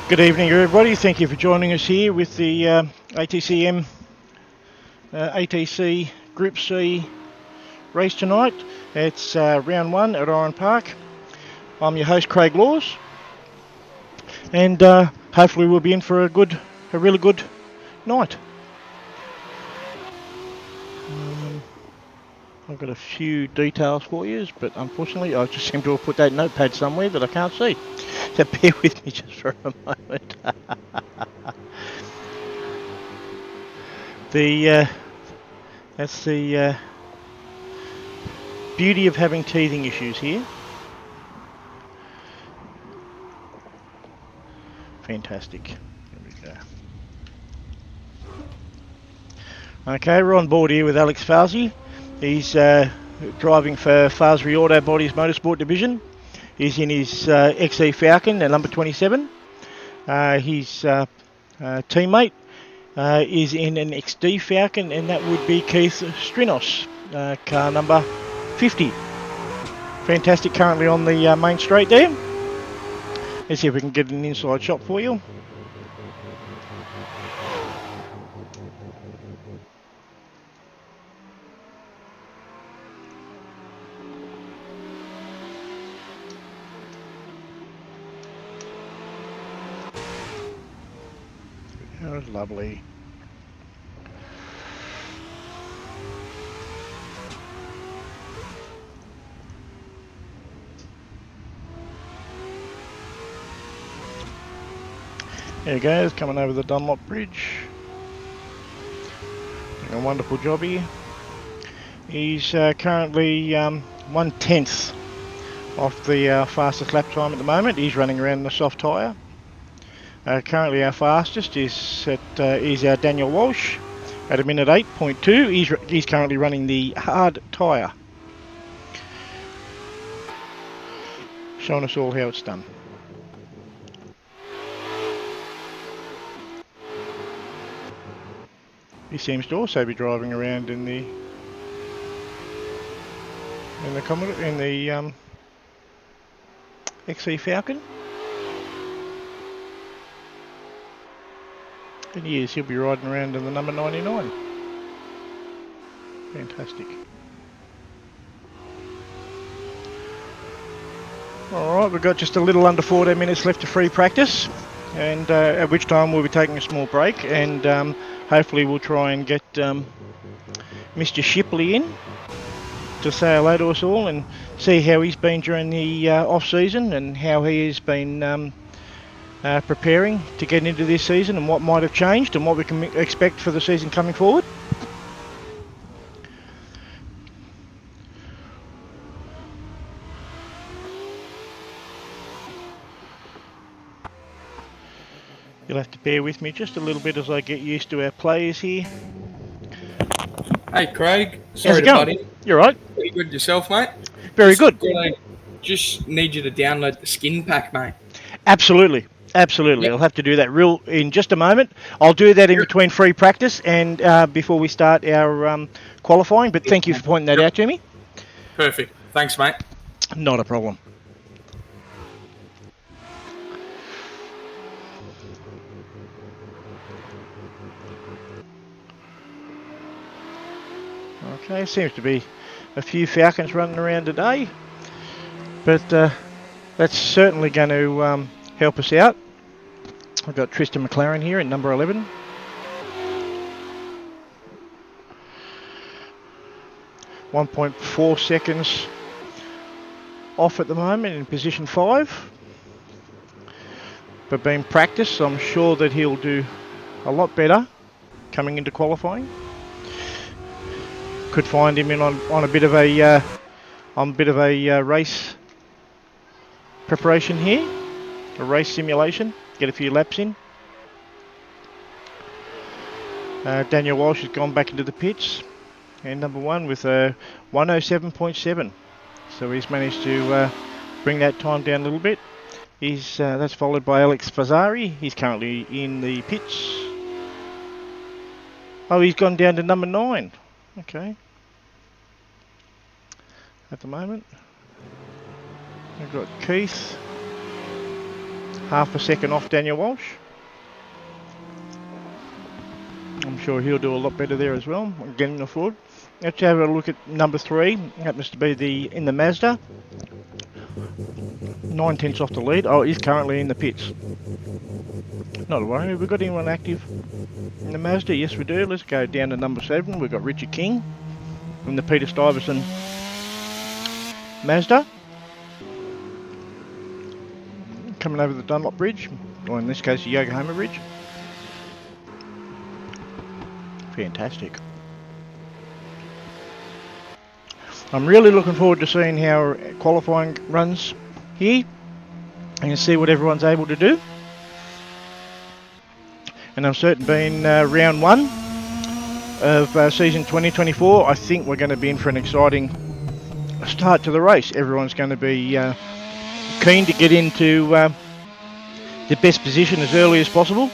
Good evening, everybody. Thank you for joining us here with the ATCM ATC Group C race tonight. It's round one at Oran Park. I'm your host, Craig Laws, and hopefully we'll be in for a really good night. I've got a few details for you, but unfortunately I just seem to have put that notepad somewhere that I can't see. So bear with me just for a moment. That's the beauty of having teething issues here. Fantastic. Here we go. Okay, we're on board here with Alex Farsi. He's driving for Farsi Auto Bodies Motorsport Division. He's in his XE Falcon at number 27. His teammate is in an XD Falcon, and that would be Keith Strinos, car number 50. Fantastic, currently on the main straight there. Let's see if we can get an inside shot for you. Oh, lovely. There he goes, coming over the Dunlop Bridge. Doing a wonderful job here. He's currently 1/10 off the fastest lap time at the moment. He's running around in the soft tyre. Currently our fastest is our Daniel Walsh at 1:08.2. He's currently running the hard tyre. Showing us all how it's done. He seems to also be driving around in the XE Falcon. And he'll be riding around in the number 99. Fantastic. Alright, we've got just a little under 14 minutes left of free practice, and at which time we'll be taking a small break, and hopefully we'll try and get Mr. Shipley in to say hello to us all and see how he's been during the off-season and how he has been preparing to get into this season and what might have changed and what we can expect for the season coming forward. You'll have to bear with me just a little bit as I get used to our players here. Hey Craig, sorry to butt in. You're right. Pretty good yourself, mate. Very good. Just need you to download the skin pack, mate. Absolutely. Yep. I'll have to do that in just a moment. I'll do that in between free practice and before we start our qualifying, but thank you for pointing that out to me. Perfect. Thanks, mate. Not a problem. Okay, seems to be a few Falcons running around today, but that's certainly going to help us out. I've got Tristan McLaren here at number 11. .4 seconds off at the moment in position 5. But being practiced, I'm sure that he'll do a lot better coming into qualifying. Could find him in on a bit of a race preparation here, a race simulation. Get a few laps in. Daniel Walsh has gone back into the pits, and number 1 with a 1:07.7. So he's managed to bring that time down a little bit. That's followed by Alex Fazzari. He's currently in the pits. Oh, he's gone down to number 9. Okay. At the moment, we've got Keith half a second off Daniel Walsh. I'm sure he'll do a lot better there as well, getting the forward. Let's have a look at number 3. Happens to be in the Mazda. 9 tenths off the lead. Oh, he's currently in the pits. Not a worry. Have we got anyone active in the Mazda? Yes, we do. Let's go down to number 7. We've got Richard King from the Peter Stuyvesant Mazda. Coming over the Dunlop Bridge, or in this case the Yokohama Bridge. Fantastic. I'm really looking forward to seeing how qualifying runs here and see what everyone's able to do. And I'm certain being round 1 of season 2024, I think we're going to be in for an exciting start to the race. Everyone's going to be keen to get into the best position as early as possible,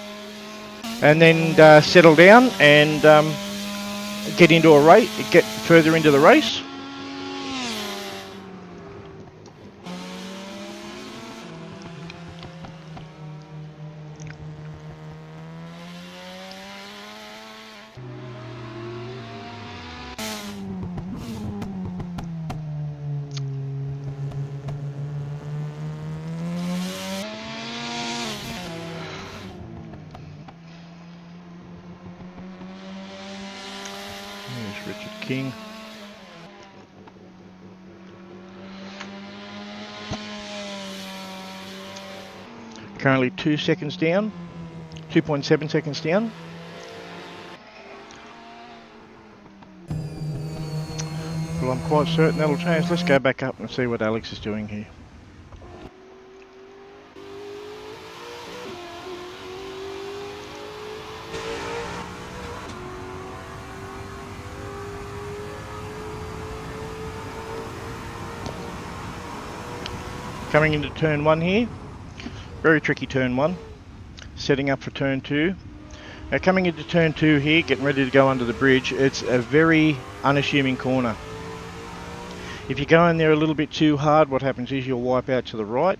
and then settle down and get into a race, get further into the race. There's Richard King. Currently 2 seconds down, 2.7 seconds down. Well, I'm quite certain that'll change. Let's go back up and see what Alex is doing here. Coming into turn 1 here, very tricky turn 1, setting up for turn 2. Now coming into turn 2 here, getting ready to go under the bridge, it's a very unassuming corner. If you go in there a little bit too hard, what happens is you'll wipe out to the right.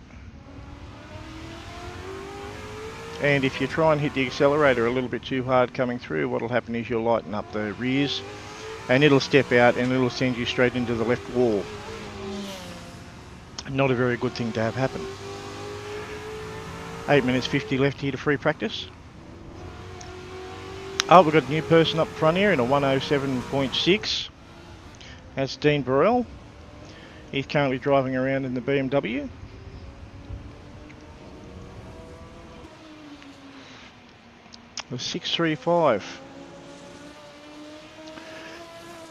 And if you try and hit the accelerator a little bit too hard coming through, what'll happen is you'll lighten up the rears and it'll step out and it'll send you straight into the left wall. Not a very good thing to have happen. 8 minutes 50 left here to free practice. Oh, we've got a new person up front here in a 107.6. That's Dean Burrell. He's currently driving around in the BMW. The 635.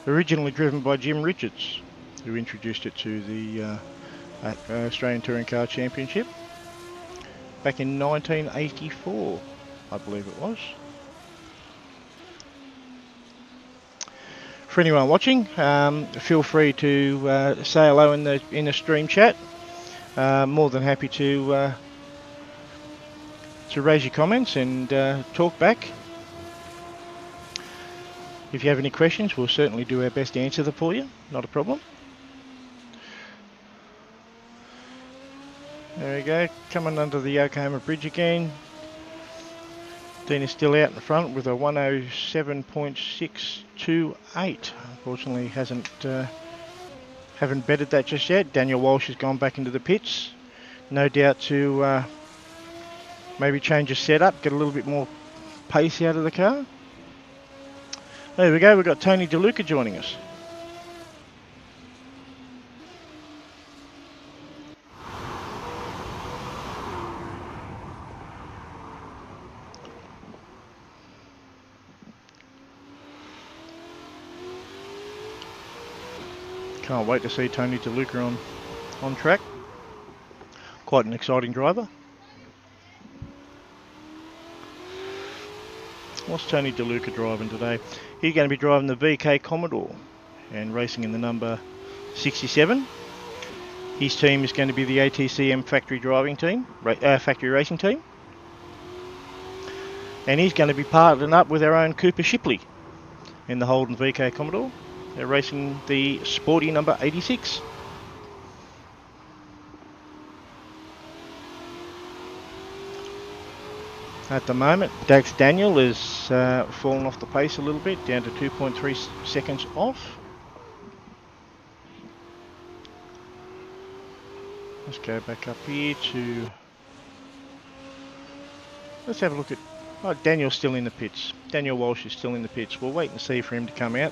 Originally driven by Jim Richards, who introduced it to the Australian Touring Car Championship back in 1984, I believe it was. For anyone watching, feel free to say hello in the stream chat. More than happy to raise your comments and talk back. If you have any questions, we'll certainly do our best to answer them for you. Not a problem. There we go, coming under the Yokohama Bridge again. Dean is still out in front with a 107.628. Unfortunately, haven't bettered that just yet. Daniel Walsh has gone back into the pits. No doubt to maybe change his setup, get a little bit more pace out of the car. There we go, we've got Tony DeLuca joining us. Can't wait to see Tony DeLuca on track. Quite an exciting driver. What's Tony DeLuca driving today? He's going to be driving the VK Commodore and racing in the number 67. His team is going to be the ATCM factory driving team, factory racing team. And he's going to be partnering up with our own Cooper Shipley in the Holden VK Commodore. They're racing the sporty number 86. At the moment, Dax Daniel has fallen off the pace a little bit, down to 2.3 seconds off. Let's go back up here to... Let's have a look at... Oh, Daniel's still in the pits. Daniel Walsh is still in the pits. We'll wait and see for him to come out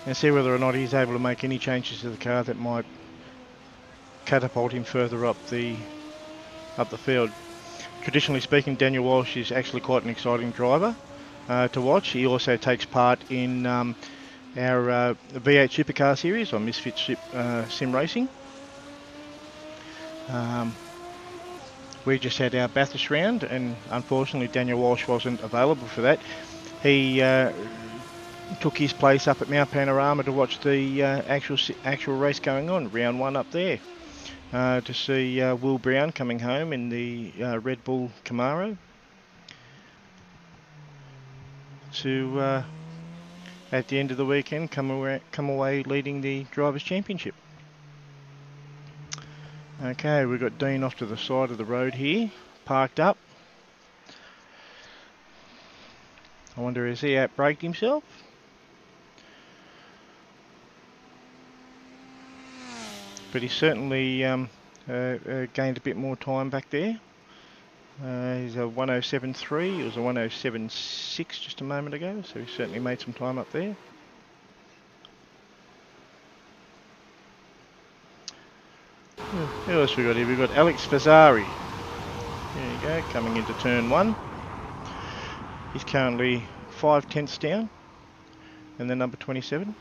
and see whether or not he's able to make any changes to the car that might catapult him further up the field. Traditionally speaking, Daniel Walsh is actually quite an exciting driver to watch. He also takes part in our V8 Supercar series on Misfit Sim Racing. We just had our Bathurst round, and unfortunately Daniel Walsh wasn't available for that. He took his place up at Mount Panorama to watch the actual race going on, round one up there. To see Will Brown coming home in the Red Bull Camaro to, at the end of the weekend, come away leading the Drivers' Championship. Okay, we've got Dean off to the side of the road here, parked up. I wonder, has he outbraked himself? But he certainly gained a bit more time back there. He's a 107.3, it was a 107.6 just a moment ago, so he certainly made some time up there. Who else we got here? We've got Alex Fazzari. There you go, coming into turn one. He's currently 5/10 down, and then number 27.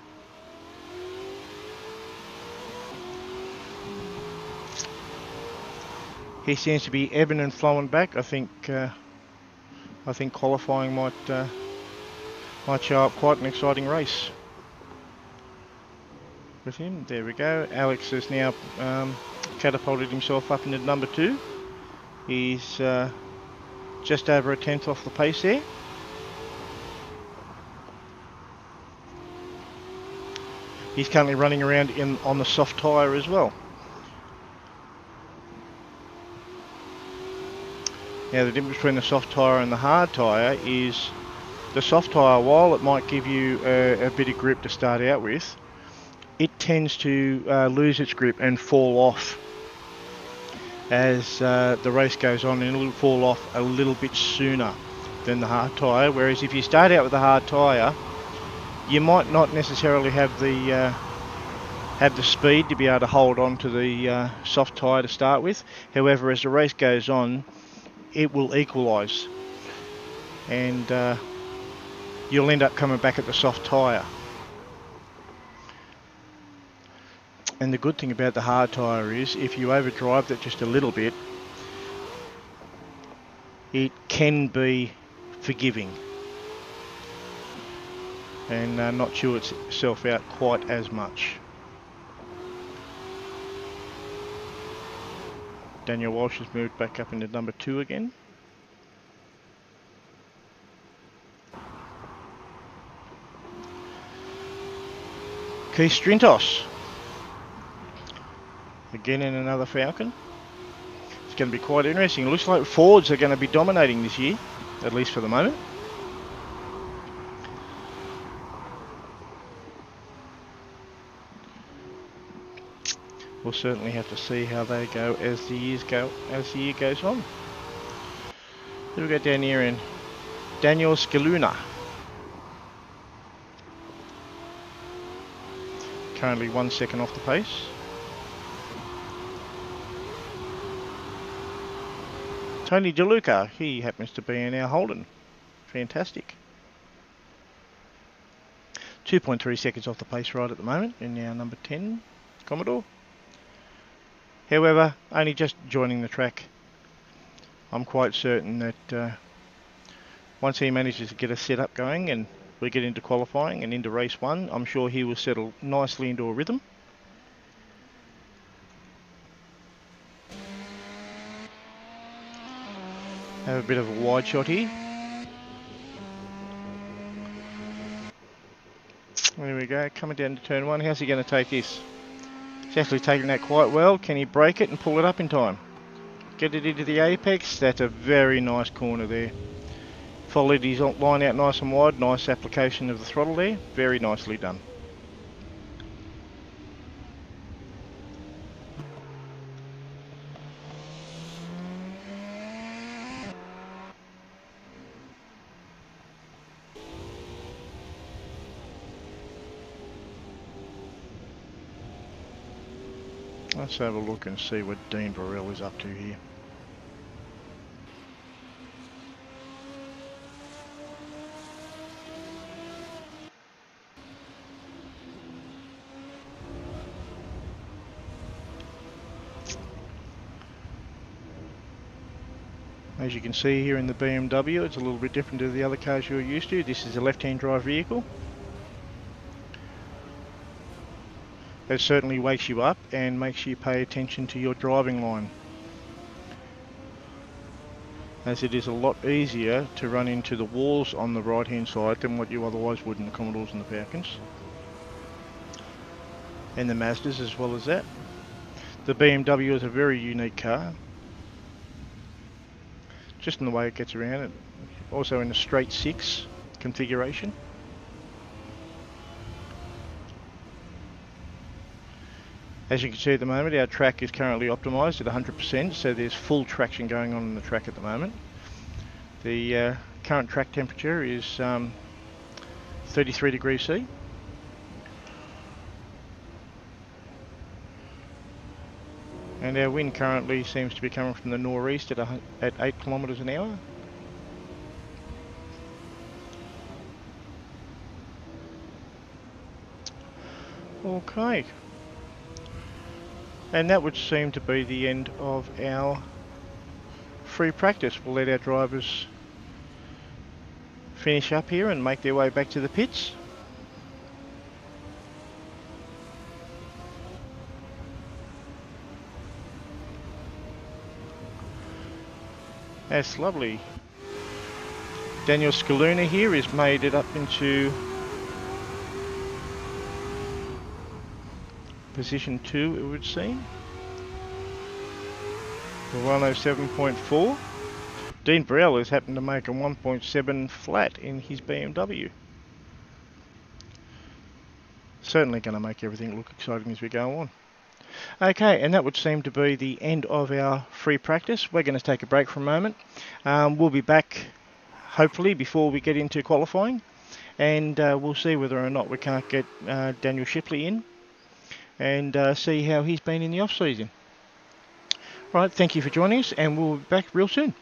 He seems to be ebbing and flowing back. I think qualifying might show up quite an exciting race with him. There we go. Alex has now catapulted himself up into number 2. He's just over a tenth off the pace there. He's currently running around on the soft tyre as well. Now the difference between the soft tyre and the hard tyre is the soft tyre, while it might give you a bit of grip to start out with, it tends to lose its grip and fall off as the race goes on, and it'll fall off a little bit sooner than the hard tyre. Whereas if you start out with a hard tyre, you might not necessarily have the speed to be able to hold on to the soft tyre to start with. However, as the race goes on, it will equalise, and you'll end up coming back at the soft tyre. And the good thing about the hard tyre is, if you overdrive that just a little bit, it can be forgiving and not chew itself out quite as much. Daniel Walsh has moved back up into number 2 again. Keith Strintos again in another Falcon. It's going to be quite interesting. It looks like Fords are going to be dominating this year, at least for the moment. We'll certainly have to see how they go as the year goes on. Here we go down here in Daniel Scaluna. Currently 1 second off the pace. Tony DeLuca, he happens to be in our Holden. Fantastic. 2.3 seconds off the pace right at the moment in our number 10 Commodore. However, only just joining the track. I'm quite certain that once he manages to get a setup going and we get into qualifying and into race 1, I'm sure he will settle nicely into a rhythm. Have a bit of a wide shot here. There we go, coming down to turn 1. How's he going to take this? He's actually taking that quite well. Can he break it and pull it up in time? get it into the apex. That's a very nice corner there. Followed his line out nice and wide, nice application of the throttle there, very nicely done. Let's have a look and see what Dean Burrell is up to here. As you can see here in the BMW, it's a little bit different to the other cars you're used to. This is a left-hand drive vehicle. That certainly wakes you up and makes you pay attention to your driving line, as it is a lot easier to run into the walls on the right hand side than what you otherwise would in the Commodores and the Falcons and the Mazdas as well as that. The BMW is a very unique car, just in the way it gets around it, also in a straight 6 configuration. As you can see at the moment, our track is currently optimised at 100%, so there's full traction going on in the track at the moment. The current track temperature is 33 degrees C. And our wind currently seems to be coming from the northeast at 8 kilometres an hour. Okay. And that would seem to be the end of our free practice. We'll let our drivers finish up here and make their way back to the pits. That's lovely. Daniel Scaluna here has made it up into position 2, it would seem. 107.4. Dean Burrell has happened to make a 1.7 flat in his BMW. Certainly going to make everything look exciting as we go on. Okay, and that would seem to be the end of our free practice. We're going to take a break for a moment. We'll be back hopefully before we get into qualifying, and we'll see whether or not we can't get Daniel Shipley in and see how he's been in the off season. Right, thank you for joining us, and we'll be back real soon.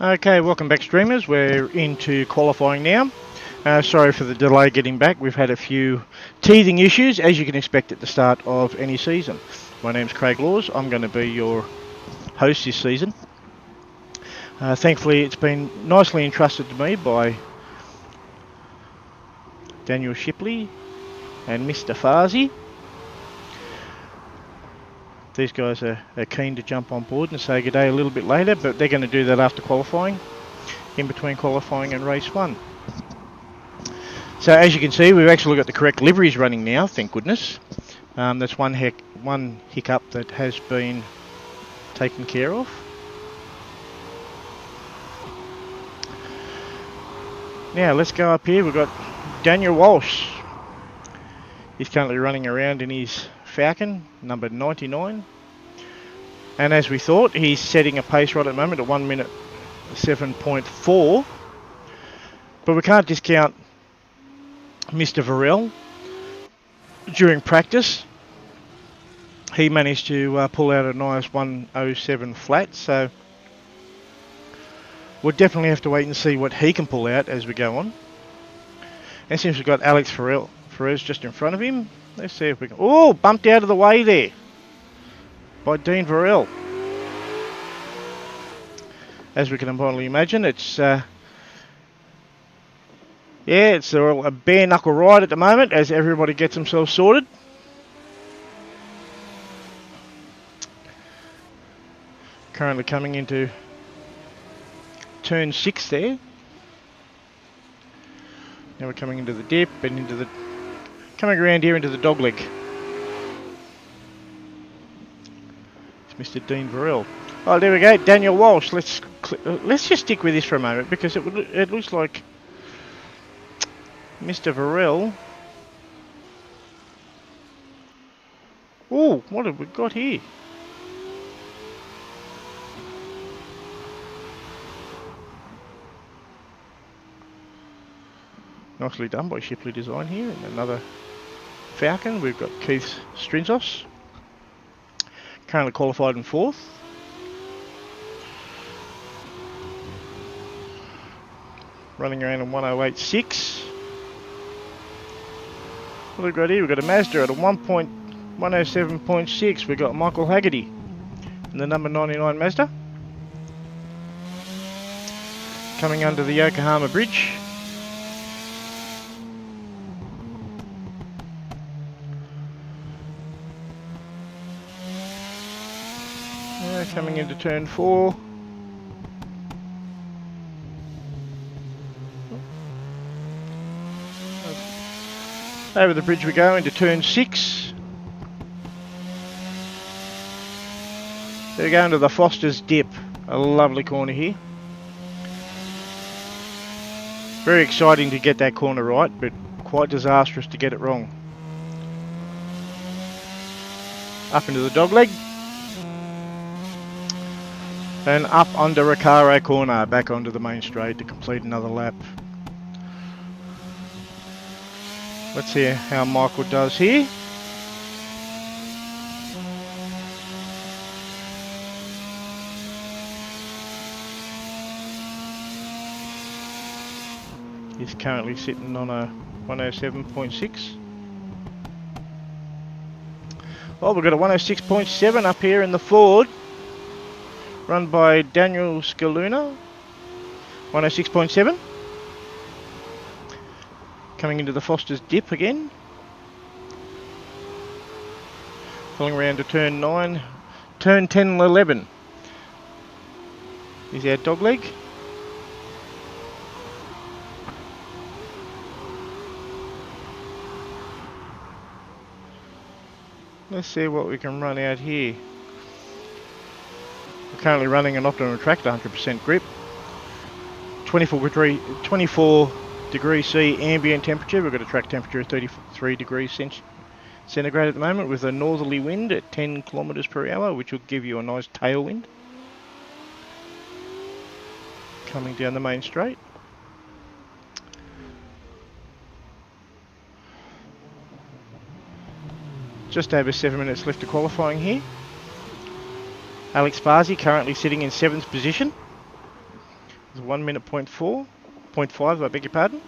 Okay, welcome back streamers. We're into qualifying now. Sorry for the delay getting back. We've had a few teething issues, as you can expect at the start of any season. My name's Craig Laws. I'm going to be your host this season. Thankfully, it's been nicely entrusted to me by Daniel Shipley and Mr. Farsi. These guys are keen to jump on board and say good day a little bit later, but they're going to do that after qualifying, in between qualifying and race 1. So as you can see, we've actually got the correct liveries running now, thank goodness. That's one hiccup that has been taken care of. Now let's go up here. We've got Daniel Walsh. He's currently running around in his Falcon, number 99. And as we thought, he's setting a pace right at the moment at 1 minute 7.4. But we can't discount Mr. Varel. During practice, he managed to pull out a nice 107 flat. So we'll definitely have to wait and see what he can pull out as we go on. And since we've got Alex Ferrez just in front of him, let's see if we can... Oh, bumped out of the way there by Dean Varel. As we can probably imagine, it's it's a bare knuckle ride at the moment as everybody gets themselves sorted. Currently coming into turn 6 there. Now we're coming into the dip and into the... coming around here into the dogleg. It's Mr. Dean Varel. Oh, there we go, Daniel Walsh. Let's just stick with this for a moment because it looks like Mr. Varel. Oh, what have we got here? Nicely done by Shipley Design here. And another Falcon. We've got Keith Strinzos. Currently qualified in 4th. Running around in 108.6. What have we got here? We've got a Mazda at a 1.107.6. We've got Michael Haggerty in the number 99 Mazda. Coming under the Yokohama Bridge. Coming into turn 4. Over the bridge we go into turn 6. They're going to the Foster's Dip. A lovely corner here. Very exciting to get that corner right, but quite disastrous to get it wrong. Up into the dogleg. And up under Recaro corner, back onto the main straight to complete another lap. Let's see how Michael does here. He's currently sitting on a 107.6. Well, we've got a 106.7 up here in the Ford, run by Daniel Scaluna. 106.7. Coming into the Foster's dip again. Pulling around to turn 9. Turn 10 and 11 is our dog leg. Let's see what we can run out here. We're currently running an optimum track at 100% grip. 24 degrees C ambient temperature. We've got a track temperature of 33 degrees centigrade at the moment, with a northerly wind at 10 kilometres per hour, which will give you a nice tailwind. Coming down the main straight. Just over 7 minutes left to qualifying here. Alex Farsi currently sitting in 7th position. It's 1 minute 0.5, I beg your pardon.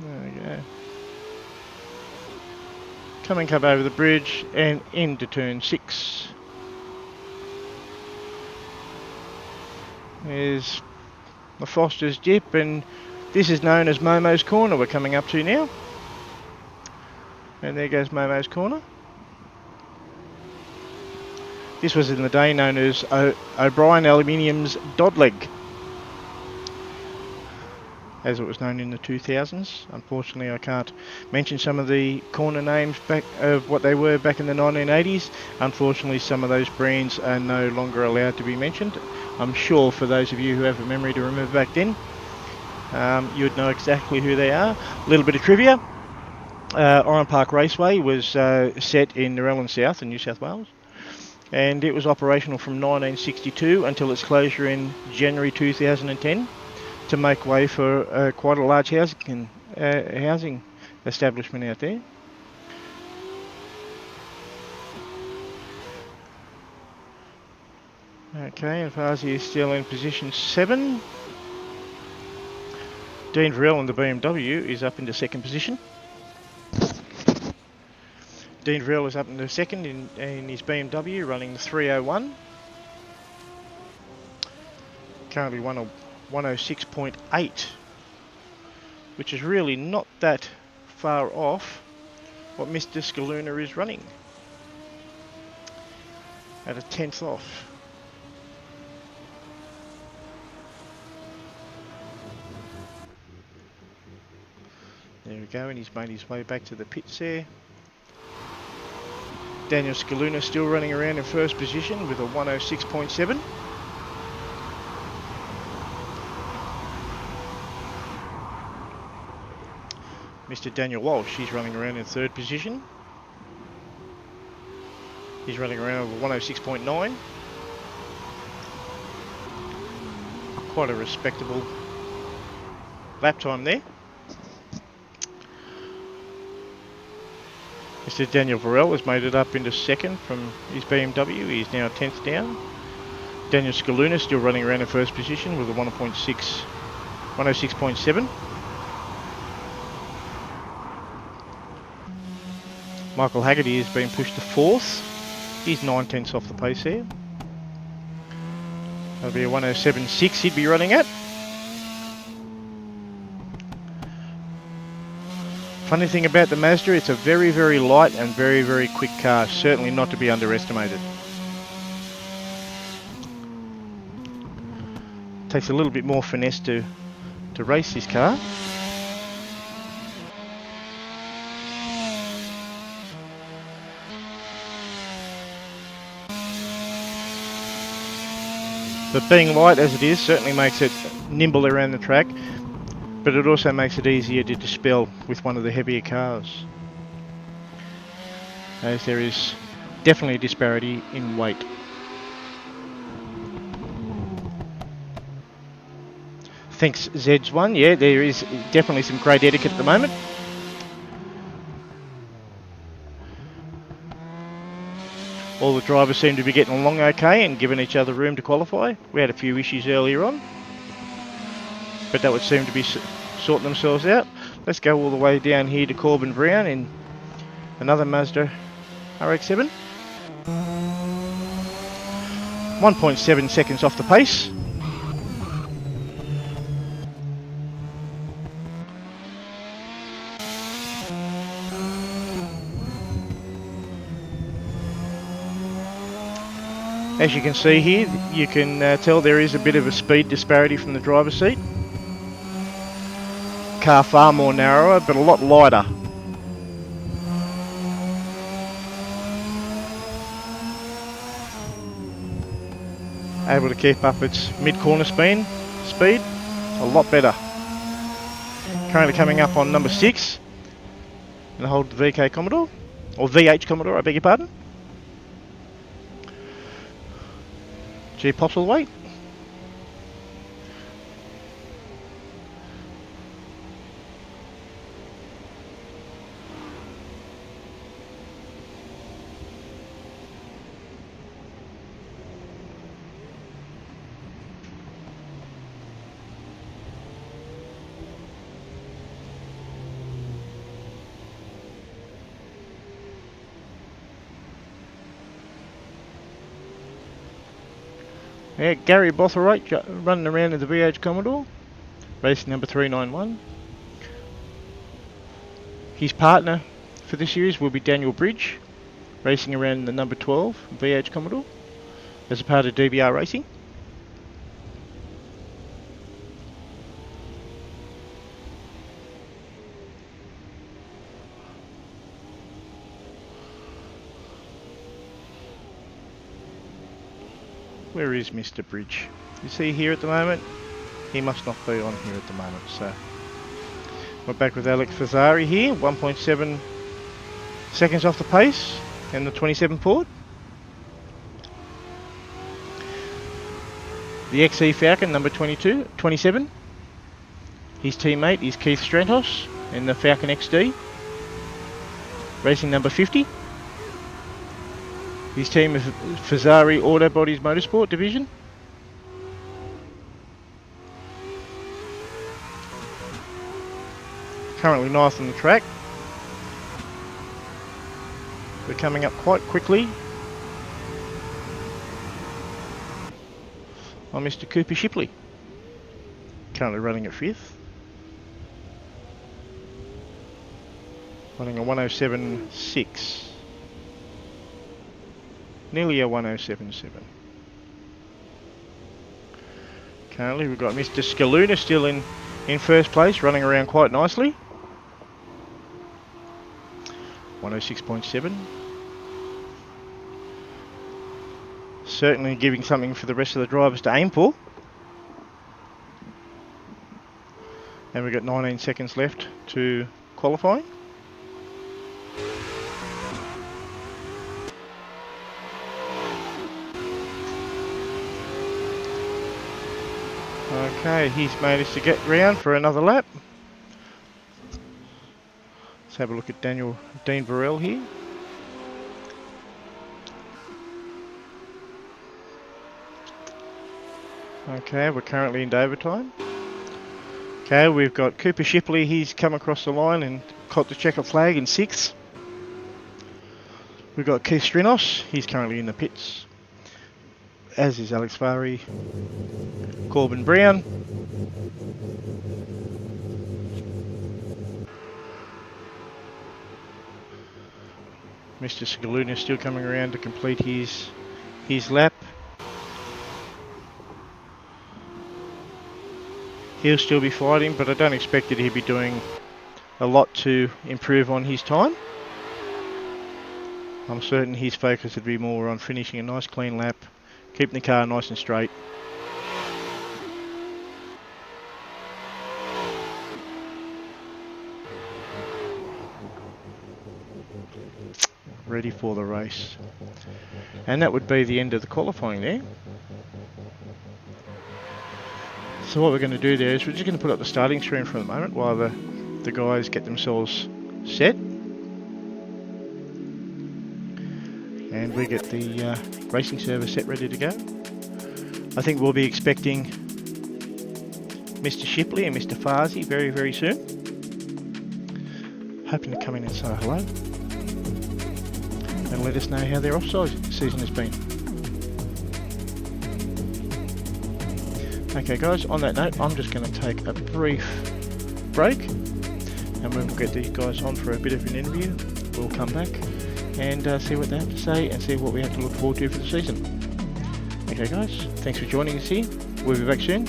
There we go. Coming up over the bridge and into turn 6. There's the Foster's dip, and this is known as Momo's Corner we're coming up to now. And there goes Momo's Corner. This was in the day known as O'Brien Aluminium's Dodleg, as it was known in the 2000s. Unfortunately, I can't mention some of the corner names back of what they were back in the 1980s. Unfortunately, some of those brands are no longer allowed to be mentioned. I'm sure for those of you who have a memory to remember back then, you would know exactly who they are. A little bit of trivia. Oran Park Raceway was set in Narellan South in New South Wales, and it was operational from 1962 until its closure in January 2010 to make way for quite a large housing establishment out there. Okay, and Farsi is still in position 7. Dean Varell in the BMW is up into 2nd position. Dean Varell is up into 2nd in his BMW, running the 301. Currently 106.8, which is really not that far off what Mr. Scaluna is running, at a 10th off. There we go, and he's made his way back to the pits there. Daniel Scaluna still running around in 1st position with a 106.7. Mr. Daniel Walsh, he's running around in 3rd position. He's running around with a 106.9. Quite a respectable lap time there. Mr. Daniel Varell has made it up into 2nd from his BMW. He's now 10th down. Daniel Scaluna still running around in 1st position with a 106.7. Michael Haggerty has been pushed to 4th. He's 9/10 off the pace there. That'll be a 107.6 he'd be running at. Funny thing about the Mazda, it's a very, very light and very, very quick car. Certainly not to be underestimated. Takes a little bit more finesse to race this car. But being light as it is certainly makes it nimble around the track, but it also makes it easier to dispel with one of the heavier cars. as there is definitely a disparity in weight. Thanks Zed's one. Yeah, there is definitely some great etiquette at the moment. All the drivers seem to be getting along okay and giving each other room to qualify. We had a few issues earlier on, but that would seem to be sorting themselves out. Let's go all the way down here to Corbin Brown in another Mazda RX-7. 1.7 seconds off the pace. As you can see here, you can tell there is a bit of a speed disparity from the driver's seat. Car far more narrower, but a lot lighter. Able to keep up its mid-corner speed a lot better. Currently coming up on number 6, and hold the VK Commodore, or VH Commodore, I beg your pardon. G pops all the way. Yeah, Gary Botherite running around in the VH Commodore, racing number 391. His partner for this series will be Daniel Bridge, racing around in the number 12 VH Commodore as a part of DBR Racing. Where is Mr. Bridge? Is he here at the moment? He must not be on here at the moment, so we're back with Alex Fazzari here, 1.7 seconds off the pace and the 27 Ford. The XE Falcon number 27. His teammate is Keith Strantos in the Falcon XD, racing number 50. His team is Fazzari Auto Bodies Motorsport Division. Currently ninth on the track. We're coming up quite quickly on Mr. Cooper Shipley. Currently running at 5th. Running a 107.6. Nearly a 107.7. Currently we've got Mr. Scaluna still in first place, running around quite nicely. 106.7. Certainly giving something for the rest of the drivers to aim for. And we've got 19 seconds left to qualifying. Okay, he's managed to get round for another lap. Let's have a look at Dean Burrell here. Okay, we're currently into overtime. Okay, we've got Cooper Shipley, he's come across the line and caught the checker flag in 6th. We've got Keith Strinos, he's currently in the pits, as is Alex Fari, Corbin Brown. Mr. Scaluna still coming around to complete his lap. He'll still be fighting, but I don't expect that he'll be doing a lot to improve on his time. I'm certain his focus would be more on finishing a nice clean lap, keeping the car nice and straight. ready for the race. And that would be the end of the qualifying there. So what we're going to do there is we're just going to put up the starting screen for the moment while the guys get themselves set. And we get the racing server set ready to go. I think we'll be expecting Mr. Shipley and Mr. Farsi very, very soon. Hoping to come in and say hello and let us know how their offside season has been. Okay guys, on that note, I'm just going to take a brief break, and when we'll get these guys on for a bit of an interview, we'll come back and see what they have to say and see what we have to look forward to for the season. Okay guys, thanks for joining us here. We'll be back soon.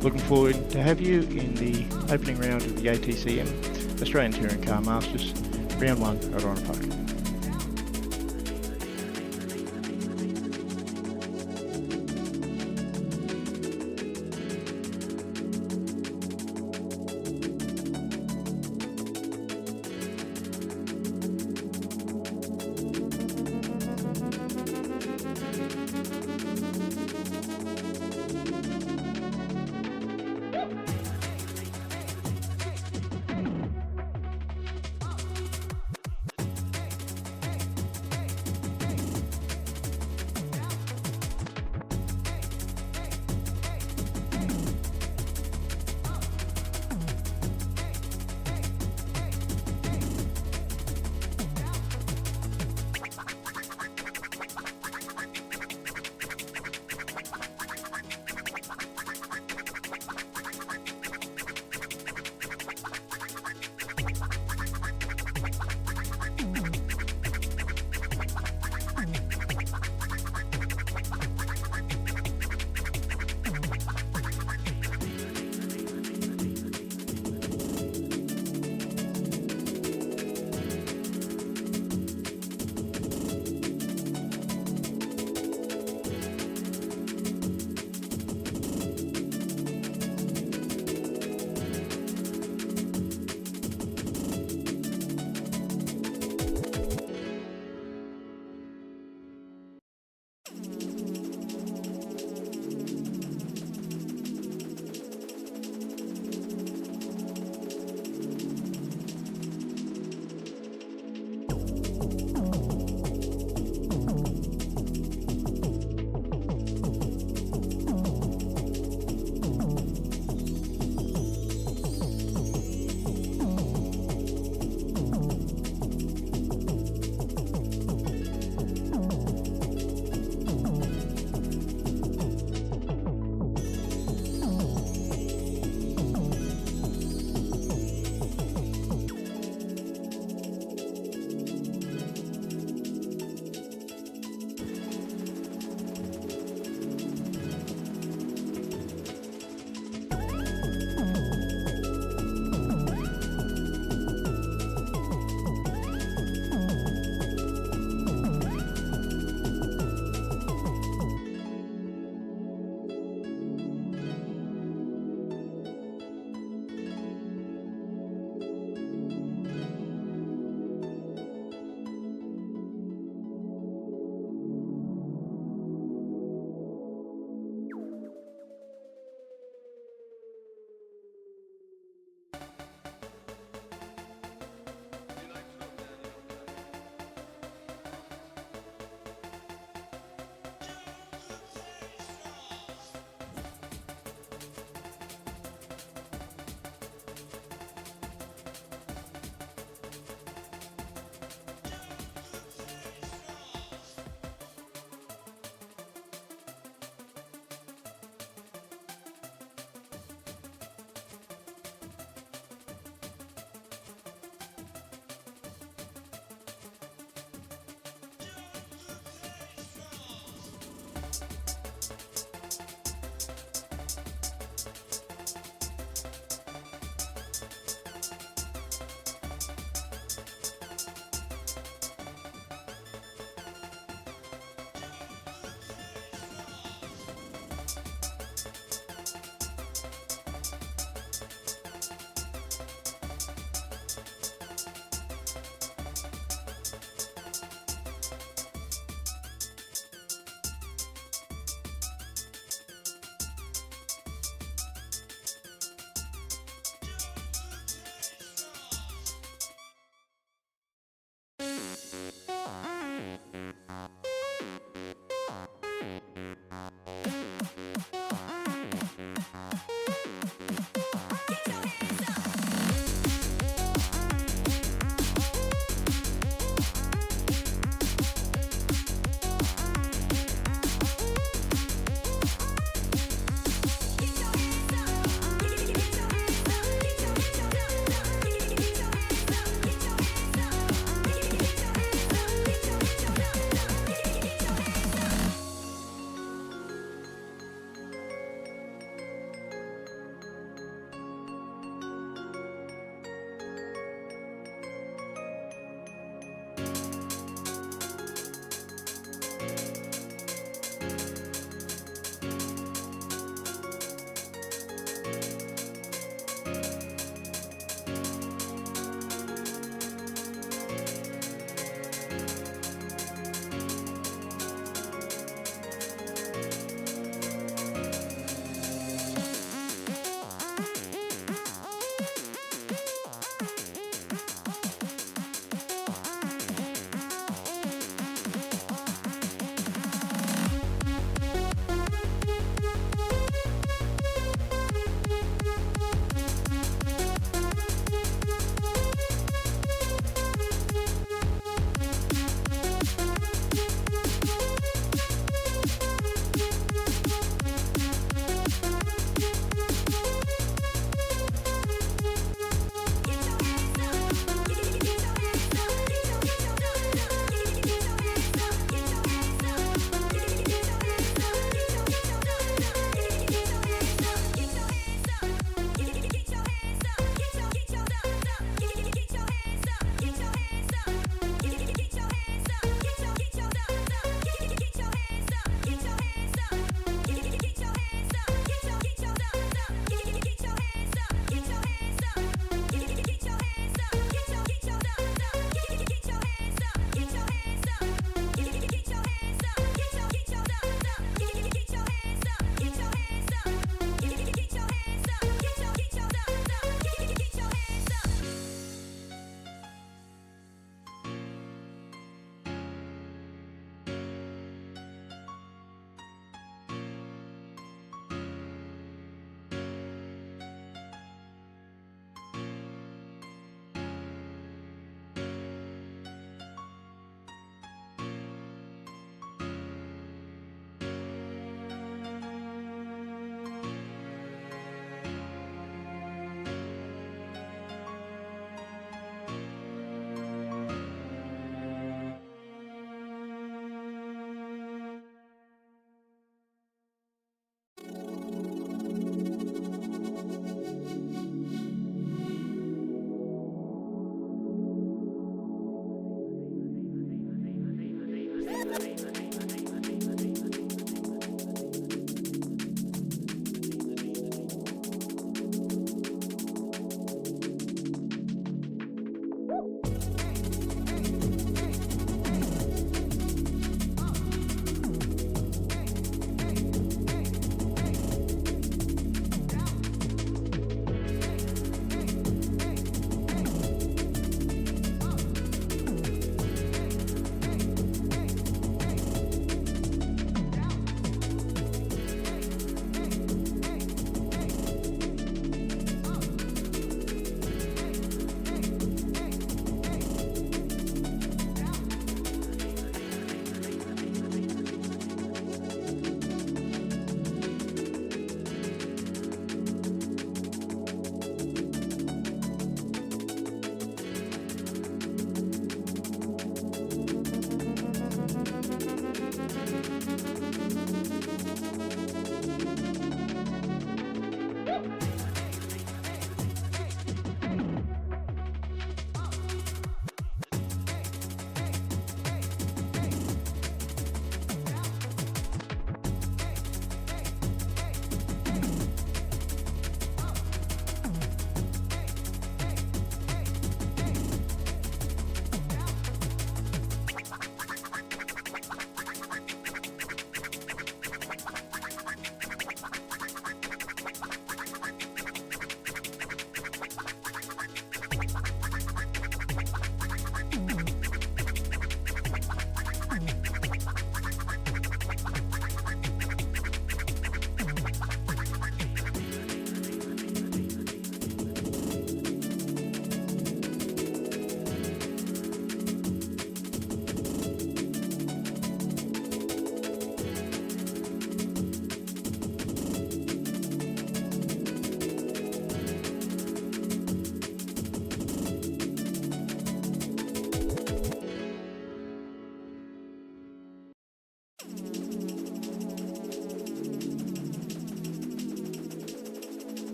Looking forward to have you in the opening round of the ATCM Australian Touring Car Masters, round 1 at Oran Park.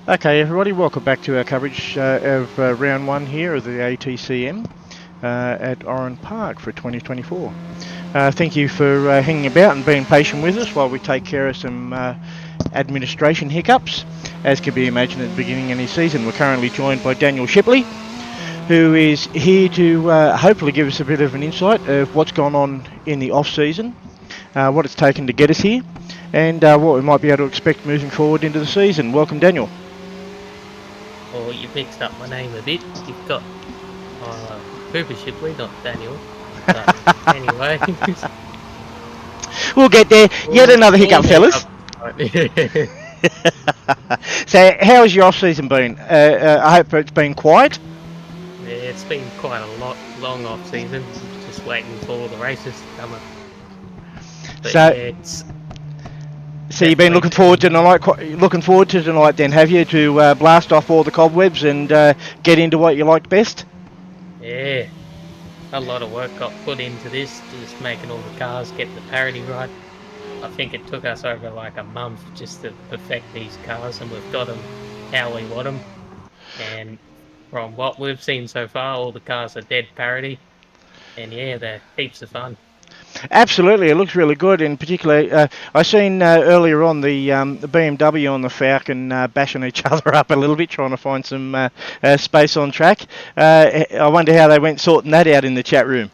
Okay, everybody, welcome back to our coverage of round one here of the ATCM at Oran Park for 2024. Thank you for hanging about and being patient with us while we take care of some administration hiccups. As can be imagined at the beginning of any season, we're currently joined by Daniel Shipley, who is here to hopefully give us a bit of an insight of what's gone on in the off-season, what it's taken to get us here, and what we might be able to expect moving forward into the season. Welcome, Daniel. Well, you've mixed up my name a bit. You've got Cooper Shipley, not Daniel. But anyway. We'll get there. Yet another hiccup, fellas. So, how's your off-season been? I hope it's been quiet. Yeah, it's been quite a long off-season. Just waiting for all the races to come up. But so, yeah, so you've been looking forward to tonight, then, have you, to blast off all the cobwebs and get into what you like best? Yeah, a lot of work got put into this, just making all the cars get the parity right. I think it took us over like a month just to perfect these cars, and we've got them how we want them. And from what we've seen so far, all the cars are dead parity, and yeah, they're heaps of fun. Absolutely, it looks really good. In particular, I seen earlier on the BMW on the Falcon bashing each other up a little bit, trying to find some space on track. I wonder how they went sorting that out in the chat room.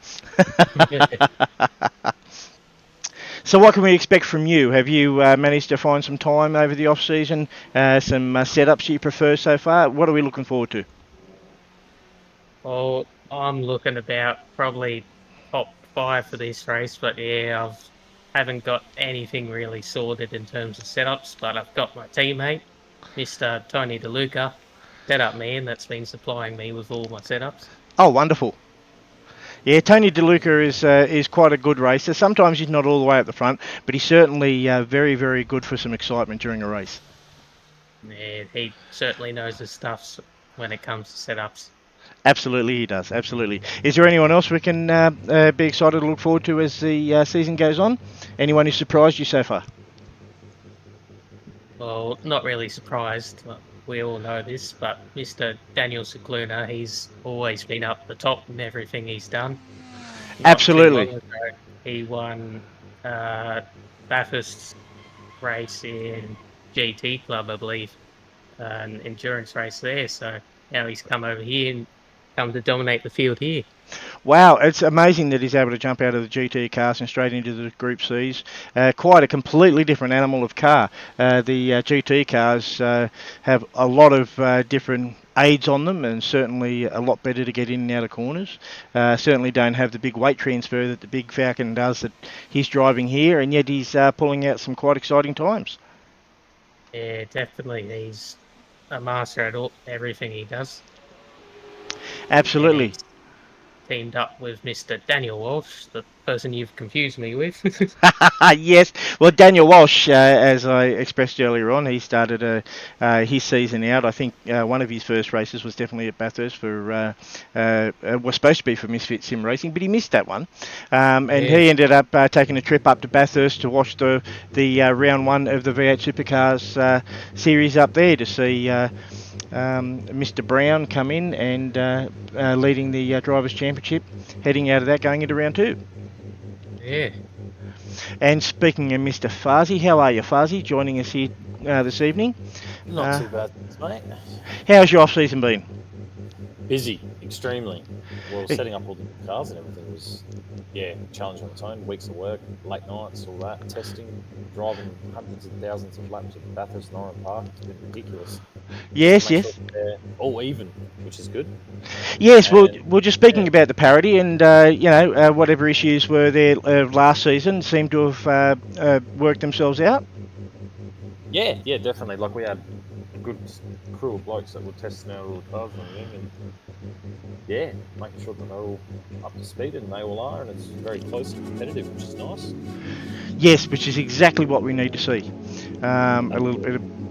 So what can we expect from you? Have you managed to find some time over the off-season, some setups you prefer so far? What are we looking forward to? Well, I'm looking about probably top 5 for this race, but yeah, haven't got anything really sorted in terms of setups, but I've got my teammate, Mr. Tony DeLuca, setup man that's been supplying me with all my setups. Oh, wonderful. Yeah, Tony DeLuca is quite a good racer. Sometimes he's not all the way at the front, but he's certainly very, very good for some excitement during a race. Yeah, he certainly knows his stuff when it comes to setups. Absolutely, he does. Absolutely. Is there anyone else we can be excited to look forward to as the season goes on? Anyone who surprised you so far? Well, not really surprised. We all know this, but Mr. Daniel Cicluna, he's always been up the top in everything he's done. Not too long Absolutely. ago, he won Bathurst's race in GT Club, I believe, an endurance race there. So now he's come over here and come to dominate the field here. Wow, it's amazing that he's able to jump out of the GT cars and straight into the Group Cs. Quite a completely different animal of car. The GT cars have a lot of different aids on them and certainly a lot better to get in and out of corners. Certainly don't have the big weight transfer that the big Falcon does that he's driving here, and yet he's pulling out some quite exciting times. Yeah, definitely. He's a master at everything he does. Absolutely. Teamed up with Mr. Daniel Walsh, the person you've confused me with. Yes, well, Daniel Walsh, as I expressed earlier on, he started his season out. I think one of his first races was definitely at Bathurst for was supposed to be for Misfit Sim Racing, but he missed that one, and he ended up taking a trip up to Bathurst to watch the round one of the V8 Supercars series up there to see Mr. Brown come in and leading the Drivers' Championship, heading out of that, going into round 2. Yeah. And speaking of Mr. Farzy, how are you, Farzy? Joining us here this evening. Not too bad, mate. How's your off-season been? Busy, extremely. Well, setting up all the cars and everything was, challenging on its own. Weeks of work, late nights, all that, testing, driving hundreds of thousands of laps at Bathurst and Oran Park. It's been ridiculous. Yes. Sure they're all even, which is good. Yes, we're just speaking about the parity, and whatever issues were there last season seem to have worked themselves out. Yeah, definitely. Like, we had a good crew of blokes that were testing out all the cars and everything, and making sure that they're all up to speed, and they all are, and it's very close and competitive, which is nice. Yes, which is exactly what we need to see. A little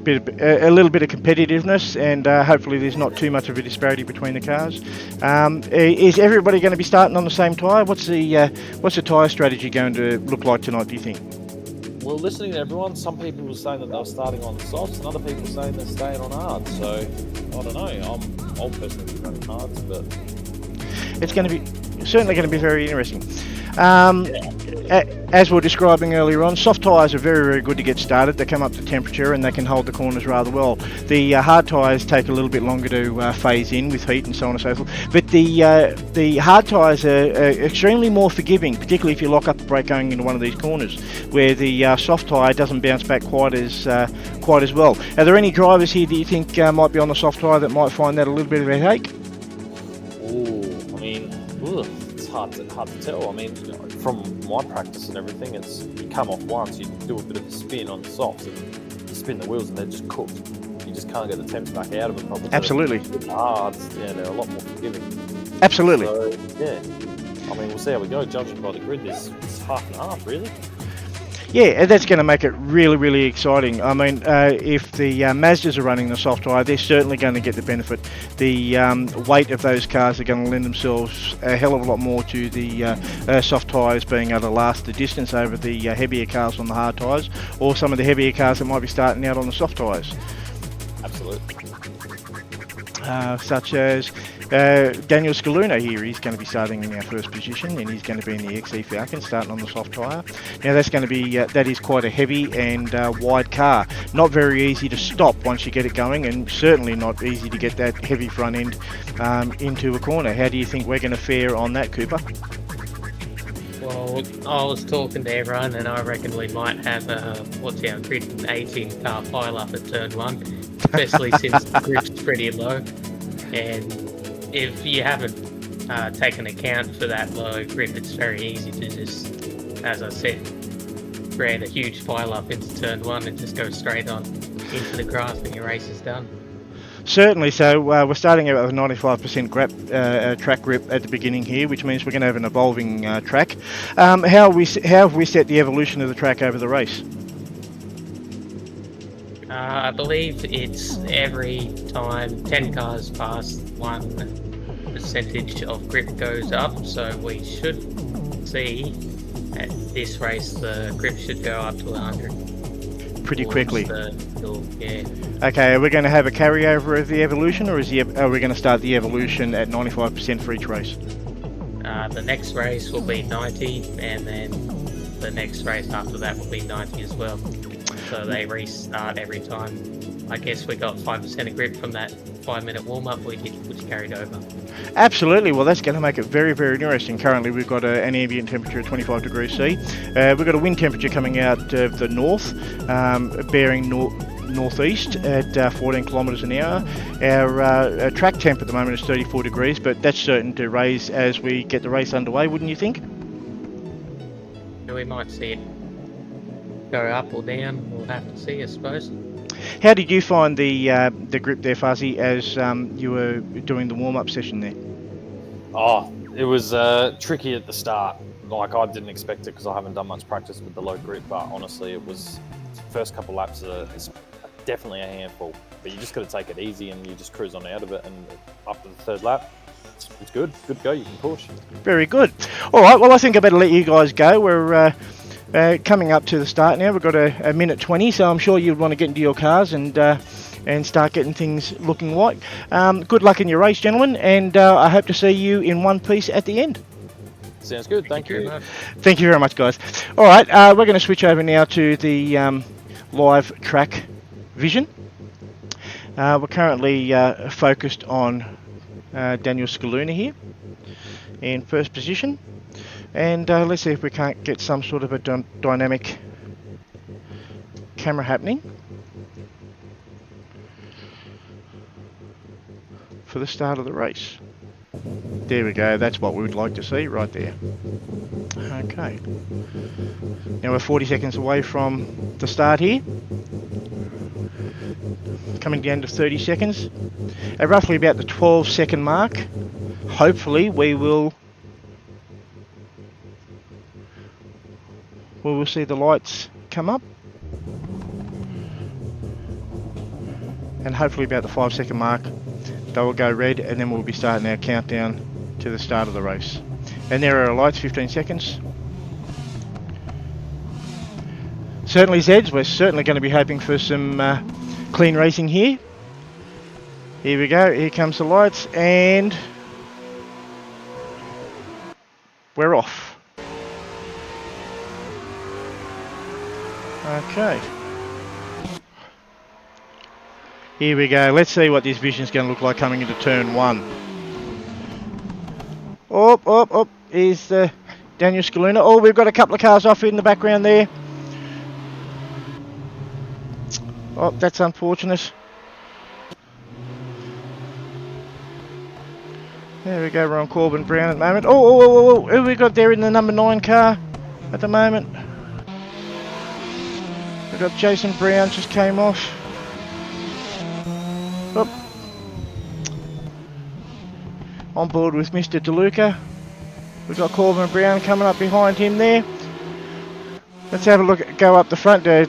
bit of competitiveness, and hopefully there's not too much of a disparity between the cars. Is everybody going to be starting on the same tyre? What's the tyre strategy going to look like tonight, do you think? Well, listening to everyone, some people were saying that they were starting on softs, and other people were saying they're staying on hards. So I don't know. I'll personally be running hards, but it's certainly going to be very interesting. As we were describing earlier on, soft tyres are very, very good to get started. They come up to temperature and they can hold the corners rather well. The hard tyres take a little bit longer to phase in with heat and so on and so forth. But the hard tyres are extremely more forgiving, particularly if you lock up the brake going into one of these corners, where the soft tyre doesn't bounce back quite as well. Are there any drivers here that you think might be on the soft tyre that might find that a little bit of a headache? It's hard to tell. I mean, from my practice and everything, it's you come off once, you do a bit of a spin on the softs, and you spin the wheels, and they're just cooked. You just can't get the temps back out of them properly. Absolutely. The hards, they're a lot more forgiving. Absolutely. So, I mean, we'll see how we go. Judging by the grid, it's half and half, really. Yeah, that's going to make it really, really exciting. I mean, if the Mazdas are running the soft tyre, they're certainly going to get the benefit. The weight of those cars are going to lend themselves a hell of a lot more to the soft tyres being able to last the distance over the heavier cars on the hard tyres, or some of the heavier cars that might be starting out on the soft tyres. Absolutely. Such as Daniel Scaluna here. He's going to be starting in our first position, and he's going to be in the XE Falcon, starting on the soft tyre. Now that's going to be that is quite a heavy and wide car. Not very easy to stop once you get it going, and certainly not easy to get that heavy front end into a corner. How do you think we're going to fare on that, Cooper? Well, I was talking to everyone, and I reckon we might have an 18 car pile up at turn 1, especially since the grip's pretty low. And if you haven't taken account for that low grip, it's very easy to just, as I said, create a huge pile up into turn 1 and just go straight on into the grass when your race is done. Certainly. So we're starting out with a 95% track grip at the beginning here, which means we're going to have an evolving track. How have we set the evolution of the track over the race? I believe it's every time 10 cars pass, 1% of grip goes up, so we should see at this race the grip should go up to 100. Pretty quickly. Yeah. Okay, are we going to have a carryover of the evolution, or are we going to start the evolution at 95% for each race? The next race will be 90, and then the next race after that will be 90 as well. So they restart every time. I guess we got 5% of grip from that 5-minute warm-up which carried over. Absolutely. Well, that's going to make it very, very interesting. Currently, we've got an ambient temperature of 25 degrees C. We've got a wind temperature coming out of the north, bearing northeast at 14 kilometres an hour. Our track temp at the moment is 34 degrees, but that's certain to raise as we get the race underway, wouldn't you think? We might see it go up or down. We'll have to see, I suppose. How did you find the grip there, Fuzzy, as you were doing the warm-up session there? Oh, it was tricky at the start. Like, I didn't expect it because I haven't done much practice with the low grip, but honestly, it was first couple laps is definitely a handful. But you just got to take it easy and you just cruise on out of it, and up to the third lap, it's good. Good to go. You can push. Very good. All right. Well, I think I better let you guys go. We're coming up to the start now. We've got a minute 20, so I'm sure you'd want to get into your cars and start getting things looking like. Good luck in your race, gentlemen, and I hope to see you in one piece at the end. Sounds good. Thank you. Thank you very much, guys. All right, we're going to switch over now to the live track vision. We're currently focused on Daniel Scaluna here in first position. And let's see if we can't get some sort of a dynamic camera happening for the start of the race. There we go, that's what we would like to see right there. Okay. Now we're 40 seconds away from the start here. Coming down to 30 seconds. At roughly about the 12-second mark, hopefully we will see the lights come up, and hopefully about the 5-second mark they will go red, and then we'll be starting our countdown to the start of the race. And there are our lights, 15 seconds. Certainly, Zeds, we're certainly going to be hoping for some clean racing here. Here we go, here comes the lights, and we're off. Okay. Here we go. Let's see what this vision's going to look like coming into turn 1. Up. Here's Daniel Scaluna. Oh, we've got a couple of cars off in the background there. Oh, that's unfortunate. There we go, Ron Corbin Brown at the moment. Oh, who we got there in the number 9 car at the moment? We've got Jason Brown just came off. Oh. On board with Mr. DeLuca. We've got Corbin Brown coming up behind him there. Let's have a look, go up the front to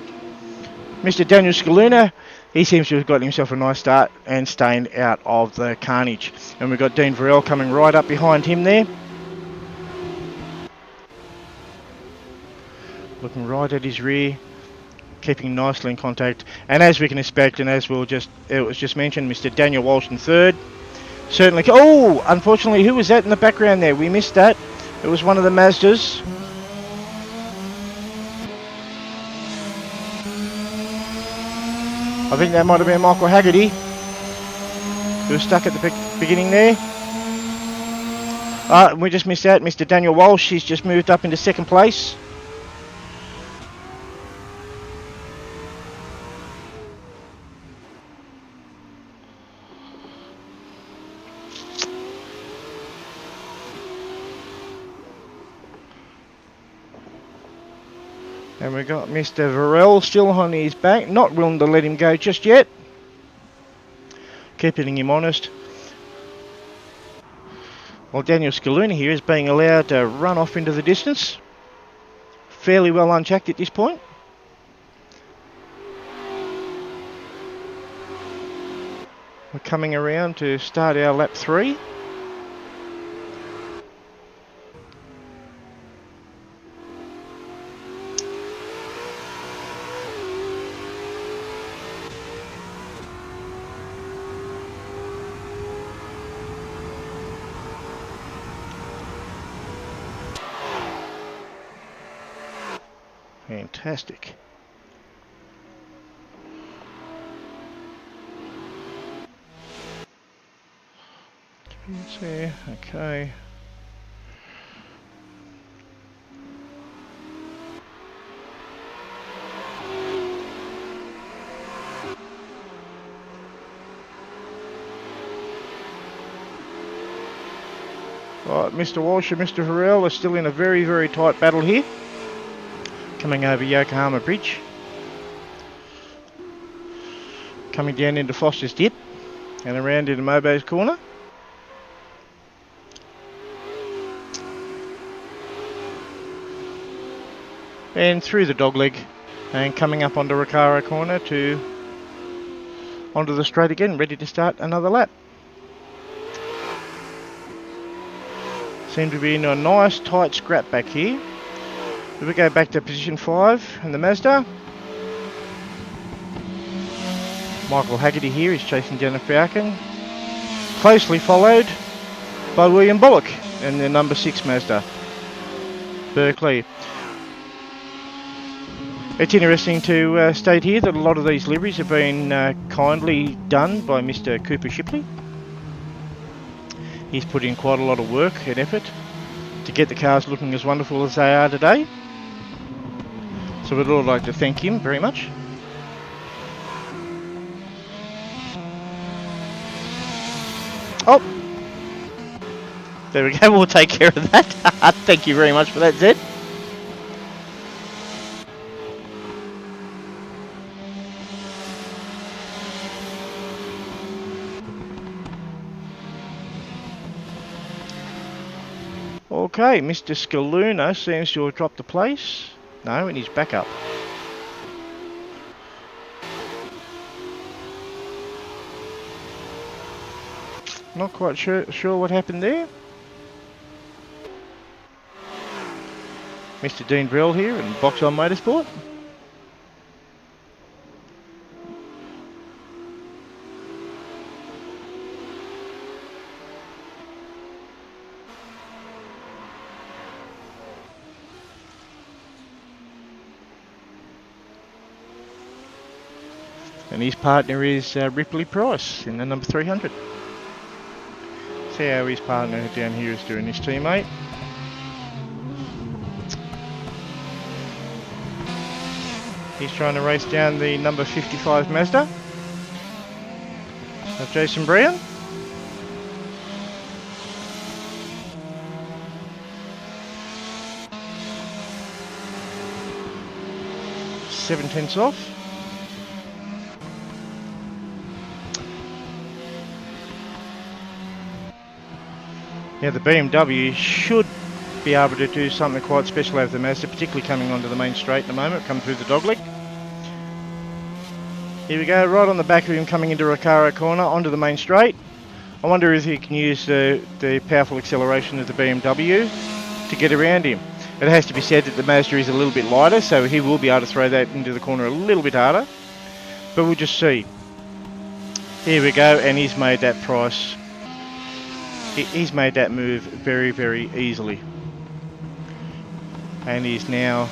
Mr. Daniel Scaluna. He seems to have got himself a nice start and staying out of the carnage. And we've got Dean Varell coming right up behind him there. Looking right at his rear, keeping nicely in contact. And as we can expect, and as it was just mentioned, Mr. Daniel Walsh in third. Certainly. Oh, unfortunately, who was that in the background there? We missed that. It was one of the Mazdas. I think that might have been Michael Haggerty, who was stuck at the beginning there. We just missed out. Mr. Daniel Walsh, he's just moved up into second place. And we've got Mr. Varell still on his back, not willing to let him go just yet. Keeping him honest. While Daniel Scaluna here is being allowed to run off into the distance. Fairly well unchecked at this point. We're coming around to start our lap 3. Fantastic. There, okay. Right, Mr. Walsh and Mr. Harrell are still in a very, very tight battle here. Coming over Yokohama Bridge. Coming down into Foster's Dip and around into Mobo's Corner. And through the dogleg and coming up onto Recaro Corner to onto the straight again, ready to start another lap. Seem to be in a nice tight scrap back here. If we go back to position 5 and the Mazda. Michael Haggerty here is chasing down the Falcon. Closely followed by William Bullock and the number 6 Mazda. Berkeley. It's interesting to state here that a lot of these liveries have been kindly done by Mr. Cooper Shipley. He's put in quite a lot of work and effort to get the cars looking as wonderful as they are today. So we'd all like to thank him very much. Oh! There we go, we'll take care of that. Thank you very much for that, Zed. Okay, Mr. Scaluna seems to have dropped a place. No, and he's back up. Not quite sure what happened there. Mr. Dean Brill here in Box On Motorsport. And his partner is Ripley Price in the number 300. See how his partner down here is doing, his teammate. He's trying to race down the number 55 Mazda of Jason Brown. Seven tenths off. Now the BMW should be able to do something quite special over the Mazda, particularly coming onto the main straight in a moment, come through the dogleg. Here we go, right on the back of him coming into Recaro Corner, onto the main straight. I wonder if he can use the powerful acceleration of the BMW to get around him. It has to be said that the Mazda is a little bit lighter, so he will be able to throw that into the corner a little bit harder. But we'll just see. Here we go, and he's made that price. He's made that move very, very easily. And he's now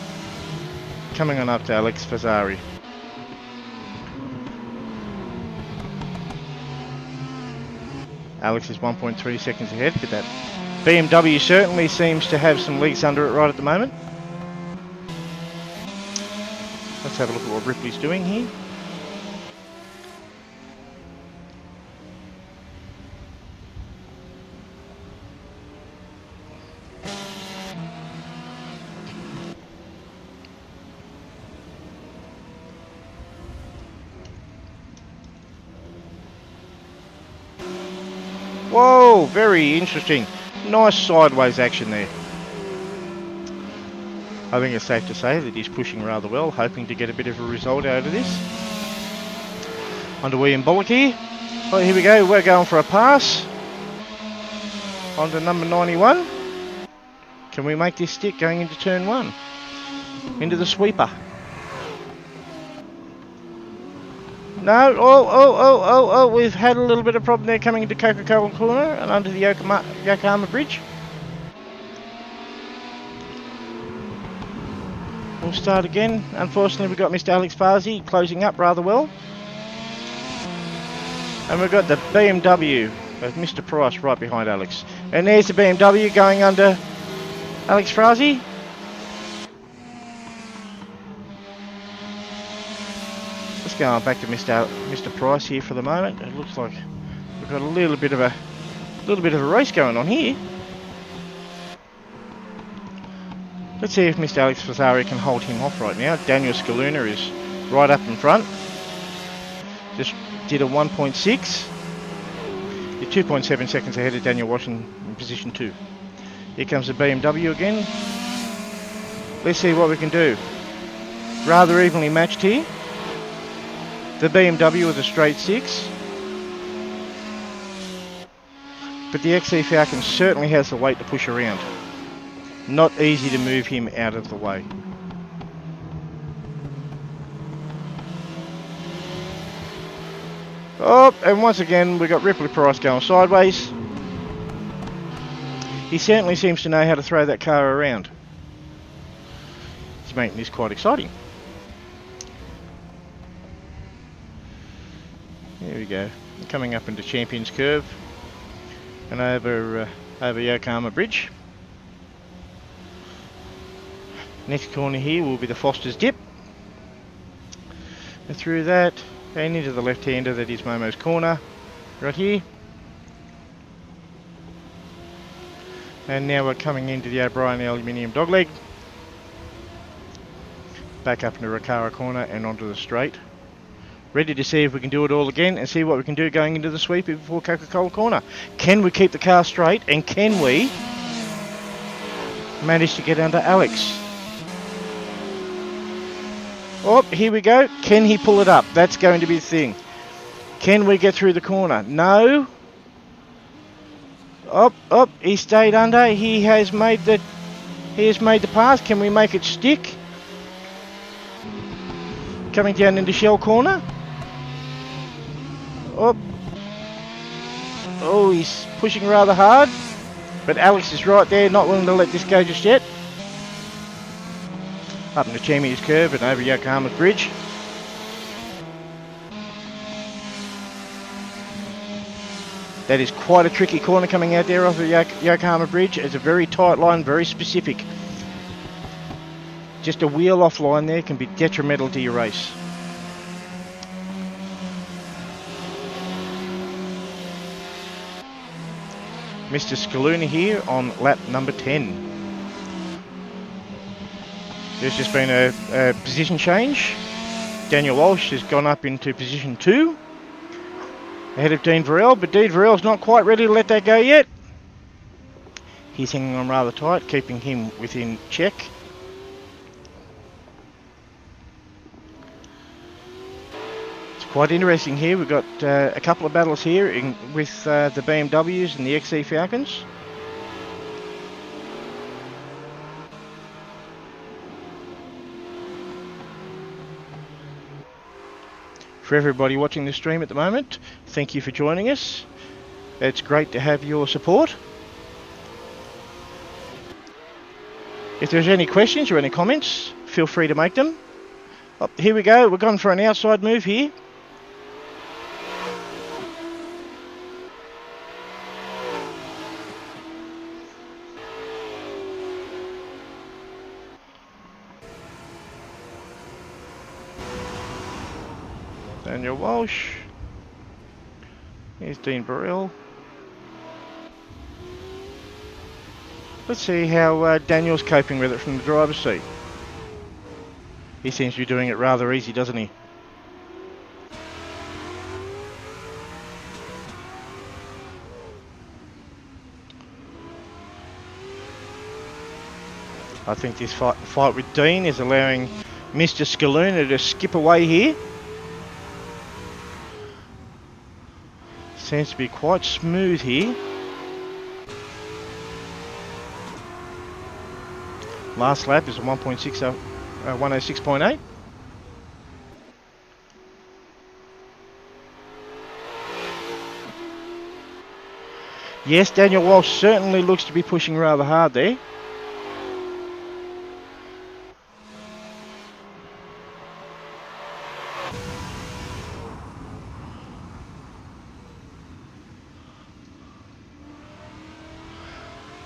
coming on up to Alex Fazzari. Alex is 1.3 seconds ahead, but that BMW certainly seems to have some legs under it right at the moment. Let's have a look at what Ripley's doing here. Whoa, very interesting. Nice sideways action there. I think it's safe to say that he's pushing rather well, hoping to get a bit of a result out of this. Onto William Bullock here. Well, here we go, we're going for a pass. Onto number 91. Can we make this stick going into turn 1? Into the sweeper. No, oh, we've had a little bit of problem there coming into Coca-Cola corner and under the Yokohama Bridge. We'll start again. Unfortunately, we've got Mr. Alex Farsi closing up rather well. And we've got the BMW of Mr. Price right behind Alex. And there's the BMW going under Alex Farsi. Let's go on back to Mr. Price here for the moment. It looks like we've got a little bit of a race going on here. Let's see if Mr. Alex Fasari can hold him off right now. Daniel Scaluna is right up in front. Just did a 1.6. You're 2.7 seconds ahead of Daniel Washington in position 2. Here comes the BMW again. Let's see what we can do. Rather evenly matched here. The BMW with a straight 6. But the XC Falcon certainly has the weight to push around. Not easy to move him out of the way. Oh, and once again we got Ripley Price going sideways. He certainly seems to know how to throw that car around. It's making this quite exciting. There we go. Coming up into Champions Curve and over Yokohama Bridge. Next corner here will be the Foster's Dip. And through that and into the left-hander that is Momo's Corner right here. And now we're coming into the O'Brien Aluminium Dogleg. Back up into Rakara Corner and onto the straight. Ready to see if we can do it all again and see what we can do going into the sweep before Coca-Cola Corner. Can we keep the car straight and can we manage to get under Alex? Oh, here we go. Can he pull it up? That's going to be the thing. Can we get through the corner? No. Up, he stayed under. He has made the pass. Can we make it stick? Coming down into Shell Corner. Up. Oh, he's pushing rather hard. But Alex is right there, not willing to let this go just yet. Up into Champions Curve and over Yokohama Bridge. That is quite a tricky corner coming out there off the Yokohama Bridge. It's a very tight line, very specific. Just a wheel off line there can be detrimental to your race. Mr. Scaluna here on lap number 10. There's just been a position change. Daniel Walsh has gone up into position 2 ahead of Dean Varell, but Dean Varell's not quite ready to let that go yet. He's hanging on rather tight, keeping him within check. It's quite interesting here. We've got a couple of battles here with the BMWs and the XC Falcons. For everybody watching the stream at the moment, thank you for joining us. It's great to have your support. If there's any questions or any comments, feel free to make them. Oh, here we go, we're going for an outside move here. Daniel Walsh. Here's Dean Burrell. Let's see how Daniel's coping with it from the driver's seat. He seems to be doing it rather easy, doesn't he? I think this fight with Dean is allowing Mr. Scaluna to skip away here. Seems to be quite smooth here. Last lap is a 106.8. Yes, Daniel Walsh certainly looks to be pushing rather hard there.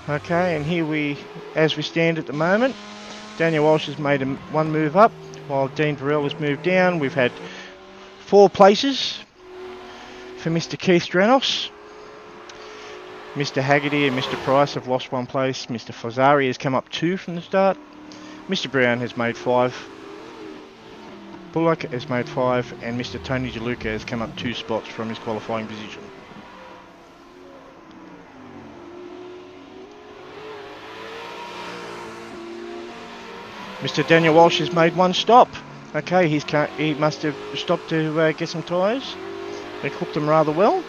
Okay, and here as we stand at the moment, Daniel Walsh has made one move up, while Dean Varell has moved down. We've had 4 places for Mr. Keith Dranos. Mr. Haggerty and Mr. Price have lost 1 place. Mr. Fazari has come up 2 from the start. Mr. Brown has made 5. Bullock has made 5, and Mr. Tony DeLuca has come up 2 spots from his qualifying position. Mr. Daniel Walsh has made 1 stop. Okay, he must have stopped to get some tyres. They cooked them rather well.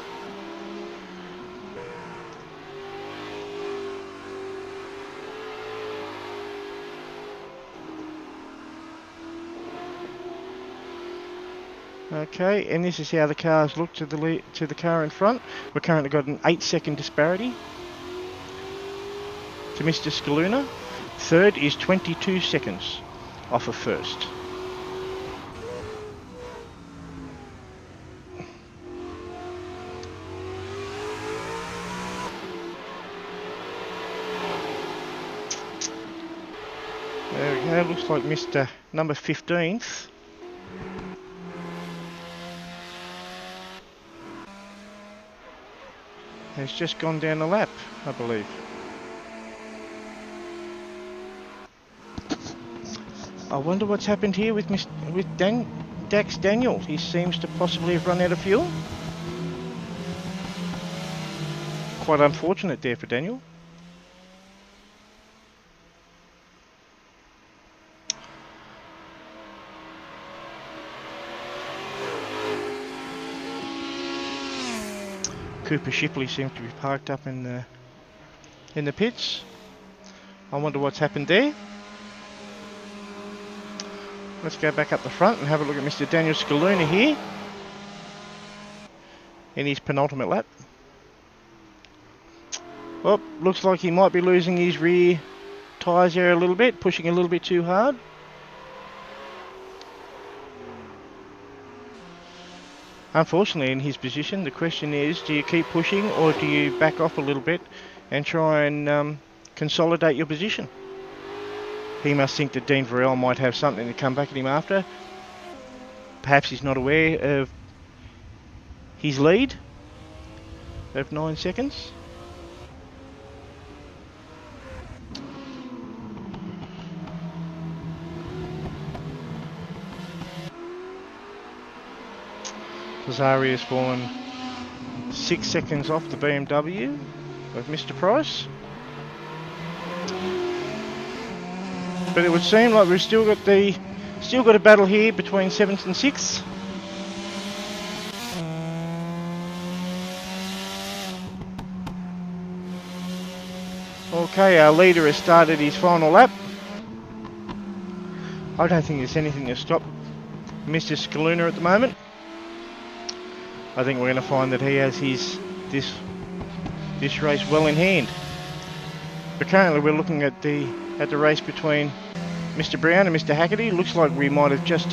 Okay, and this is how the cars look to the car in front. We've currently got an 8-second disparity to Mr. Scaluna. Third is 22 seconds off of first. There we go, looks like Mr. number 15th. Has just gone down the lap, I believe. I wonder what's happened here with Dax Daniel. He seems to possibly have run out of fuel. Quite unfortunate there for Daniel. Cooper Shipley seems to be parked up in the pits. I wonder what's happened there. Let's go back up the front and have a look at Mr. Daniel Scaluna here in his penultimate lap. Well, looks like he might be losing his rear tyres there a little bit, pushing a little bit too hard. Unfortunately, in his position, the question is, do you keep pushing or do you back off a little bit and try and consolidate your position? He must think that Dean Varell might have something to come back at him after. Perhaps he's not aware of his lead of 9 seconds. Fazari has fallen 6 seconds off the BMW of Mr. Price. But it would seem like we've still got a battle here between 7th and 6th. Okay, our leader has started his final lap. I don't think there's anything to stop Mr. Scaluna at the moment. I think we're going to find that he has this race well in hand. But currently we're looking at the race between Mr. Brown and Mr. Haggerty. Looks like we might have just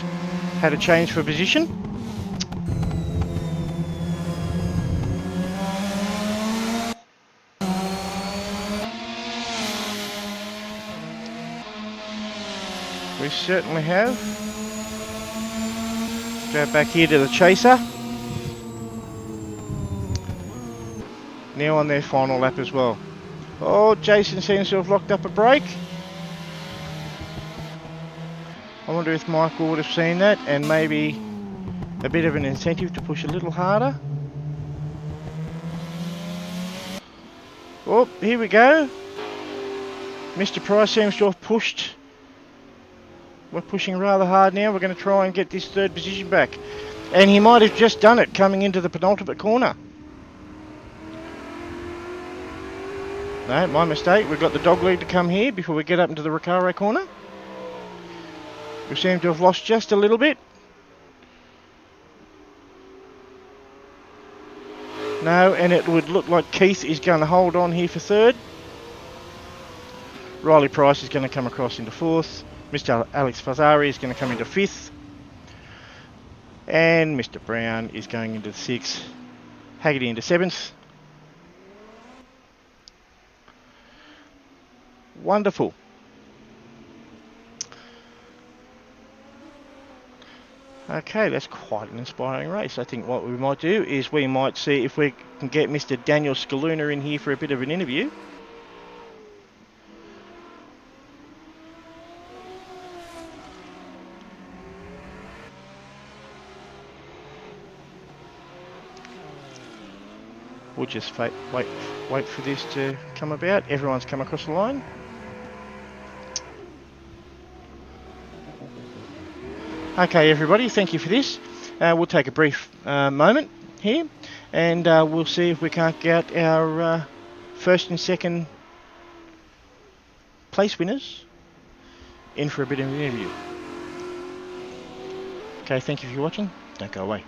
had a change for position. We certainly have. Go back here to the chaser. Now on their final lap as well. Oh, Jason seems to have locked up a brake. I wonder if Michael would have seen that and maybe a bit of an incentive to push a little harder. Oh, here we go. Mr. Price seems to have pushed. We're pushing rather hard now. We're going to try and get this third position back. And he might have just done it coming into the penultimate corner. No, my mistake. We've got the dog leg to come here before we get up into the Recaro corner. We seem to have lost just a little bit. No, and it would look like Keith is going to hold on here for third. Riley Price is going to come across into fourth. Mr. Alex Fazari is going to come into fifth. And Mr. Brown is going into sixth. Haggerty into seventh. Wonderful. Okay, that's quite an inspiring race. I think what we might do is we might see if we can get Mr. Daniel Scaluna in here for a bit of an interview. We'll just wait for this to come about. Everyone's come across the line. Okay, everybody, thank you for this. We'll take a brief moment here, and we'll see if we can't get our first and second place winners in for a bit of an interview. Okay, thank you for watching. Don't go away.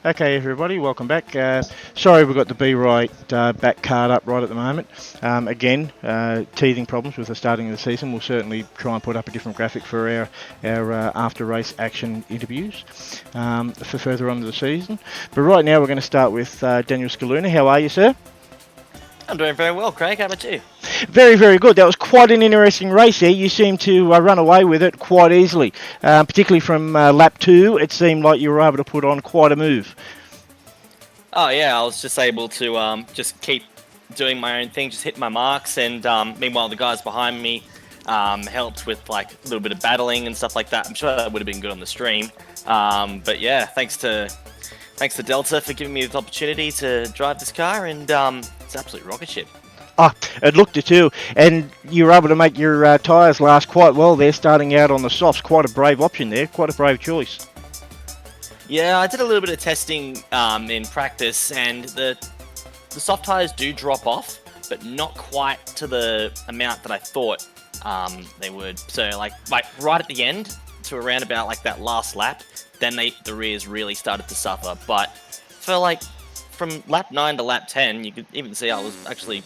Okay, everybody, welcome back. Sorry we've got the B-right back card up right at the moment. Again, teething problems with the starting of the season. We'll certainly try and put up a different graphic for our after-race action interviews for further on in the season. But right now we're going to start with Daniel Scaluna. How are you, sir? I'm doing very well, Craig. How about you? Very, very good. That was quite an interesting race there. You seemed to run away with it quite easily, particularly from lap 2. It seemed like you were able to put on quite a move. Oh yeah, I was just able to just keep doing my own thing, just hit my marks, and meanwhile the guys behind me helped with like a little bit of battling and stuff like that. I'm sure that would have been good on the stream. But yeah, thanks to Delta for giving me the opportunity to drive this car, and it's absolute rocket ship. Oh, it looked it too, and you were able to make your tyres last quite well there, starting out on the softs. Quite a brave option there, quite a brave choice. Yeah, I did a little bit of testing in practice, and the soft tyres do drop off, but not quite to the amount that I thought they would. So like right at the end, to around about like that last lap, then the rears really started to suffer. But for like from lap 9 to lap 10, you could even see I was actually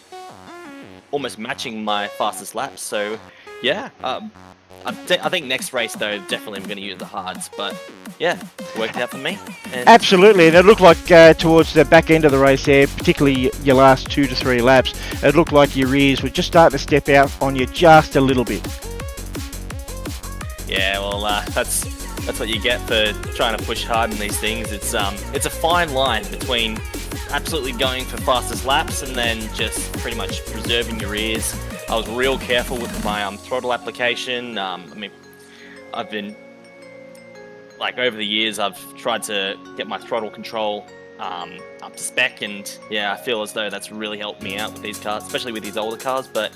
almost matching my fastest laps. So yeah, I think next race though, definitely I'm going to use the hards. But yeah, worked out for me. And absolutely, and it looked like towards the back end of the race there, particularly your last 2 to 3 laps, it looked like your rears were just starting to step out on you just a little bit. Yeah, well, that's what you get for trying to push hard in these things. It's a fine line between absolutely going for fastest laps and then just pretty much preserving your rears. I was real careful with my throttle application. I mean, I've been like over the years, I've tried to get my throttle control up to spec, and yeah, I feel as though that's really helped me out with these cars, especially with these older cars. But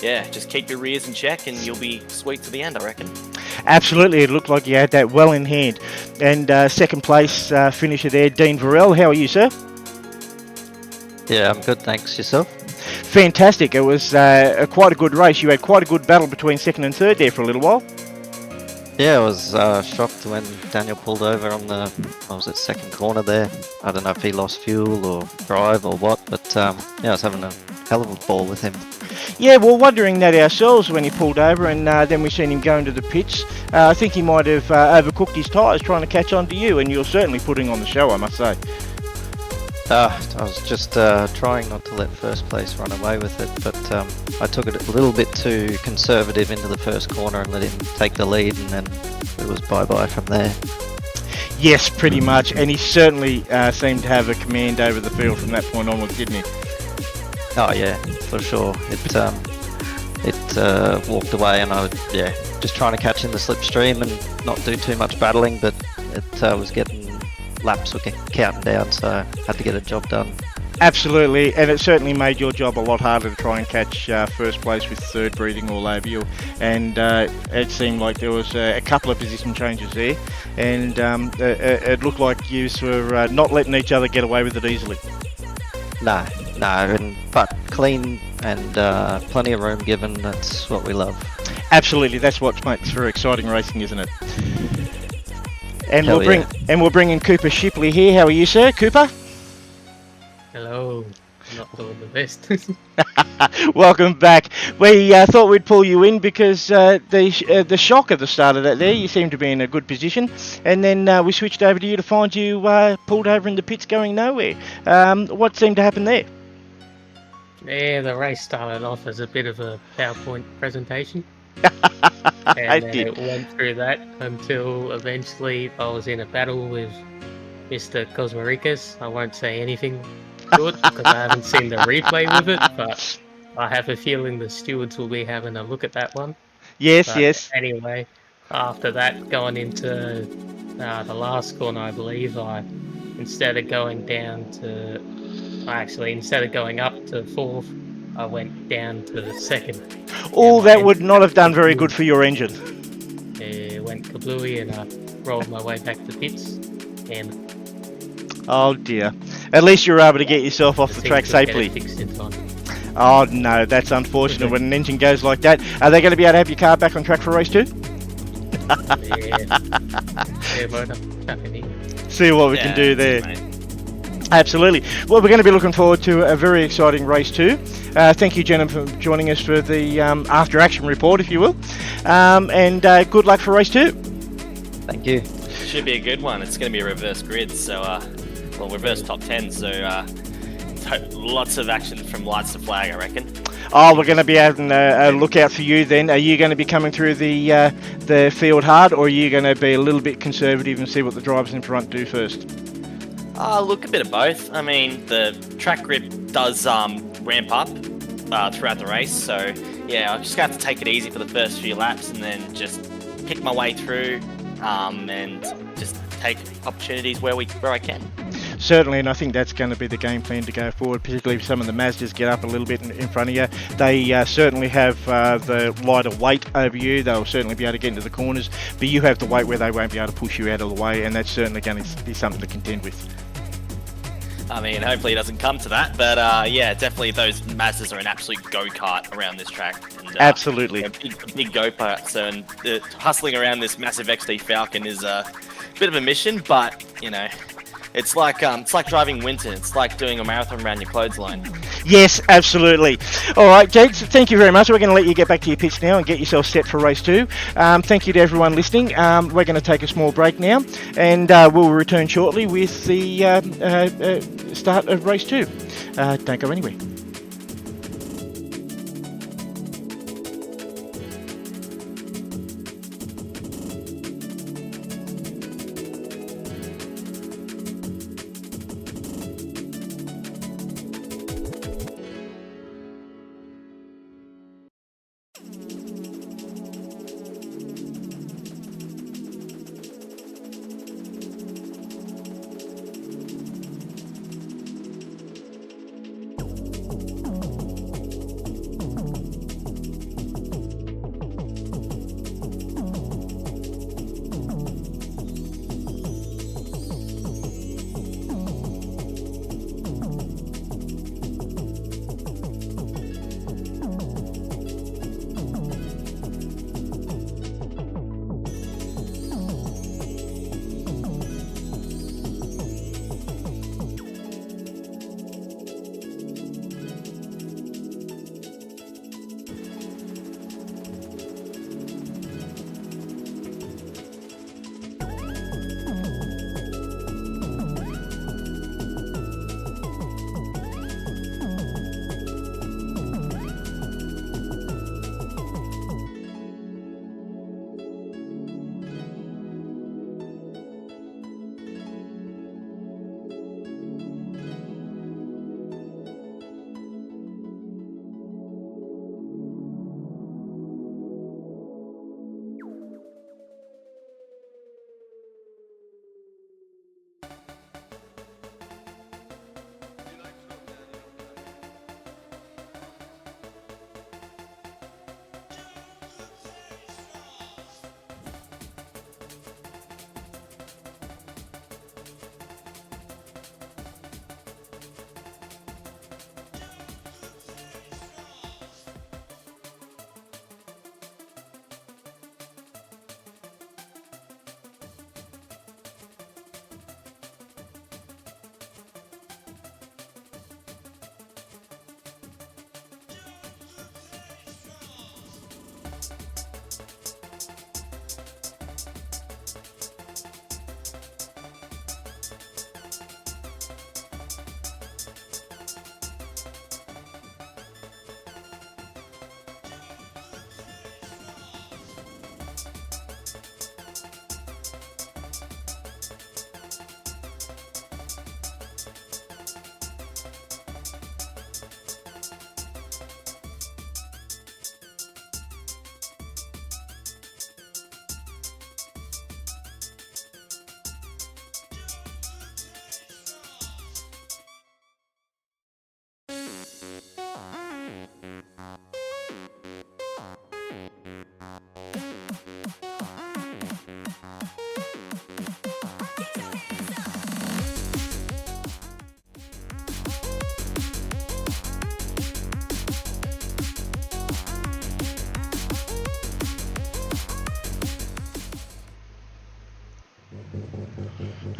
yeah, just keep your rears in check and you'll be sweet to the end, I reckon. Absolutely, it looked like you had that well in hand. And second place finisher there, Dean Varell. How are you, sir? Yeah, I'm good, thanks. Yourself? Fantastic. It was quite a good race. You had quite a good battle between second and third there for a little while. Yeah, I was shocked when Daniel pulled over on the, second corner there. I don't know if he lost fuel or drive or what, but yeah, I was having a hell of a ball with him. Yeah, well, wondering that ourselves when he pulled over, and then we seen him go into the pits. I think he might have overcooked his tyres trying to catch on to you, and you're certainly putting on the show, I must say. I was just trying not to let first place run away with it, but I took it a little bit too conservative into the first corner and let him take the lead, and then it was bye-bye from there. Yes, pretty much, and he certainly seemed to have a command over the field from that point onwards, didn't he? Oh yeah, for sure. It walked away, and I was just trying to catch in the slipstream and not do too much battling, but it was getting laps were counting down, so I had to get a job done. Absolutely, and it certainly made your job a lot harder to try and catch first place with third breathing all over you, and it seemed like there was a couple of position changes there, and it looked like you were not letting each other get away with it easily. No, but clean and plenty of room given, that's what we love. Absolutely, that's what makes for exciting racing, isn't it? And Hell we'll bring in Cooper Shipley here. How are you, sir? Cooper? Hello. Not doing the best. Welcome back. We thought we'd pull you in because the shock at the start of that there, you seemed to be in a good position, and then we switched over to you to find you pulled over in the pits going nowhere. What seemed to happen there? Yeah, the race started off as a bit of a PowerPoint presentation. And then it went through that until eventually I was in a battle with Mr. Cosmarikas. I won't say anything good because I haven't seen the replay with it, but I have a feeling the stewards will be having a look at that one. Yes. Anyway, after that, going into the last corner, I believe, instead of going up to fourth, I went down to second. Oh, that would not have done very good for your engine. It went kablooey, and I rolled my way back to pits. And oh dear. At least you were able to get yourself off the track safely. Oh no, that's unfortunate when an engine goes like that. Are they going to be able to have your car back on track for race 2? Yeah, well done. Fucking idiot. See what we can do there. Mate. Absolutely. Well, we're going to be looking forward to a very exciting race too. Thank you, Jenna, for joining us for the after-action report, if you will. And good luck for race 2. Thank you. Should be a good one. It's going to be a reverse grid, so reverse top 10. So lots of action from lights to flag, I reckon. Oh, we're going to be having a look out for you then. Are you going to be coming through the field hard, or are you going to be a little bit conservative and see what the drivers in front do first? Look, a bit of both. I mean, the track grip does ramp up throughout the race, so yeah, I'm just going to have to take it easy for the first few laps and then just pick my way through and just take opportunities where I can. Certainly, and I think that's going to be the game plan to go forward, particularly if some of the Mazdas get up a little bit in front of you. They certainly have the lighter weight over you. They'll certainly be able to get into the corners, but you have the weight where they won't be able to push you out of the way, and that's certainly going to be something to contend with. I mean, hopefully it doesn't come to that, but yeah, definitely those Mazdas are an absolute go-kart around this track. And, Absolutely. A big go-kart, so and hustling around this massive XD Falcon is a bit of a mission, but, you know, it's like driving Winton. It's like doing a marathon around your clothesline. Yes, absolutely. All right, Jake, thank you very much. We're going to let you get back to your pitch now and get yourself set for race 2. Thank you to everyone listening. We're going to take a small break now, and we'll return shortly with the start of race 2. Don't go anywhere.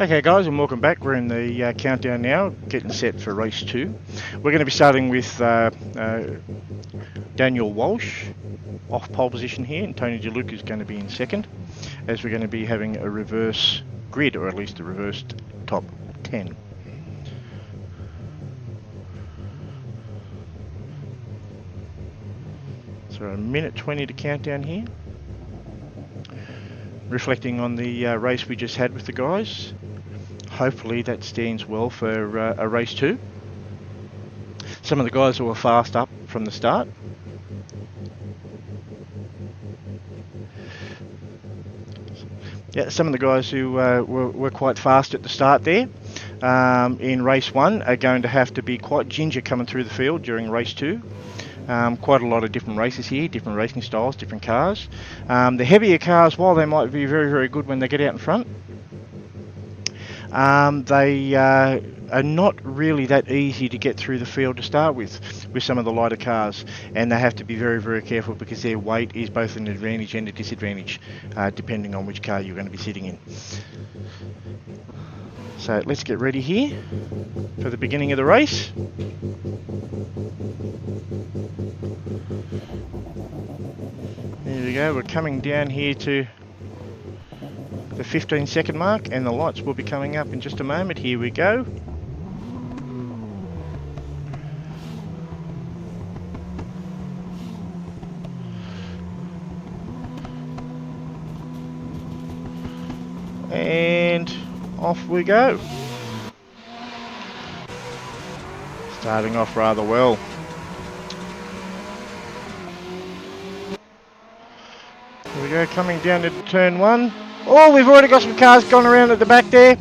Okay guys, and welcome back. We're in the countdown now, getting set for race 2. We're going to be starting with Daniel Walsh off pole position here, and Tony DeLuca is going to be in second, as we're going to be having a reverse grid, or at least a reversed top 10. So a minute 20 to countdown here. Reflecting on the race we just had with the guys. Hopefully that stands well for a race 2. Some of the guys who were fast up from the start. Yeah, some of the guys who were quite fast at the start there in race 1 are going to have to be quite ginger coming through the field during race 2. Quite a lot of different races here, different racing styles, different cars. The heavier cars, while they might be very, very good when they get out in front, they are not really that easy to get through the field to start with some of the lighter cars, and they have to be very, very careful because their weight is both an advantage and a disadvantage depending on which car you're going to be sitting in. So let's get ready here for the beginning of the race. There we go, we're coming down here to the 15-second mark, and the lights will be coming up in just a moment. Here we go. And off we go. Starting off rather well. Here we go, coming down to turn 1. Oh, we've already got some cars going around at the back there.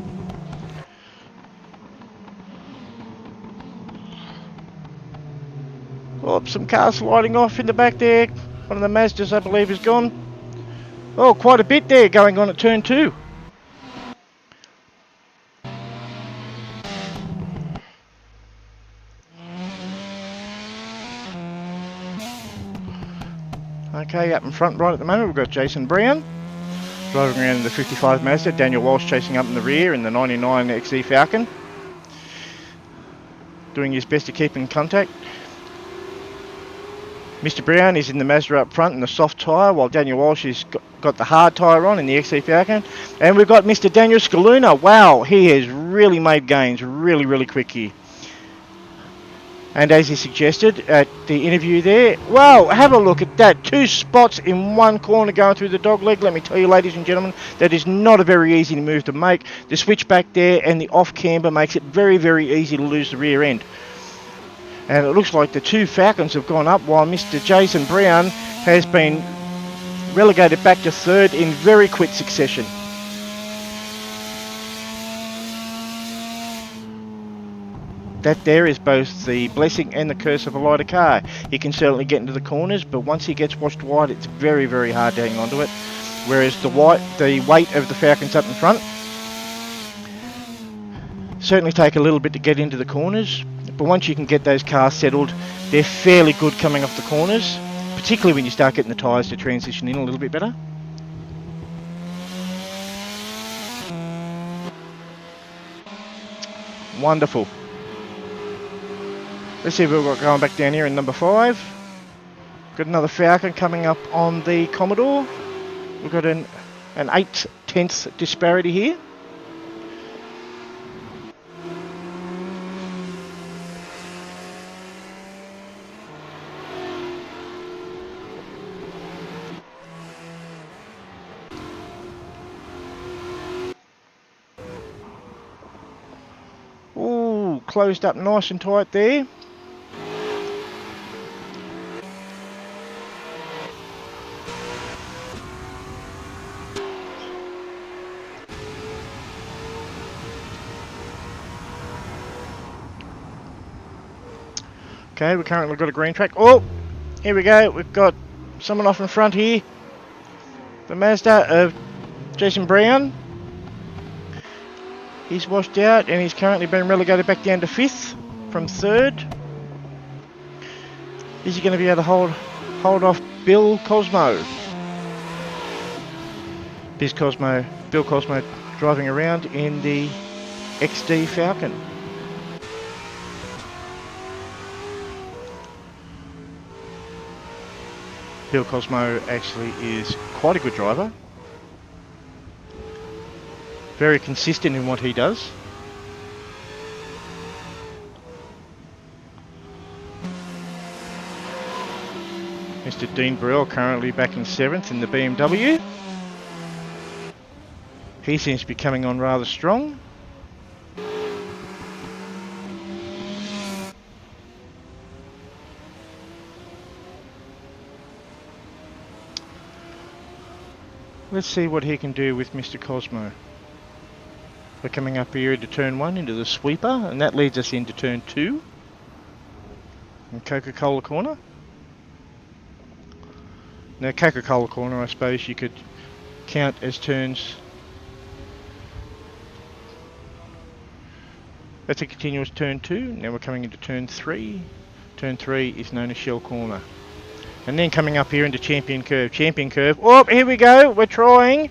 Oh, some cars sliding off in the back there. One of the Mazdas, I believe, is gone. Oh, quite a bit there going on at turn 2. Okay, up in front right at the moment, we've got Jason Brown driving around in the 55 Mazda. Daniel Walsh chasing up in the rear in the 99 XE Falcon, doing his best to keep in contact. Mr. Brown is in the Mazda up front in the soft tyre, while Daniel Walsh has got the hard tyre on in the XE Falcon. And we've got Mr. Daniel Scaluna. Wow, he has really made gains really, really quick here. And as he suggested at the interview there, wow, have a look at that. 2 spots in one corner going through the dog leg. Let me tell you, ladies and gentlemen, that is not a very easy move to make. The switch back there and the off camber makes it very, very easy to lose the rear end. And it looks like the 2 Falcons have gone up, while Mr. Jason Brown has been relegated back to 3rd in very quick succession. That there is both the blessing and the curse of a lighter car. He can certainly get into the corners, but once he gets washed wide, it's very, very hard to hang on to it. Whereas the weight of the Falcons up in front certainly take a little bit to get into the corners, but once you can get those cars settled, they're fairly good coming off the corners, particularly when you start getting the tyres to transition in a little bit better. Wonderful. Let's see if we've got going back down here in number 5. Got another Falcon coming up on the Commodore. We've got an 8/10 disparity here. Ooh, closed up nice and tight there. Okay, we currently got a green track. Oh, here we go. We've got someone off in front here. The Mazda of Jason Brown. He's washed out and he's currently been relegated back down to 5th from 3rd. Is he going to be able to hold off Bill Cosmo? Biz Cosmo Bill Cosmo driving around in the XD Falcon. Bill Cosmo actually is quite a good driver. Very consistent in what he does. Mr. Dean Burrell currently back in 7th in the BMW. He seems to be coming on rather strong. Let's see what he can do with Mr. Cosmo. We're coming up here into turn 1 into the sweeper, and that leads us into turn 2 and Coca-Cola corner. Now Coca-Cola corner, I suppose you could count as turns. That's a continuous turn 2. Now we're coming into turn 3. Turn 3 is known as shell corner. And then coming up here into champion curve. Champion curve. Oh, here we go. We're trying.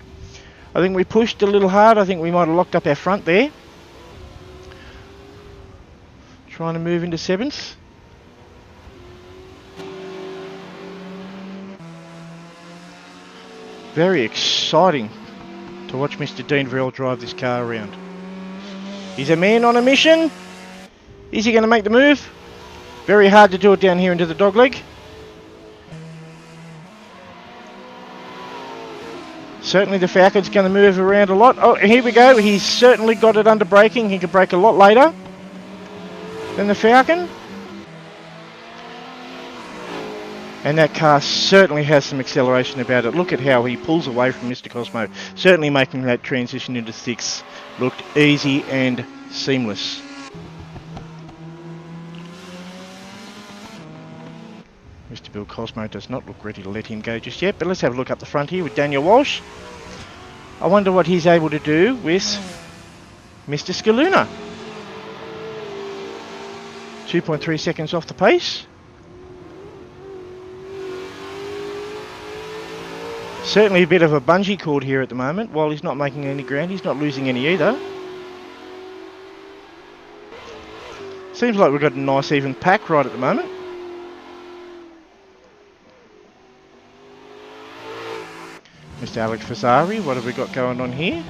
I think we pushed a little hard. I think we might have locked up our front there. Trying to move into 7th. Very exciting to watch Mr. Dean Verrill drive this car around. He's a man on a mission. Is he going to make the move? Very hard to do it down here into the dogleg. Certainly the Falcon's going to move around a lot. Oh, here we go. He's certainly got it under braking. He can brake a lot later than the Falcon. And that car certainly has some acceleration about it. Look at how he pulls away from Mr. Cosmo. Certainly making that transition into 6 looked easy and seamless. Mr. Bill Cosmo does not look ready to let him go just yet, but let's have a look up the front here with Daniel Walsh. I wonder what he's able to do with Mr. Scaluna. 2.3 seconds off the pace. Certainly a bit of a bungee cord here at the moment. While he's not making any ground, he's not losing any either. Seems like we've got a nice even pack right at the moment. Mr. Alex Fasari, what have we got going on here?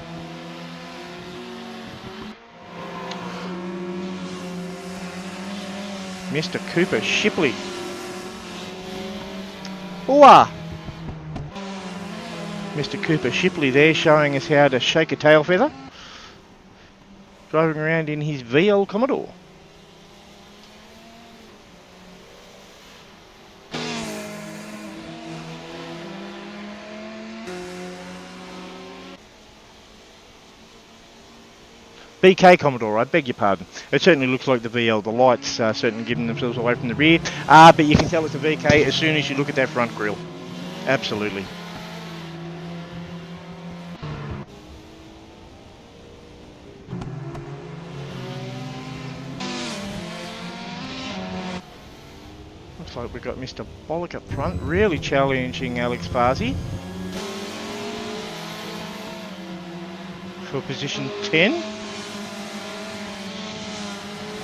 Mr. Cooper Shipley. Ooh-ah! Mr. Cooper Shipley there showing us how to shake a tail feather. Driving around in his VL Commodore. BK Commodore, I beg your pardon. It certainly looks like the VL. The lights are certainly giving themselves away from the rear. But you can tell it's a VK as soon as you look at that front grille. Absolutely. Looks like we've got Mr. Bollock up front, really challenging Alex Farsi for position 10.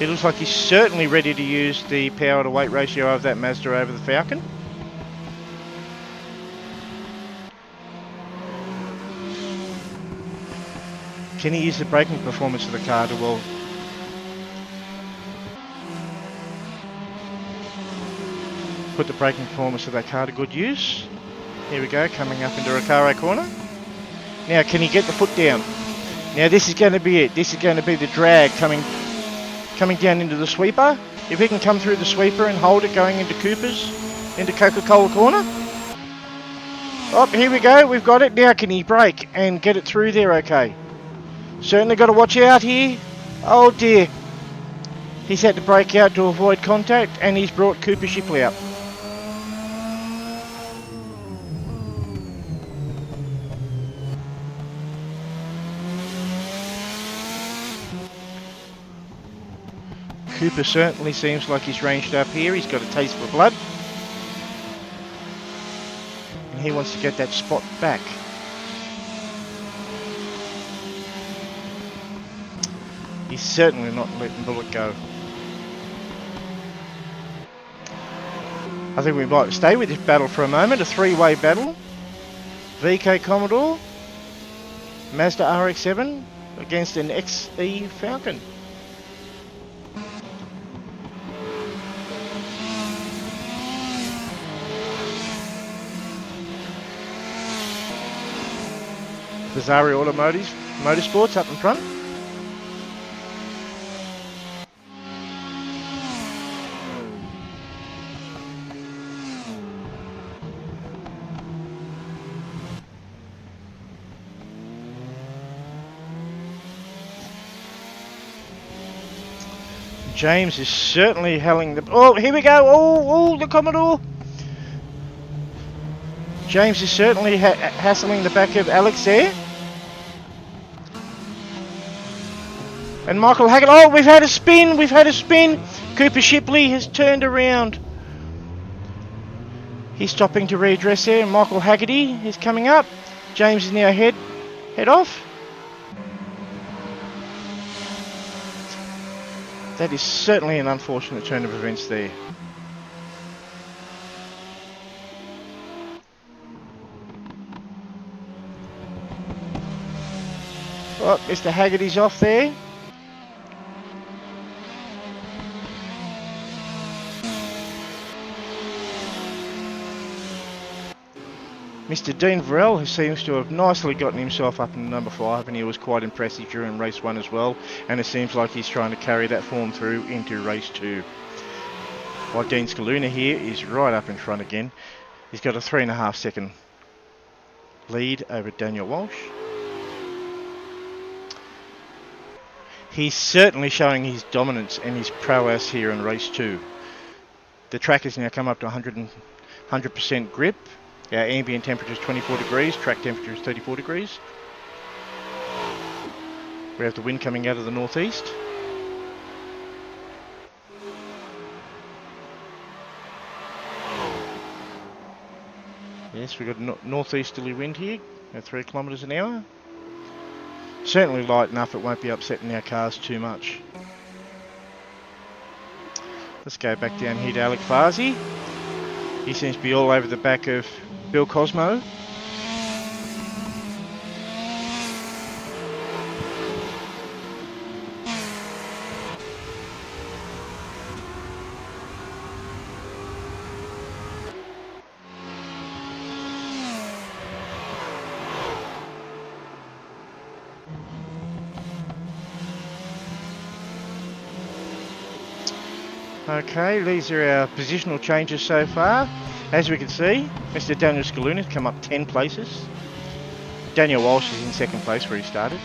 It looks like he's certainly ready to use the power to weight ratio of that Mazda over the Falcon. Can he use the braking performance of the car to well? Put the braking performance of that car to good use. Here we go, coming up into Recaro corner. Now, can he get the foot down? Now, this is going to be it. This is going to be the drag coming down into the sweeper. If he can come through the sweeper and hold it going into Cooper's, into Coca-Cola corner. Oh, here we go. We've got it. Now, can he brake and get it through there okay? Certainly got to watch out here. Oh dear. He's had to brake out to avoid contact, and he's brought Cooper Shipley up. Cooper certainly seems like he's ranged up here. He's got a taste for blood. And he wants to get that spot back. He's certainly not letting Bullet go. I think we might stay with this battle for a moment. A three-way battle. VK Commodore, Mazda RX-7 against an XE Falcon. Bizarre Automotive Motorsports up in front. James is certainly helling the... Oh, here we go. Oh, the Commodore. James is certainly hassling the back of Alex there. And Michael Haggett. Oh, we've had a spin. We've had a spin. Cooper Shipley has turned around. He's stopping to readdress there. And Michael Haggerty is coming up. James is now head off. That is certainly an unfortunate turn of events there. Oh, Mr. Haggerty's off there. Mr. Dean Varell, who seems to have nicely gotten himself up in number 5, and he was quite impressive during race 1 as well, and it seems like he's trying to carry that form through into race 2. While Dean Scaluna here is right up in front again. He's got a 3.5 second lead over Daniel Walsh. He's certainly showing his dominance and his prowess here in race 2. The track has now come up to 100% grip. Our ambient temperature is 24 degrees, track temperature is 34 degrees. We have the wind coming out of the northeast. Yes, we've got a northeasterly wind here at 3 kilometres an hour. Certainly light enough it won't be upsetting our cars too much. Let's go back down here to Alec Farsi. He seems to be all over the back of Bill Cosmo. Okay, these are our positional changes so far. As we can see, Mr. Daniel Scaluna has come up 10 places. Daniel Walsh is in 2nd place where he started.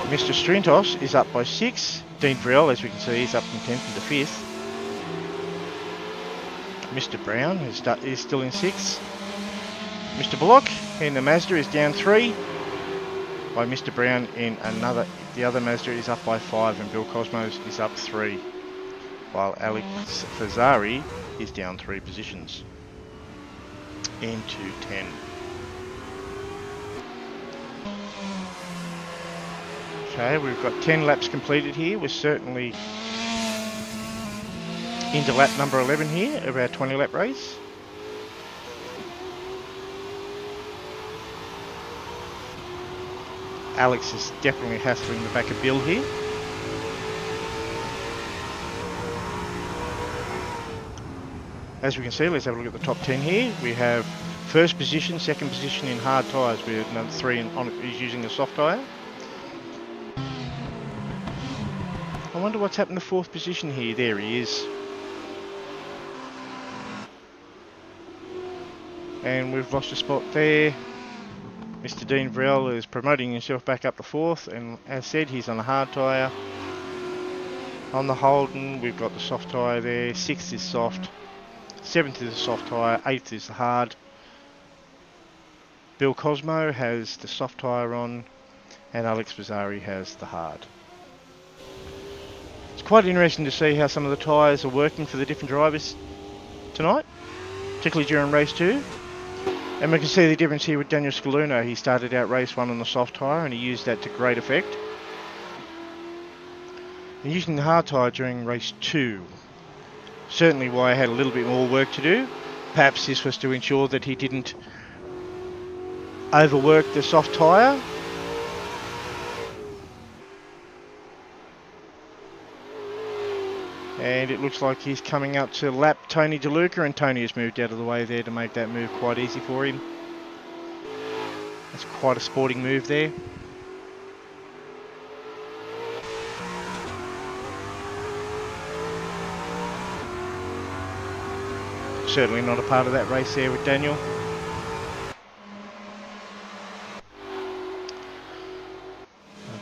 Mr. Strintos is up by 6. Dean Friel, as we can see, is up from 10th into 5th. Mr. Brown is still in 6th. Mr. Bullock in the Mazda is down 3. By Mr. Brown in the other Mazda is up by 5, and Bill Cosmos is up 3. While Alex Fazzari is down 3 positions into 10. Okay, we've got 10 laps completed here. We're certainly into lap number 11 here of our 20 lap race. Alex is definitely hassling the back of Bill here. As we can see, let's have a look at the top 10 here. We have 1st position, 2nd position in hard tyres with number 3 is using a soft tyre. I wonder what's happened to 4th position here. There he is. And we've lost a spot there. Mr. Dean Vrell is promoting himself back up to 4th, and as said, he's on a hard tyre. On the Holden, we've got the soft tyre there. 6th is soft. 7th is a soft tyre, 8th is the hard. Bill Cosmo has the soft tyre on, and Alex Fazzari has the hard. It's quite interesting to see how some of the tyres are working for the different drivers tonight, particularly during race 2. And we can see the difference here with Daniel Scaluna. He started out race 1 on the soft tyre and he used that to great effect. And using the hard tyre during race 2. Certainly why I had a little bit more work to do. Perhaps this was to ensure that he didn't overwork the soft tyre. And it looks like he's coming up to lap Tony DeLuca, and Tony has moved out of the way there to make that move quite easy for him. That's quite a sporting move there. Certainly not a part of that race there with Daniel.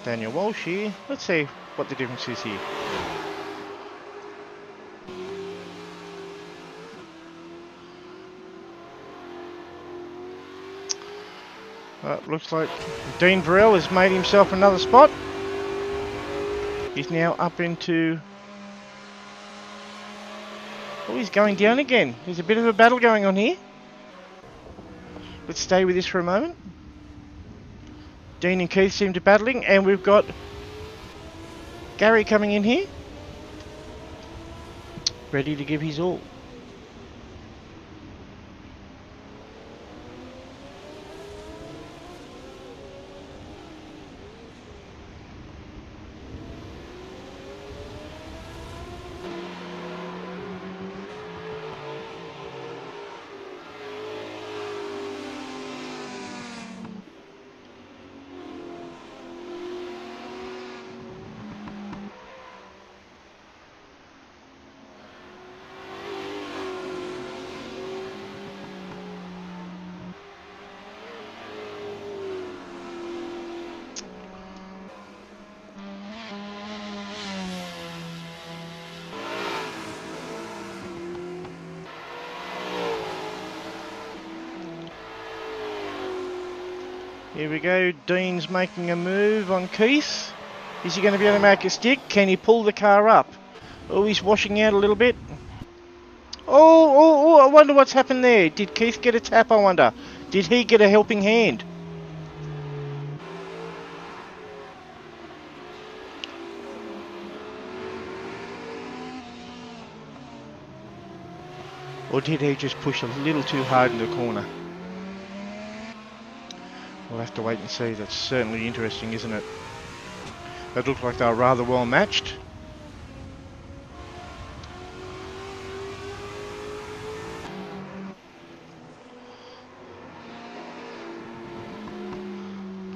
Daniel Walsh here. Let's see what the difference is here. Looks like Dean Varell has made himself another spot. He's now up into... Oh, he's going down again. There's a bit of a battle going on here. Let's stay with this for a moment. Dean and Keith seem to be battling, and we've got Gary coming in here. Ready to give his all. Here we go, Dean's making a move on Keith. Is he going to be able to make a stick? Can he pull the car up? Oh, he's washing out a little bit. Oh, I wonder what's happened there. Did Keith get a tap, I wonder? Did he get a helping hand? Or did he just push a little too hard in the corner? We'll have to wait and see. That's certainly interesting, isn't it? It looked like they were rather well matched.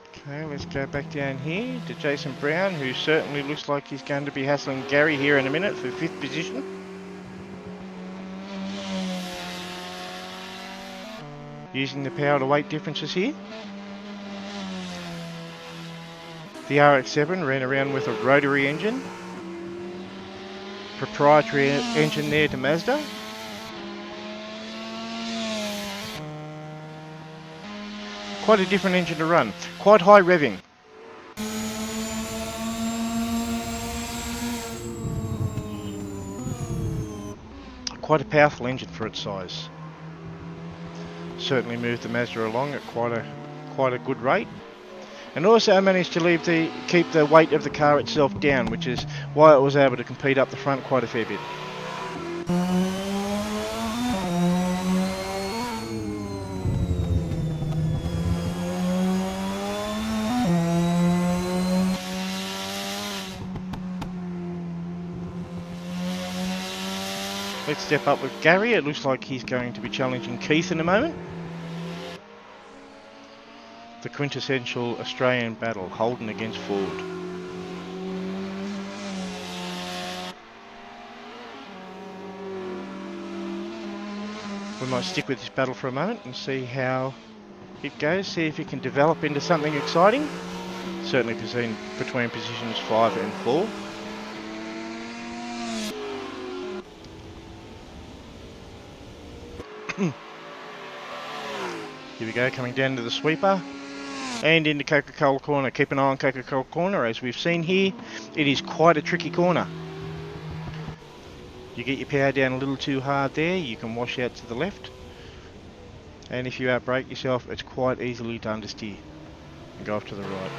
Okay, let's go back down here to Jason Brown, who certainly looks like he's going to be hassling Gary here in a minute for 5th position. Using the power to weight differences here. The RX-7 ran around with a rotary engine. Proprietary engine there to Mazda. Quite a different engine to run. Quite high revving. Quite a powerful engine for its size. Certainly moved the Mazda along at quite a good rate. And also managed to keep the weight of the car itself down, which is why it was able to compete up the front quite a fair bit. Let's step up with Gary. It looks like he's going to be challenging Keith in a moment. The quintessential Australian battle, Holden against Ford. We might stick with this battle for a moment and see how it goes, see if it can develop into something exciting. Certainly between positions 5 and 4. Here we go, coming down to the sweeper. And into Coca-Cola corner. Keep an eye on Coca-Cola corner. As we've seen here, it is quite a tricky corner. You get your power down a little too hard there, you can wash out to the left. And if you outbrake yourself, it's quite easily to understeer and go off to the right.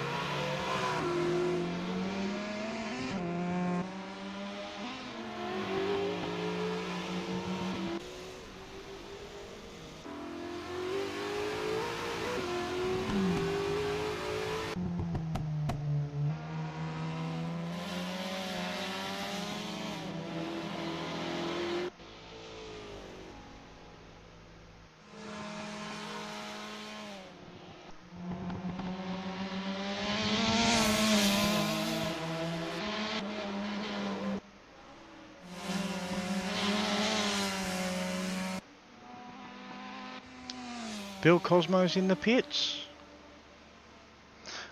Bill Cosmo's in the pits.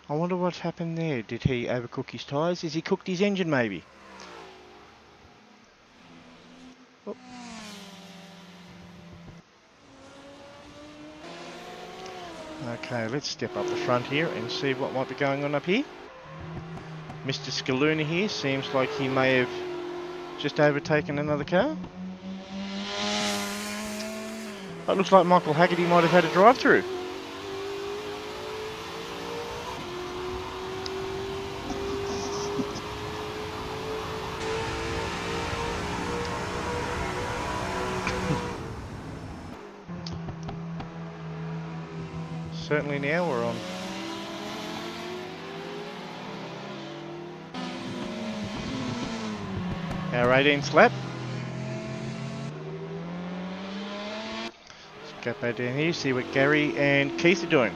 I wonder what's happened there. Did he overcook his tyres? Has he cooked his engine maybe? Oh. Okay, let's step up the front here and see what might be going on up here. Mr. Scaluna here seems like he may have just overtaken another car. It looks like Michael Haggerty might have had a drive-through. Certainly now we're on. Our 18th lap. Let's go back down here, see what Gary and Keith are doing.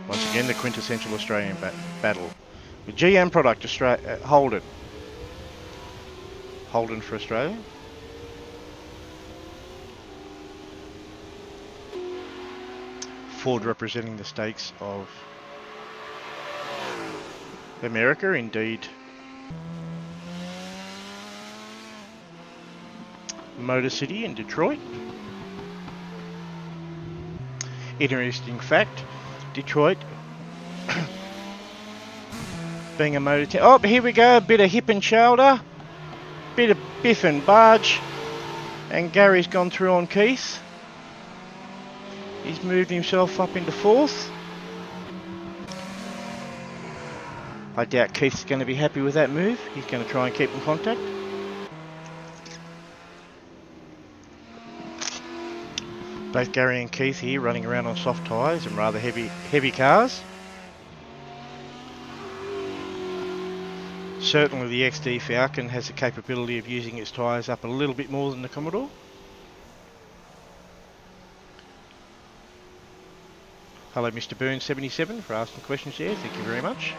Once again, the quintessential Australian battle. The GM product, Holden. Holden for Australia. Ford representing the stakes of America, indeed. Motor City in Detroit. Interesting fact, Detroit being a motor town. Oh, here we go, a bit of hip and shoulder, bit of biff and barge, and Gary's gone through on Keith. He's moved himself up into 4th. I doubt Keith's going to be happy with that move. He's going to try and keep in contact. Both Gary and Keith here running around on soft tyres and rather heavy cars. Certainly the XD Falcon has the capability of using its tyres up a little bit more than the Commodore. Hello Mr. Burns77 for asking questions there, thank you very much.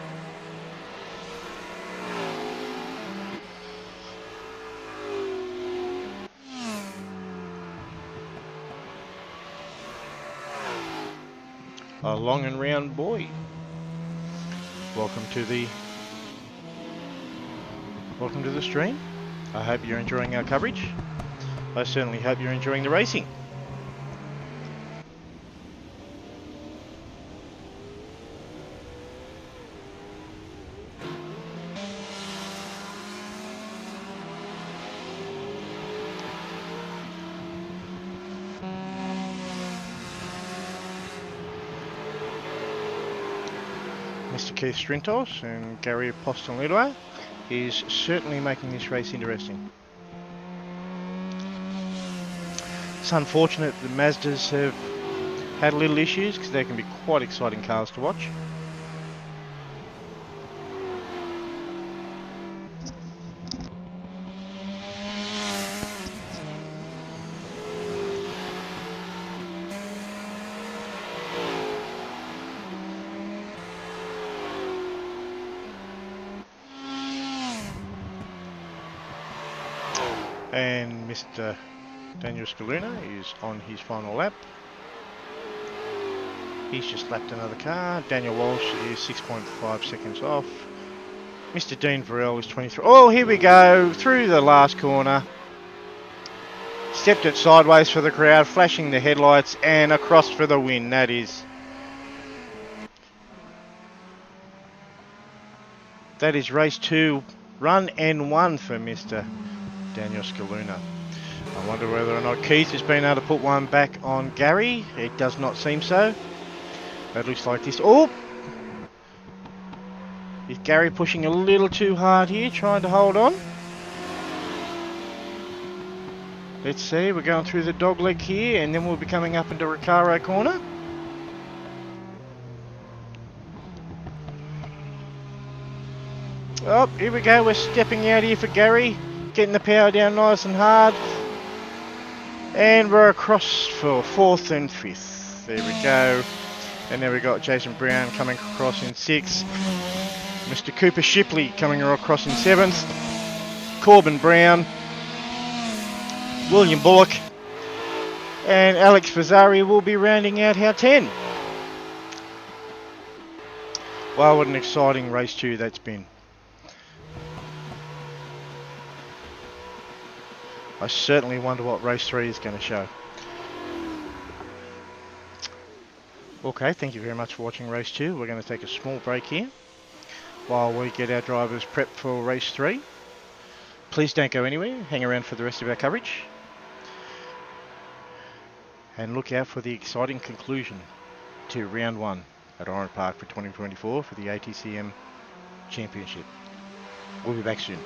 A long and round boy. Welcome to the stream. I hope you're enjoying our coverage. I certainly hope you're enjoying the racing. Mr. Keith Strintos and Gary Postolino is certainly making this race interesting. It's unfortunate the Mazdas have had little issues because they can be quite exciting cars to watch. And Mr. Daniel Scaluna is on his final lap. He's just lapped another car. Daniel Walsh is 6.5 seconds off. Mr. Dean Varell is 23. Oh, here we go, through the last corner. Stepped it sideways for the crowd, flashing the headlights and across for the win. That is race 2, run and 1 for Mr. Daniel Scaluna. I wonder whether or not Keith has been able to put one back on Gary. It does not seem so. It looks like this. Oh! Is Gary pushing a little too hard here, trying to hold on? Let's see, we're going through the dogleg here and then we'll be coming up into Recaro corner. Oh, here we go, we're stepping out here for Gary. Getting the power down nice and hard. And we're across for 4th and 5th. There we go. And there we got Jason Brown coming across in 6th. Mr. Cooper Shipley coming across in 7th. Corbin Brown. William Bullock. And Alex Fazzari will be rounding out how 10. Wow, what an exciting race 2 that's been. I certainly wonder what race 3 is going to show. Okay, thank you very much for watching race 2. We're going to take a small break here while we get our drivers prepped for race 3. Please don't go anywhere. Hang around for the rest of our coverage. And look out for the exciting conclusion to round 1 at Oran Park for 2024 for the ATCM Championship. We'll be back soon.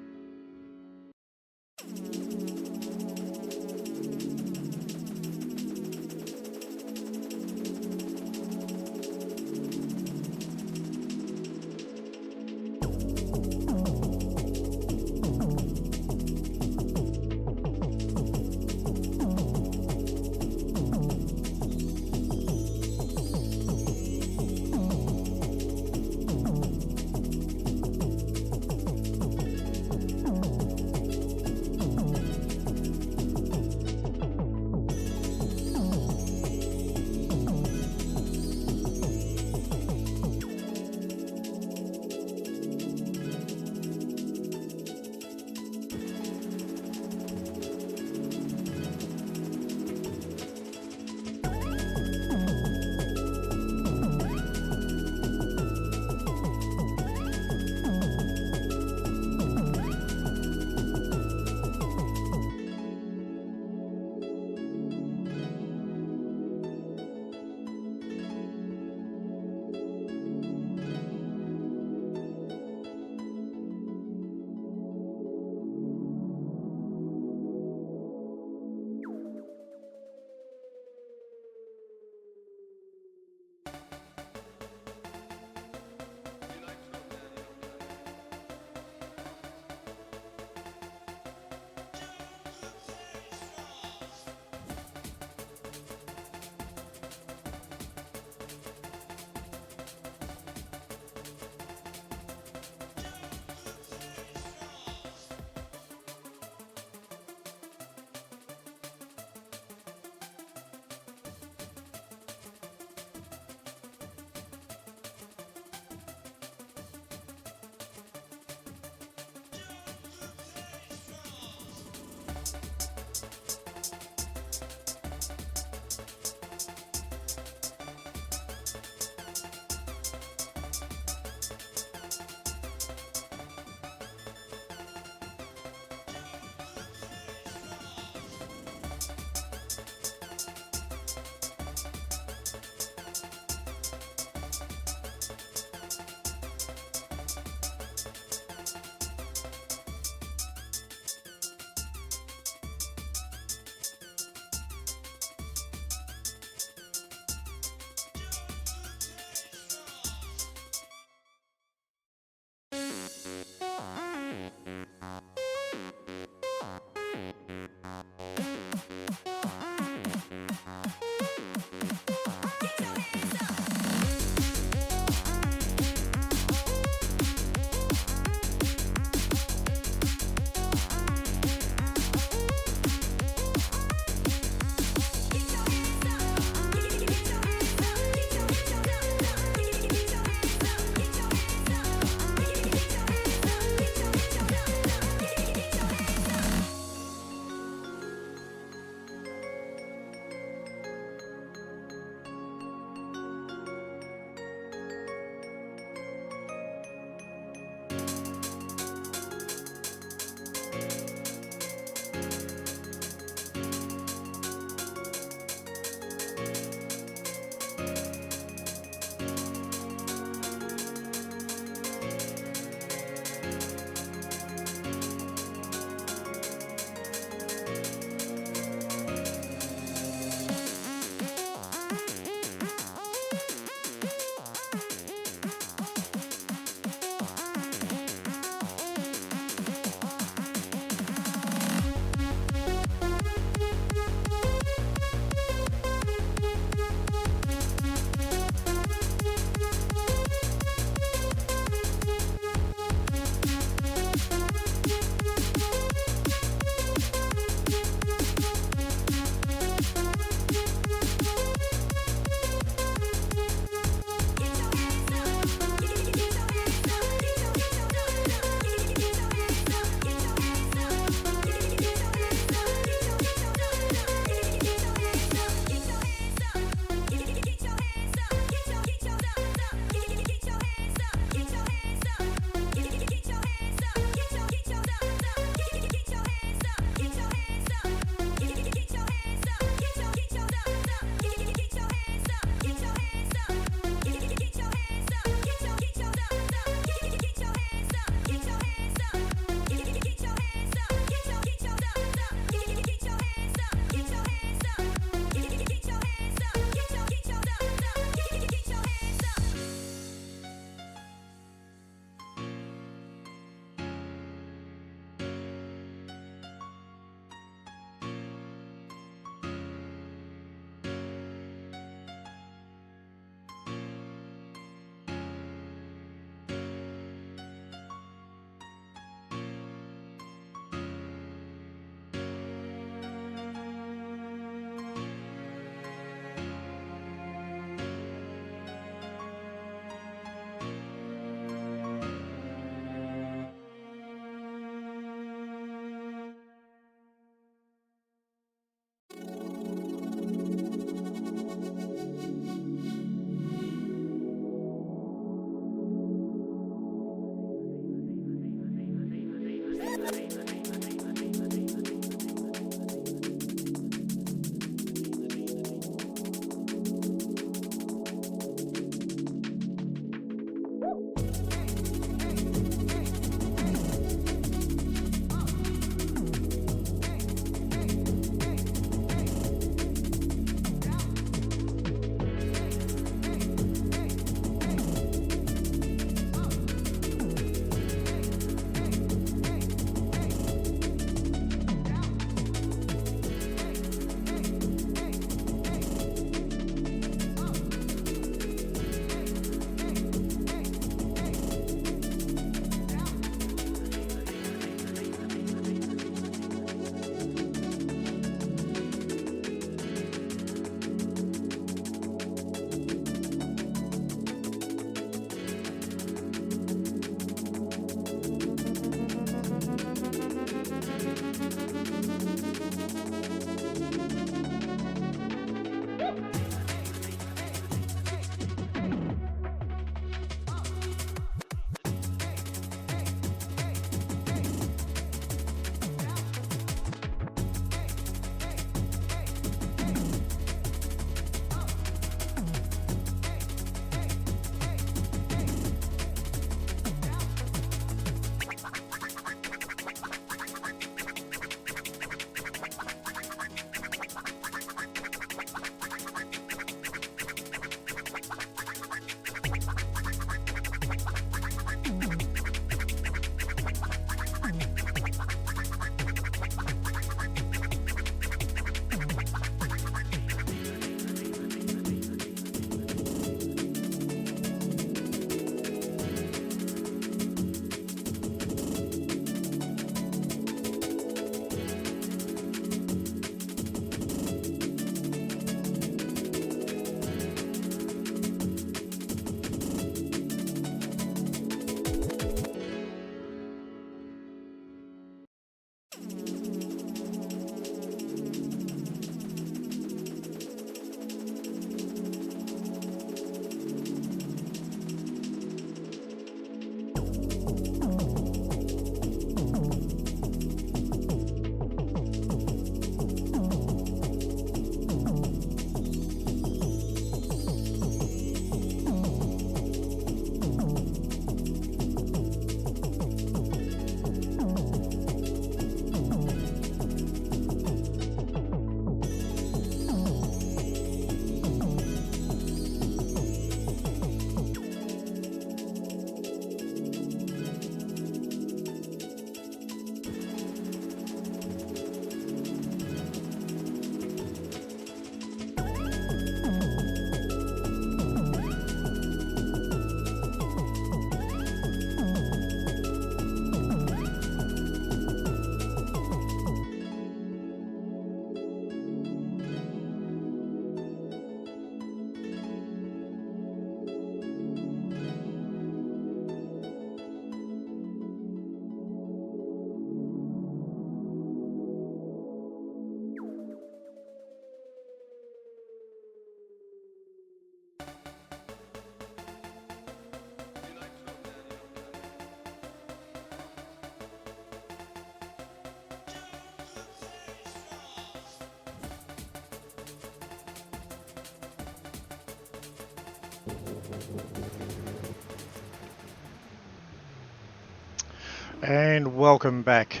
And welcome back.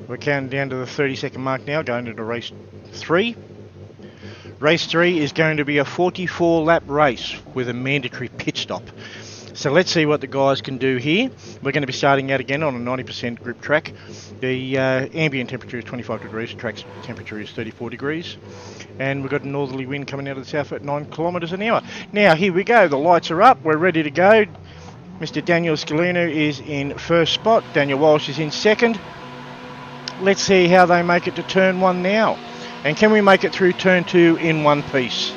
We're counting down to the 30-second mark now, going into race 3. Race 3 is going to be a 44-lap race with a mandatory pit stop. So let's see what the guys can do here. We're going to be starting out again on a 90% grip track. The ambient temperature is 25 degrees, the track's temperature is 34 degrees. And we've got a northerly wind coming out of the south at 9 kilometres an hour. Now, here we go. The lights are up. We're ready to go. Mr. Daniel Scalino is in first spot. Daniel Walsh is in second. Let's see how they make it to turn 1 now. And can we make it through turn 2 in one piece?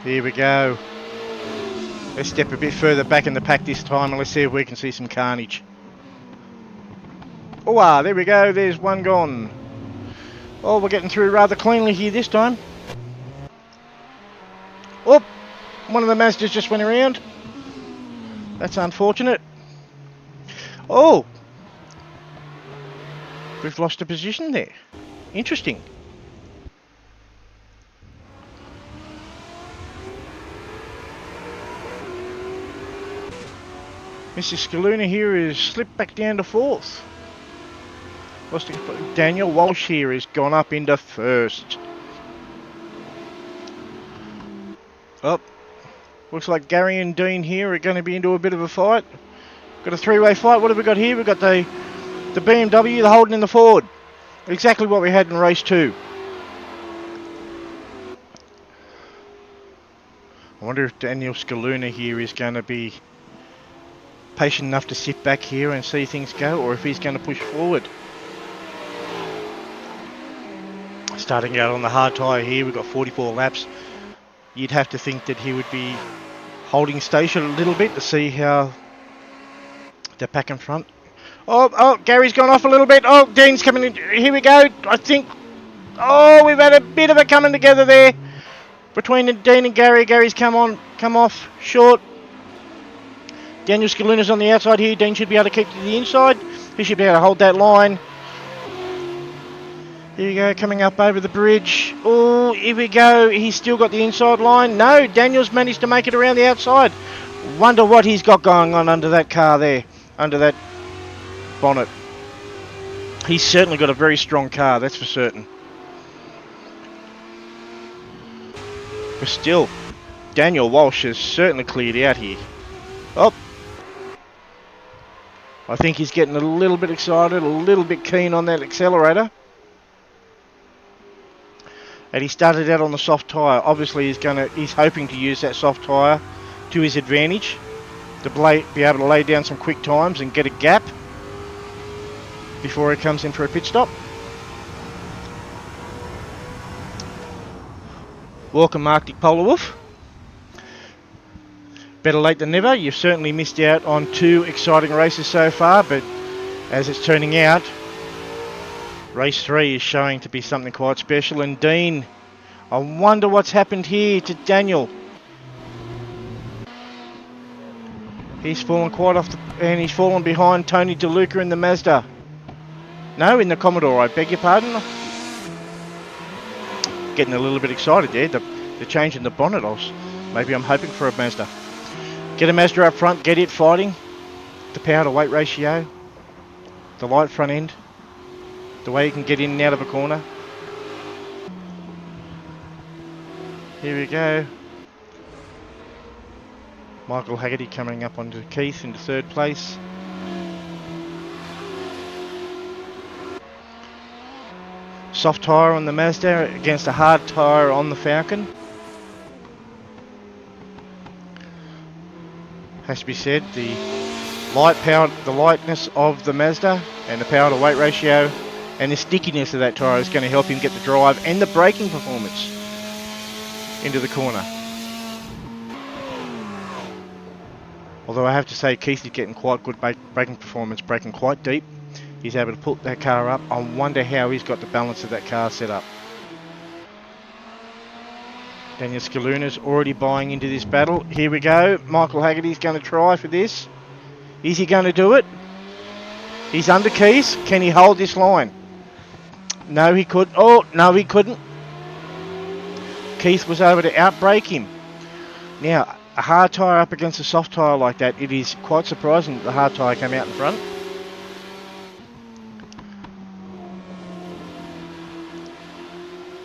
Here we go. Let's step a bit further back in the pack this time and let's see if we can see some carnage. Oh, there we go. There's one gone. Oh, we're getting through rather cleanly here this time. Oh, one of the Mazdas just went around. That's unfortunate. Oh, we've lost a position there. Interesting. Mr. Scaluna here is slipped back down to 4th. Daniel Walsh here has gone up into 1st. Oh, looks like Gary and Dean here are going to be into a bit of a fight. Got a 3-way fight. What have we got here? We've got the BMW, the Holden and the Ford. Exactly what we had in race 2. I wonder if Daniel Scaluna here is going to be patient enough to sit back here and see things go, or if he's going to push forward. Starting out on the hard tyre here, we've got 44 laps. You'd have to think that he would be holding station a little bit to see how they're pack in front. Oh, Gary's gone off a little bit. Oh, Dean's coming in. Here we go. I think. Oh, we've had a bit of a coming together there between Dean and Gary. Gary's come off short. Daniel Scaluna's on the outside here. Dean should be able to keep to the inside. He should be able to hold that line. Here we go, coming up over the bridge. Oh, here we go. He's still got the inside line. No, Daniel's managed to make it around the outside. Wonder what he's got going on under that car there, under that bonnet. He's certainly got a very strong car, that's for certain. But still, Daniel Walsh has certainly cleared out here. Oh, I think he's getting a little bit excited, a little bit keen on that accelerator. And he started out on the soft tyre. Obviously, he's hoping to use that soft tyre to his advantage to be able to lay down some quick times and get a gap before he comes in for a pit stop. Welcome, Arctic Polar Wolf. Better late than never. You've certainly missed out on 2 exciting races so far, but as it's turning out, race 3 is showing to be something quite special. And Dean, I wonder what's happened here to Daniel. He's fallen quite off, and he's fallen behind Tony DeLuca in the Mazda. No, in the Commodore, I beg your pardon. Getting a little bit excited there. The change in the bonnet. Maybe I'm hoping for a Mazda. Get a Mazda up front, get it fighting. The power to weight ratio. The light front end. The way you can get in and out of a corner. Here we go. Michael Haggerty coming up onto Keith into 3rd place. Soft tyre on the Mazda against a hard tyre on the Falcon. Has to be said, the lightness of the Mazda and the power to weight ratio and the stickiness of that tyre is going to help him get the drive and the braking performance into the corner. Although I have to say, Keith is getting quite good braking performance, braking quite deep. He's able to put that car up. I wonder how he's got the balance of that car set up. Daniel Scaluna's already buying into this battle. Here we go. Michael Haggerty's going to try for this. Is he going to do it? He's under Keith. Can he hold this line? No, he couldn't. Oh, no, he couldn't. Keith was able to outbrake him. Now, a hard tyre up against a soft tyre like that, it is quite surprising that the hard tyre came out in front.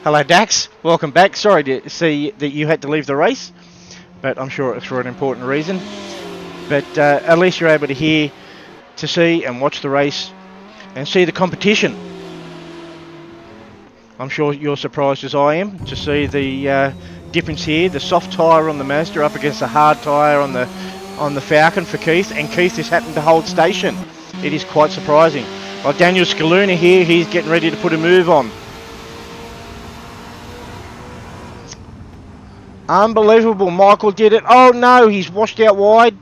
Hello, Dax. Welcome back. Sorry to see that you had to leave the race, but I'm sure it was for an important reason. But at least you're able to hear, to see and watch the race and see the competition. I'm sure you're surprised as I am to see the difference here. The soft tyre on the Mazda up against the hard tyre on the Falcon for Keith, and Keith has happened to hold station. It is quite surprising. Well, Daniel Scaluna here, he's getting ready to put a move on. Unbelievable, Michael did it. Oh no, he's washed out wide.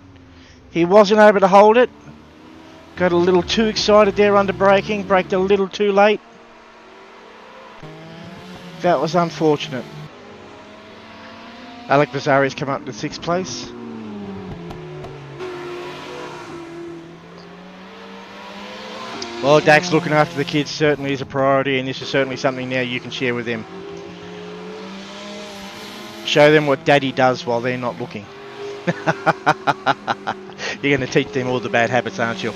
He wasn't able to hold it. Got a little too excited there under braking, braked a little too late. That was unfortunate. Alec Vazzari's come up to 6th place. Well, Dax, looking after the kids certainly is a priority, and this is certainly something now you can share with them. Show them what Daddy does while they're not looking. You're going to teach them all the bad habits, aren't you?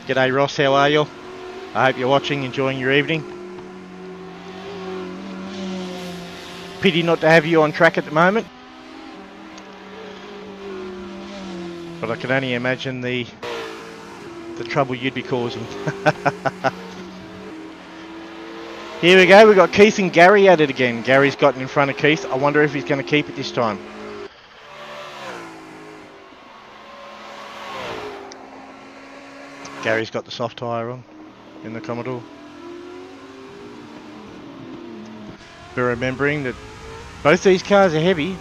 G'day Ross, how are you? I hope you're watching, enjoying your evening. Pity not to have you on track at the moment. But I can only imagine the trouble you'd be causing. Here we go, we've got Keith and Gary at it again. Gary's gotten in front of Keith. I wonder if he's going to keep it this time. Gary's got the soft tyre on in the Commodore. But remembering that both these cars are heavy.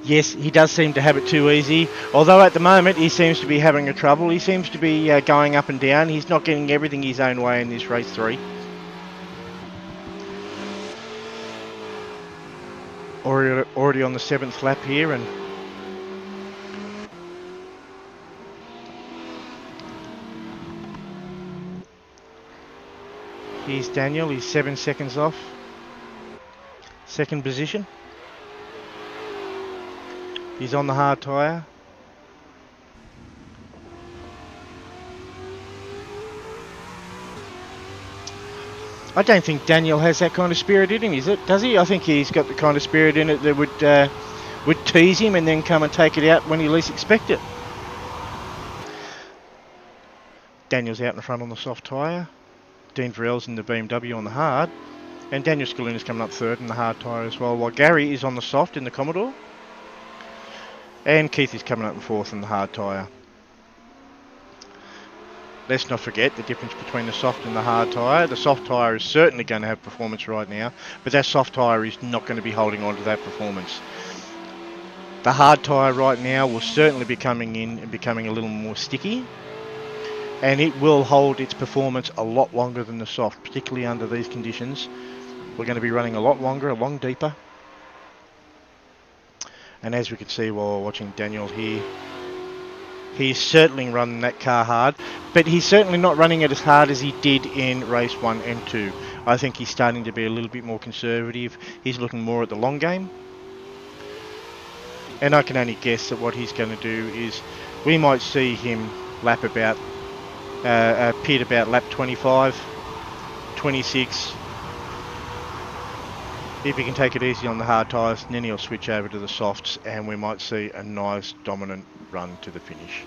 Yes, he does seem to have it too easy. Although at the moment he seems to be having a trouble. He seems to be going up and down. He's not getting everything his own way in this race 3. Already on the 7th lap here, and here's Daniel. He's 7 seconds off. 2nd position. He's on the hard tyre. I don't think Daniel has that kind of spirit in him, is it? Does he? I think he's got the kind of spirit in it that would tease him and then come and take it out when he least expect it. Daniel's out in front on the soft tyre. Dean Varell's in the BMW on the hard. And Daniel Scalluna's coming up 3rd in the hard tyre as well, while Gary is on the soft in the Commodore. And Keith is coming up in 4th in the hard tyre. Let's not forget the difference between the soft and the hard tyre. The soft tyre is certainly going to have performance right now, but that soft tyre is not going to be holding on to that performance. The hard tyre right now will certainly be coming in and becoming a little more sticky, and it will hold its performance a lot longer than the soft, particularly under these conditions. We're going to be running a lot longer, a lot deeper. And as we can see while watching Daniel here, he's certainly running that car hard, but he's certainly not running it as hard as he did in race 1 and 2. I think he's starting to be a little bit more conservative. He's looking more at the long game. And I can only guess that what he's going to do is we might see him lap about, pit about lap 25, 26. If he can take it easy on the hard tyres, and then he'll switch over to the softs, and we might see a nice dominant run to the finish.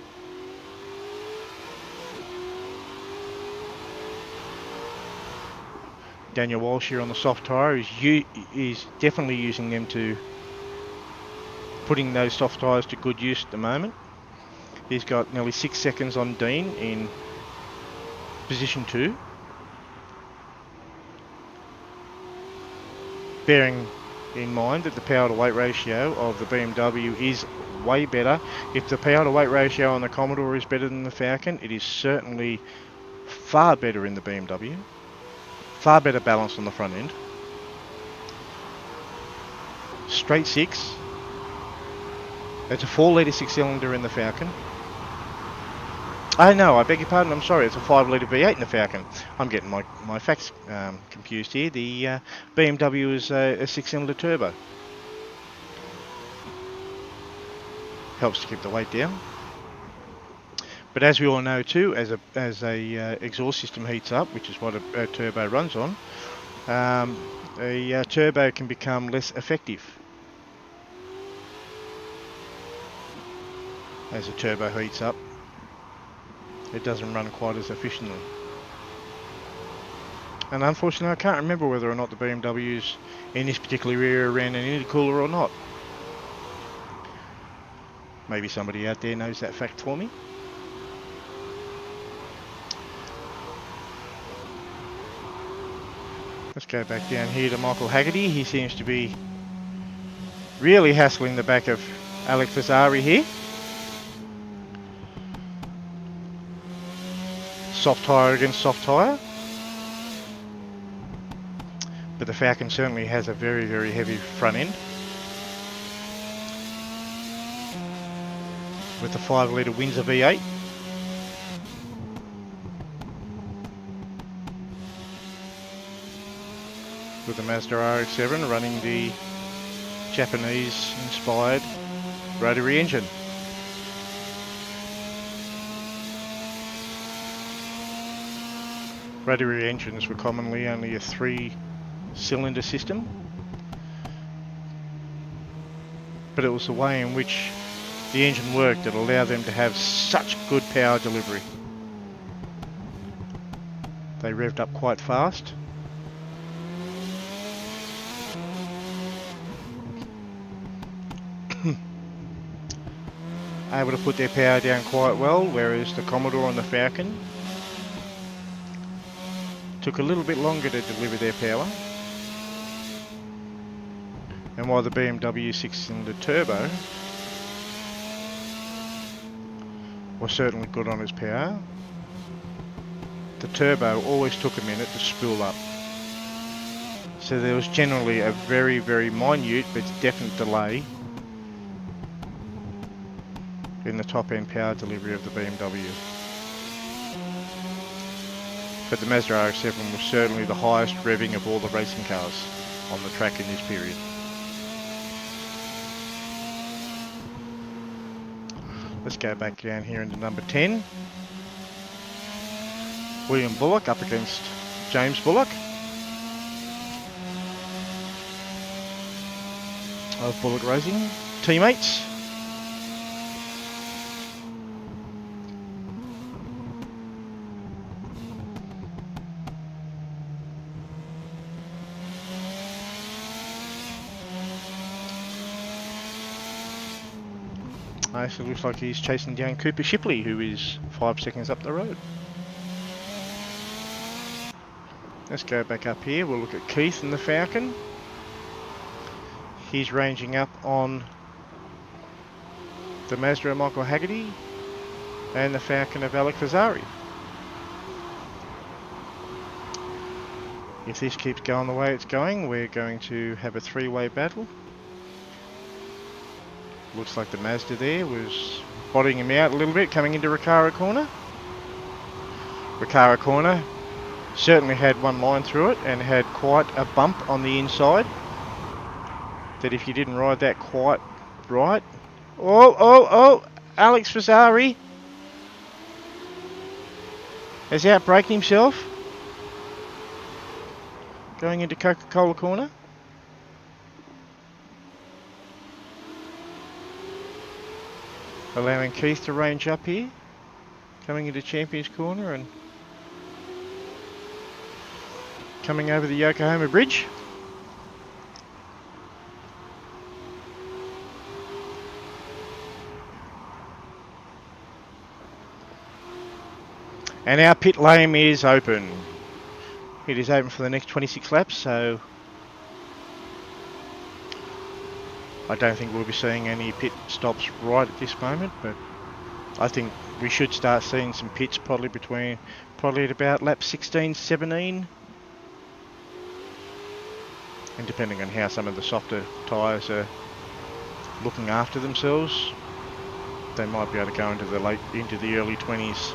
Daniel Walsh here on the soft tyre is definitely using them to putting those soft tyres to good use at the moment. He's got nearly 6 seconds on Dean in position 2. Bearing in mind that the power to weight ratio of the BMW is way better. If the power to weight ratio on the Commodore is better than the Falcon, it is certainly far better in the BMW. Far better balance on the front end. straight six. It's a 4-litre 6-cylinder in the Falcon. Oh no, I beg your pardon, I'm sorry, it's a 5-litre V8 in the Falcon. I'm getting my facts confused here. The BMW is a 6-cylinder turbo. Helps to keep the weight down. But as we all know too, as a exhaust system heats up, which is what a turbo runs on, a turbo can become less effective as a turbo heats up. It doesn't run quite as efficiently. And unfortunately, I can't remember whether or not the BMWs in this particular era ran an intercooler or not. Maybe somebody out there knows that fact for me. Let's go back down here to Michael Haggerty. He seems to be really hassling the back of Alex Vasari here. Soft tyre against soft tyre. But the Falcon certainly has a very, very heavy front end. With the 5-litre Windsor V8. With the Mazda RX-7 running the Japanese-inspired rotary engine. Rotary engines were commonly only a 3-cylinder system, but it was the way in which the engine worked that allowed them to have such good power delivery. They revved up quite fast. Able to put their power down quite well, whereas the Commodore and the Falcon took a little bit longer to deliver their power. And while the BMW 6-cylinder turbo was certainly good on its power, the turbo always took a minute to spool up. So there was generally a very, very minute but definite delay in the top end power delivery of the BMW. But the Mazda RX-7 was certainly the highest revving of all the racing cars on the track in this period. Let's go back down here into number 10. William Bullock up against James Bullock of Bullock Racing. Teammates. So it looks like he's chasing down Cooper Shipley, who is 5 seconds up the road. Let's go back up here. We'll look at Keith and the Falcon. He's ranging up on the Mazda of Michael Haggerty and the Falcon of Alex Vasari. If this keeps going the way it's going, we're going to have a 3-way battle. Looks like the Mazda there was bodying him out a little bit coming into Recaro Corner. Recaro Corner certainly had one line through it and had quite a bump on the inside that if you didn't ride that quite right... Oh! Alex Vasari has outbraked himself going into Coca-Cola Corner. Allowing Keith to range up here, coming into Champions Corner and coming over the Yokohama Bridge. And our pit lane is open. It is open for the next 26 laps, so I don't think we'll be seeing any pit stops right at this moment, but I think we should start seeing some pits probably at about lap 16, 17. And depending on how some of the softer tyres are looking after themselves, they might be able to go into the early 20s.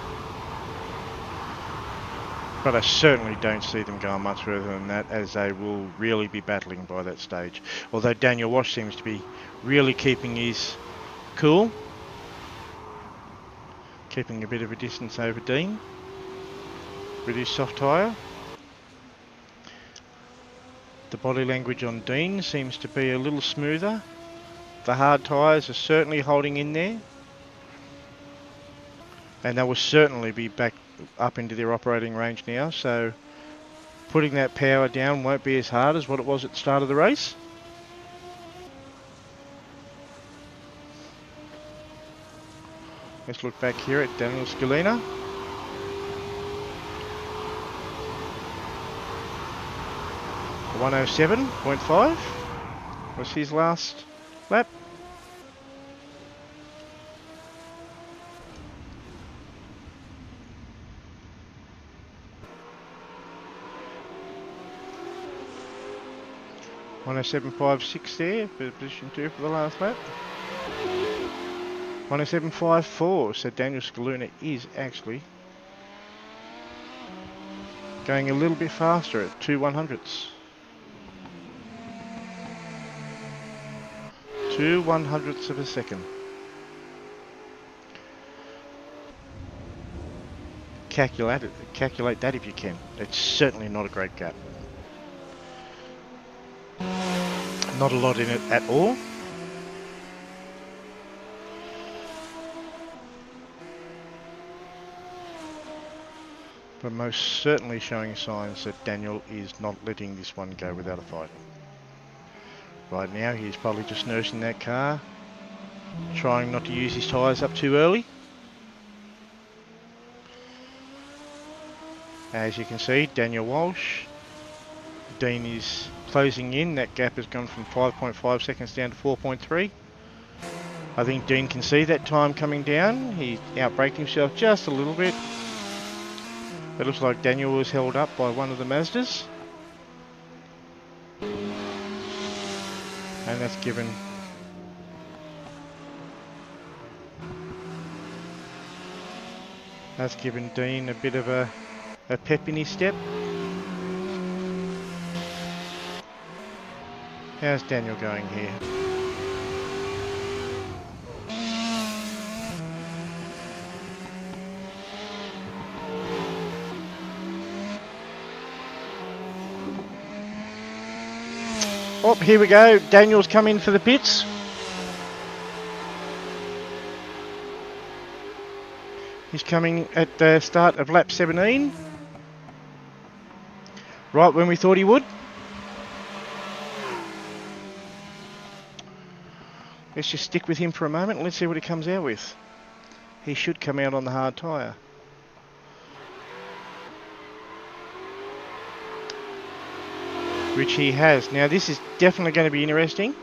But I certainly don't see them going much further than that, as they will really be battling by that stage. Although Daniel Walsh seems to be really keeping his cool, keeping a bit of a distance over Dean with his soft tyre. The body language on Dean seems to be a little smoother. The hard tyres are certainly holding in there. And they will certainly be back up into their operating range now, so putting that power down won't be as hard as what it was at the start of the race. Let's look back here at Daniel Scalina. The 107.5 was his last lap. .107.56 there for position 2 for the last lap. 107.54, so Daniel Scalina is actually going a little bit faster at 2/100ths. 2/100ths of a second. Calculate that if you can. It's certainly not a great gap. Not a lot in it at all. But most certainly showing signs that Daniel is not letting this one go without a fight. Right now he's probably just nursing that car, trying not to use his tyres up too early. As you can see, Daniel Walsh, Dean is closing in. That gap has gone from 5.5 seconds down to 4.3. I think Dean can see that time coming down. He outbraked himself just a little bit. It looks like Daniel was held up by one of the Mazdas. And that's given Dean a bit of a pep in his step. How's Daniel going here? Oh, here we go. Daniel's come in for the pits. He's coming at the start of lap 17. Right when we thought he would. Let's just stick with him for a moment and let's see what he comes out with. He should come out on the hard tyre. Which he has. Now this is definitely going to be interesting.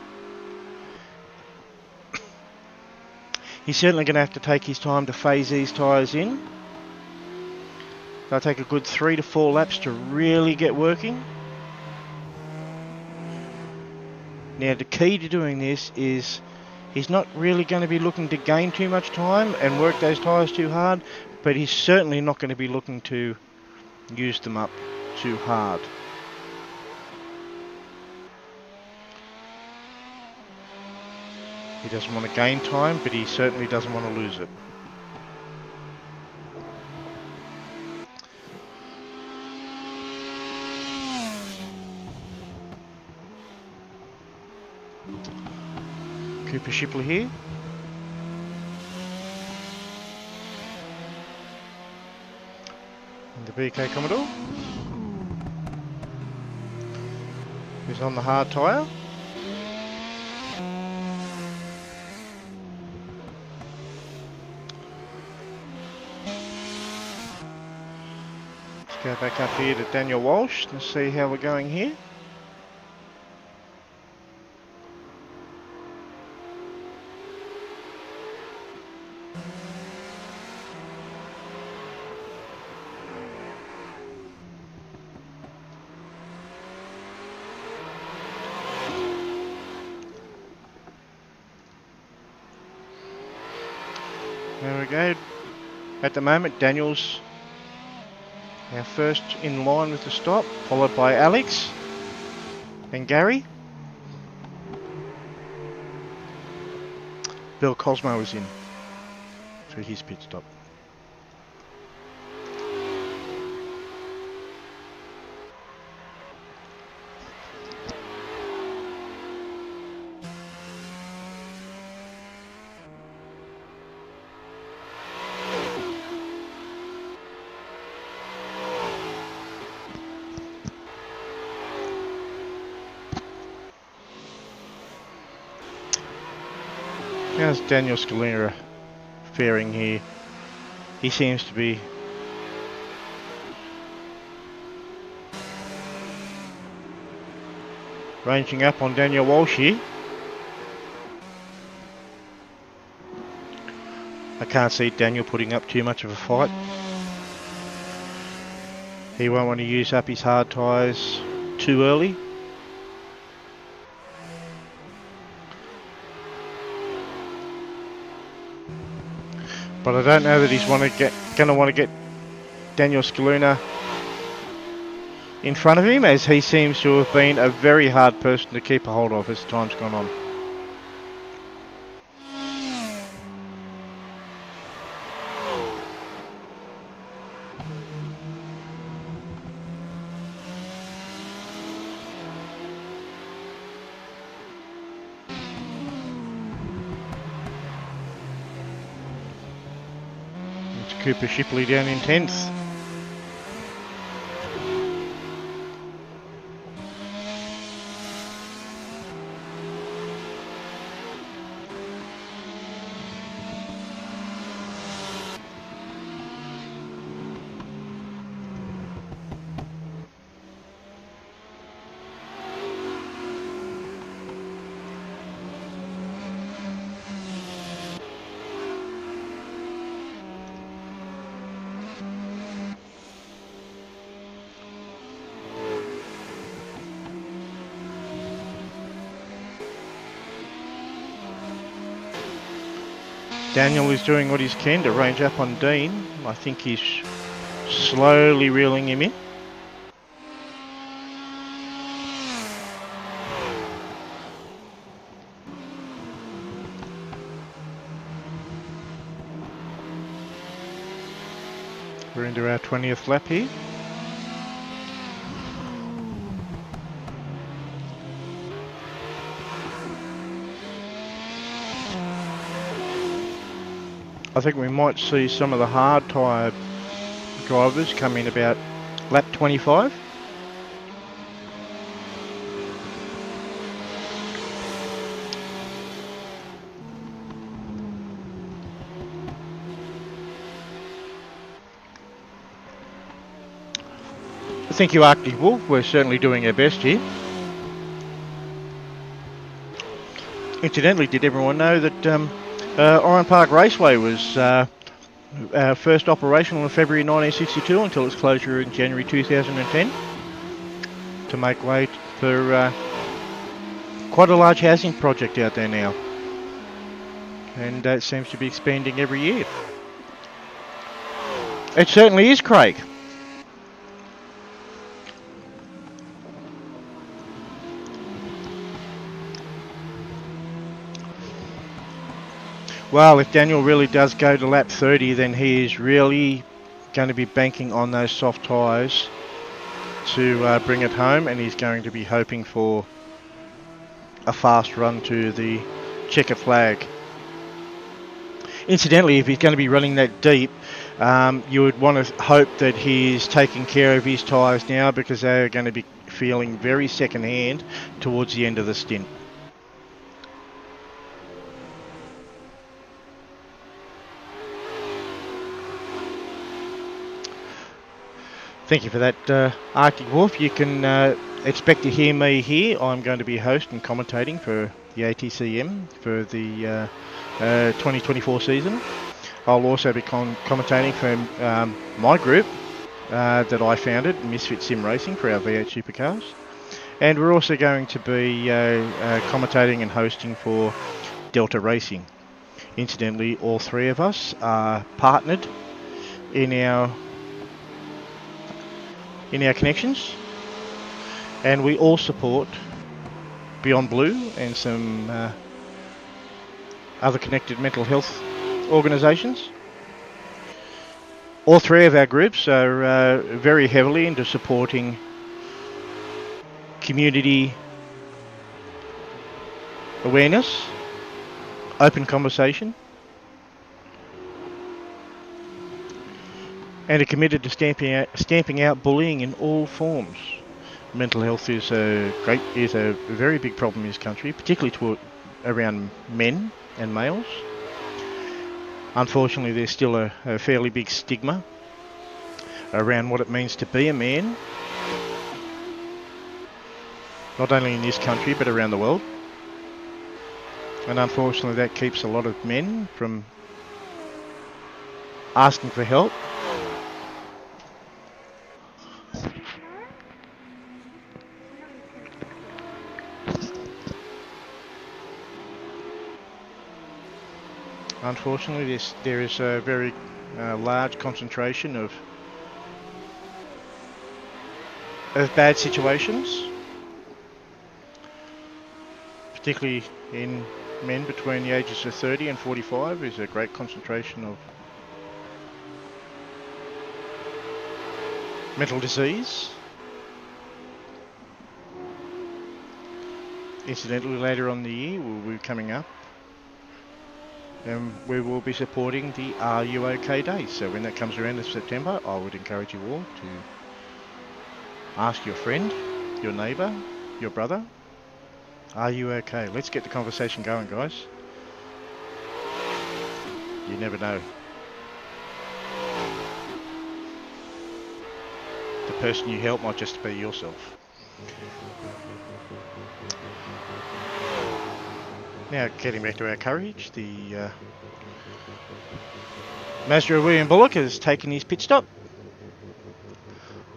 He's certainly going to have to take his time to phase these tyres in. They'll take a good 3 to 4 laps to really get working. Now the key to doing this is he's not really going to be looking to gain too much time and work those tyres too hard, but he's certainly not going to be looking to use them up too hard. He doesn't want to gain time, but he certainly doesn't want to lose it. Cooper Shipley here. And the BK Commodore is on the hard tyre. Go back up here to Daniel Walsh and see how we're going here. go. At the moment, Daniel's our first in line with the stop, followed by Alex and Gary. Bill Cosmo is in for his pit stop. How's Daniel Scalera faring here? He seems to be ranging up on Daniel Walsh here. I can't see Daniel putting up too much of a fight. He won't want to use up his hard tyres too early. But I don't know that he's going to want to get Daniel Scaluna in front of him, as he seems to have been a very hard person to keep a hold of as time's gone on. Cooper Shipley down in 10th. Daniel is doing what he can to range up on Dean. I think he's slowly reeling him in. We're into our 20th lap here. I think we might see some of the hard tyre drivers come in about lap 25. Thank you, Arctic Wolf. We're certainly doing our best here. Incidentally, did everyone know that Oran Park Raceway was first operational in February 1962 until its closure in January 2010 to make way for quite a large housing project out there now, and it seems to be expanding every year. It certainly is, Craig. Well, if Daniel really does go to lap 30, then he is really going to be banking on those soft tyres to bring it home, and he's going to be hoping for a fast run to the checker flag. Incidentally, if he's going to be running that deep, you would want to hope that he's taking care of his tyres now, because they're going to be feeling very second hand towards the end of the stint. Thank you for that, Arctic Wolf. You can expect to hear me here. I'm going to be host and commentating for the ATCM for the 2024 season. I'll also be commentating for my group that I founded, Misfit Sim Racing, for our V8 Supercars. And we're also going to be commentating and hosting for Delta Racing. Incidentally, all three of us are partnered in our connections, and we all support Beyond Blue and some other connected mental health organisations. All three of our groups are very heavily into supporting community awareness, open conversation, and are committed to stamping out bullying in all forms. Mental health is a very big problem in this country, particularly around men and males. Unfortunately, there's still a fairly big stigma around what it means to be a man, not only in this country but around the world. And unfortunately, that keeps a lot of men from asking for help. Unfortunately, there is a very large concentration of bad situations, particularly in men between the ages of 30 and 45. Is a great concentration of mental disease. Incidentally, later on in the year we'll be coming up and we will be supporting the Are You OK Day. So when that comes around in September, I would encourage you all to ask your friend, your neighbour, your brother, are you okay? Let's get the conversation going, guys. You never know. The person you help might just be yourself. Now, getting back to our courage, the Mazda of William Bullock has taken his pit stop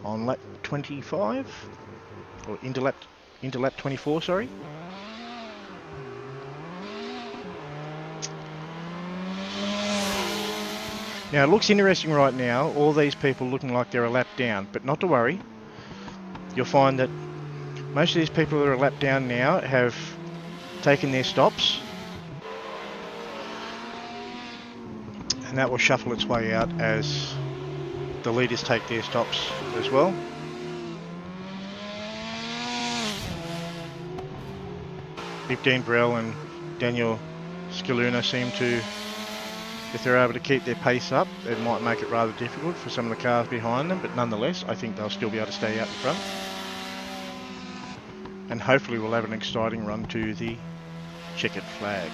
on lap 25, or into lap 24, sorry. Now, it looks interesting right now, all these people looking like they're a lap down, but not to worry. You'll find that most of these people that are a lap down now have taken their stops, and that will shuffle its way out as the leaders take their stops as well. If Dean Brell and Daniel Scaluna seem to, if they're able to keep their pace up, it might make it rather difficult for some of the cars behind them, but nonetheless, I think they'll still be able to stay out in front. And hopefully we'll have an exciting run to the checkered flag.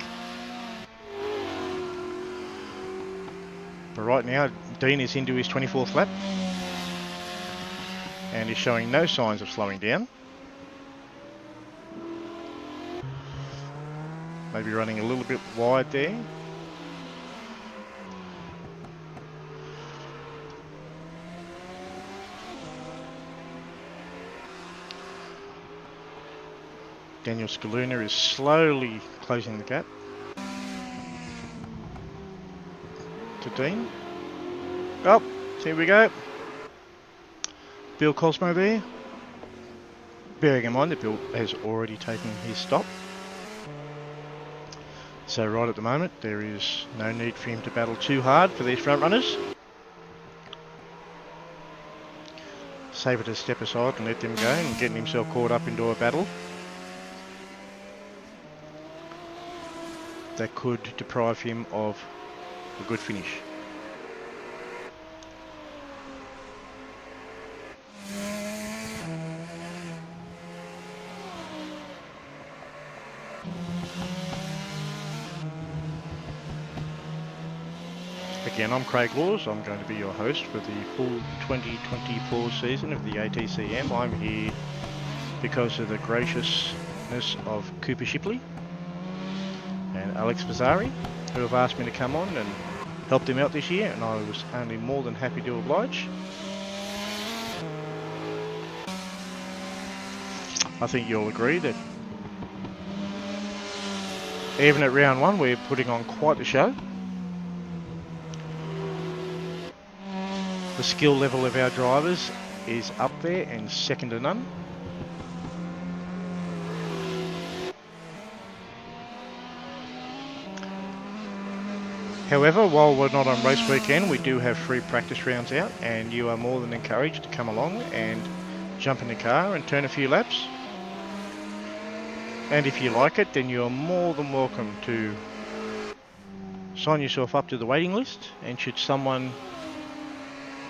But right now, Dean is into his 24th lap and is showing no signs of slowing down. Maybe running a little bit wide there. Daniel Scaluna is slowly closing the gap to Dean. Oh, here we go. Bill Cosmo there. Bearing in mind that Bill has already taken his stop. So right at the moment, there is no need for him to battle too hard for these front runners. Safer to step aside and let them go and getting himself caught up into a battle that could deprive him of a good finish. Again, I'm Craig Laws. I'm going to be your host for the full 2024 season of the ATCM. I'm here because of the graciousness of Cooper Shipley and Alex Mazzari, who have asked me to come on and help them out this year, and I was only more than happy to oblige. I think you'll agree that Even at round one, we're putting on quite a show. The skill level of our drivers is up there and second to none. However, while we're not on race weekend, we do have free practice rounds out, and you are more than encouraged to come along and jump in the car and turn a few laps. And if you like it, then you're more than welcome to sign yourself up to the waiting list, and should someone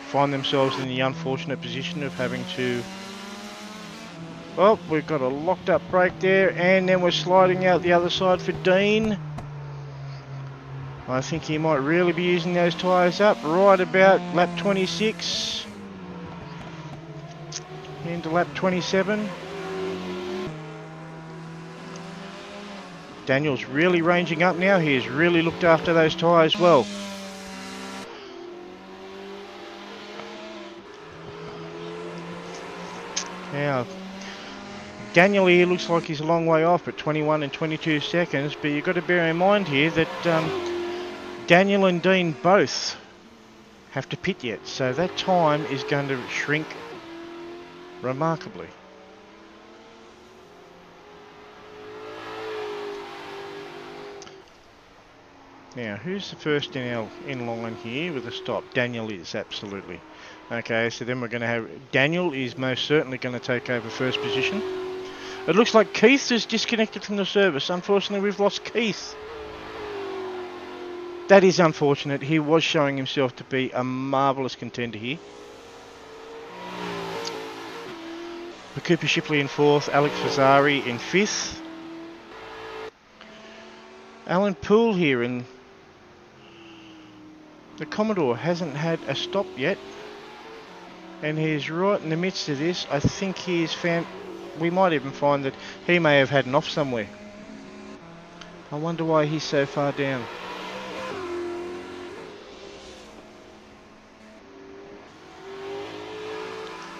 find themselves in the unfortunate position of having to... Well, we've got a locked up brake there, and then we're sliding out the other side for Dean. I think he might really be using those tyres up right about lap 26 into lap 27. Daniel's really ranging up now. He has really looked after those tyres well. Now, Daniel here looks like he's a long way off at 21 and 22 seconds, but you've got to bear in mind here that Daniel and Dean both have to pit yet, so that time is going to shrink remarkably. Now, who's the first in line here with a stop? Daniel is, absolutely. Okay, so then we're going to have... Daniel is most certainly going to take over first position. It looks like Keith is disconnected from the service. Unfortunately, we've lost Keith. That is unfortunate. He was showing himself to be a marvellous contender here. But Cooper Shipley in fourth, Alex Fazzari in fifth. Alan Poole here, and the Commodore hasn't had a stop yet. And he's right in the midst of this. I think he's found... We might even find that he may have had an off somewhere. I wonder why he's so far down.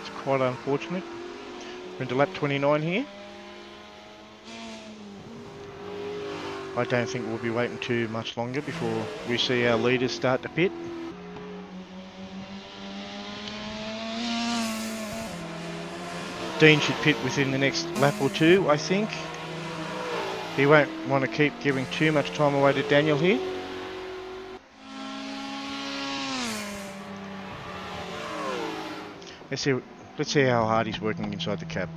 It's quite unfortunate. We're into lap 29 here. I don't think we'll be waiting too much longer before we see our leaders start to pit. Dean should pit within the next lap or two, I think. He won't want to keep giving too much time away to Daniel here. Let's see how hard he's working inside the cab.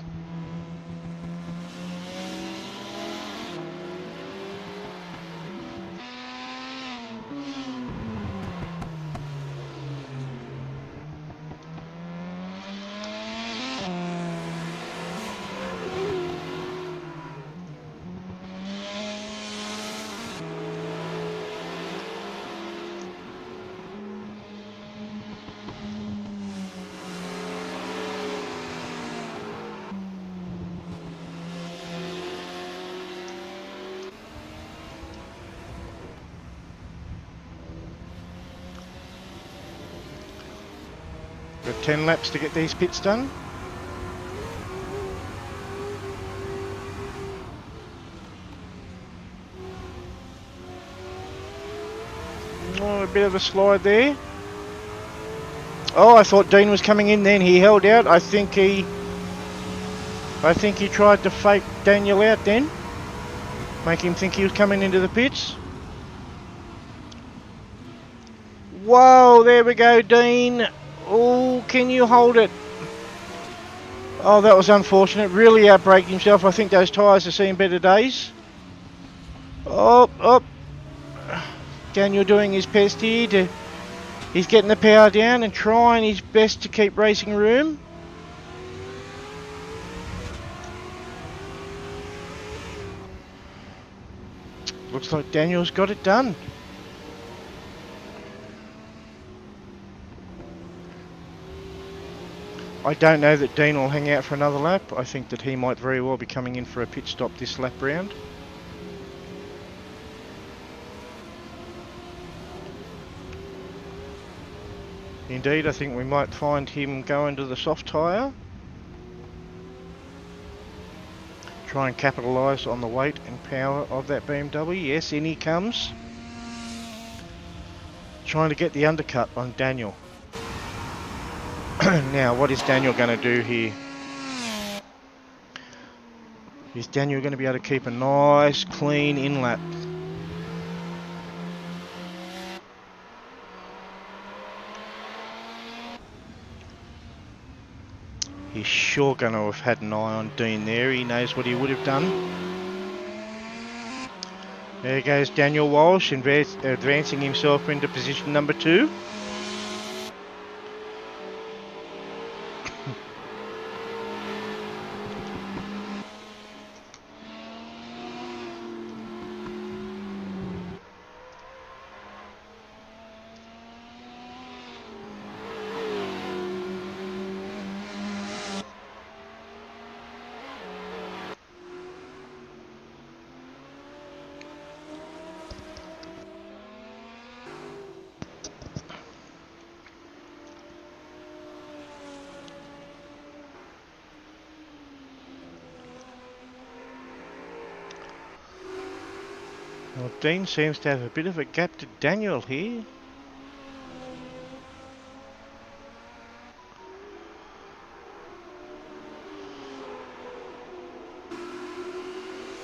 We've got 10 laps to get these pits done. Oh, a bit of a slide there. Oh, I thought Dean was coming in then. He held out. I think he tried to fake Daniel out then. Make him think he was coming into the pits. Whoa, there we go, Dean. Oh, can you hold it? Oh, that was unfortunate. Really outbraked himself. I think those tyres have seen better days. Oh. Daniel doing his best here. He's getting the power down and trying his best to keep racing room. Looks like Daniel's got it done. I don't know that Dean will hang out for another lap. I think that he might very well be coming in for a pit stop this lap round. Indeed, I think we might find him going to the soft tyre. Try and capitalise on the weight and power of that BMW. Yes, in he comes. Trying to get the undercut on Daniel. Now, what is Daniel going to do here? Is Daniel going to be able to keep a nice, clean inlap? He's sure going to have had an eye on Dean there. He knows what he would have done. There goes Daniel Walsh, advancing himself into position number 2. Well, Dean seems to have a bit of a gap to Daniel here.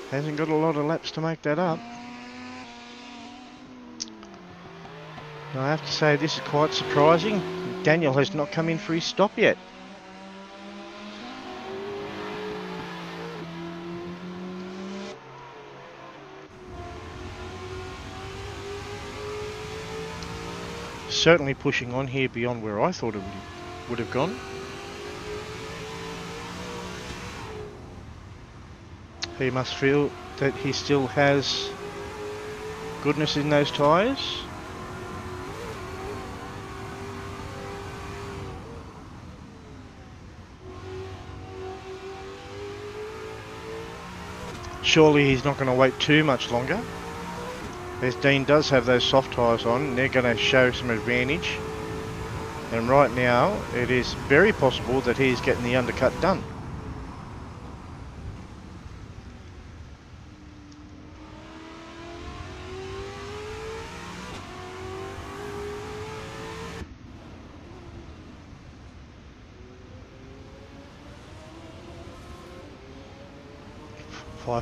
Hasn't got a lot of laps to make that up. Now, I have to say this is quite surprising. Daniel has not come in for his stop yet. Certainly pushing on here beyond where I thought it would have gone. He must feel that he still has goodness in those tyres. Surely he's not going to wait too much longer, as Dean does have those soft tyres on, and they're going to show some advantage. And right now, it is very possible that he's getting the undercut done.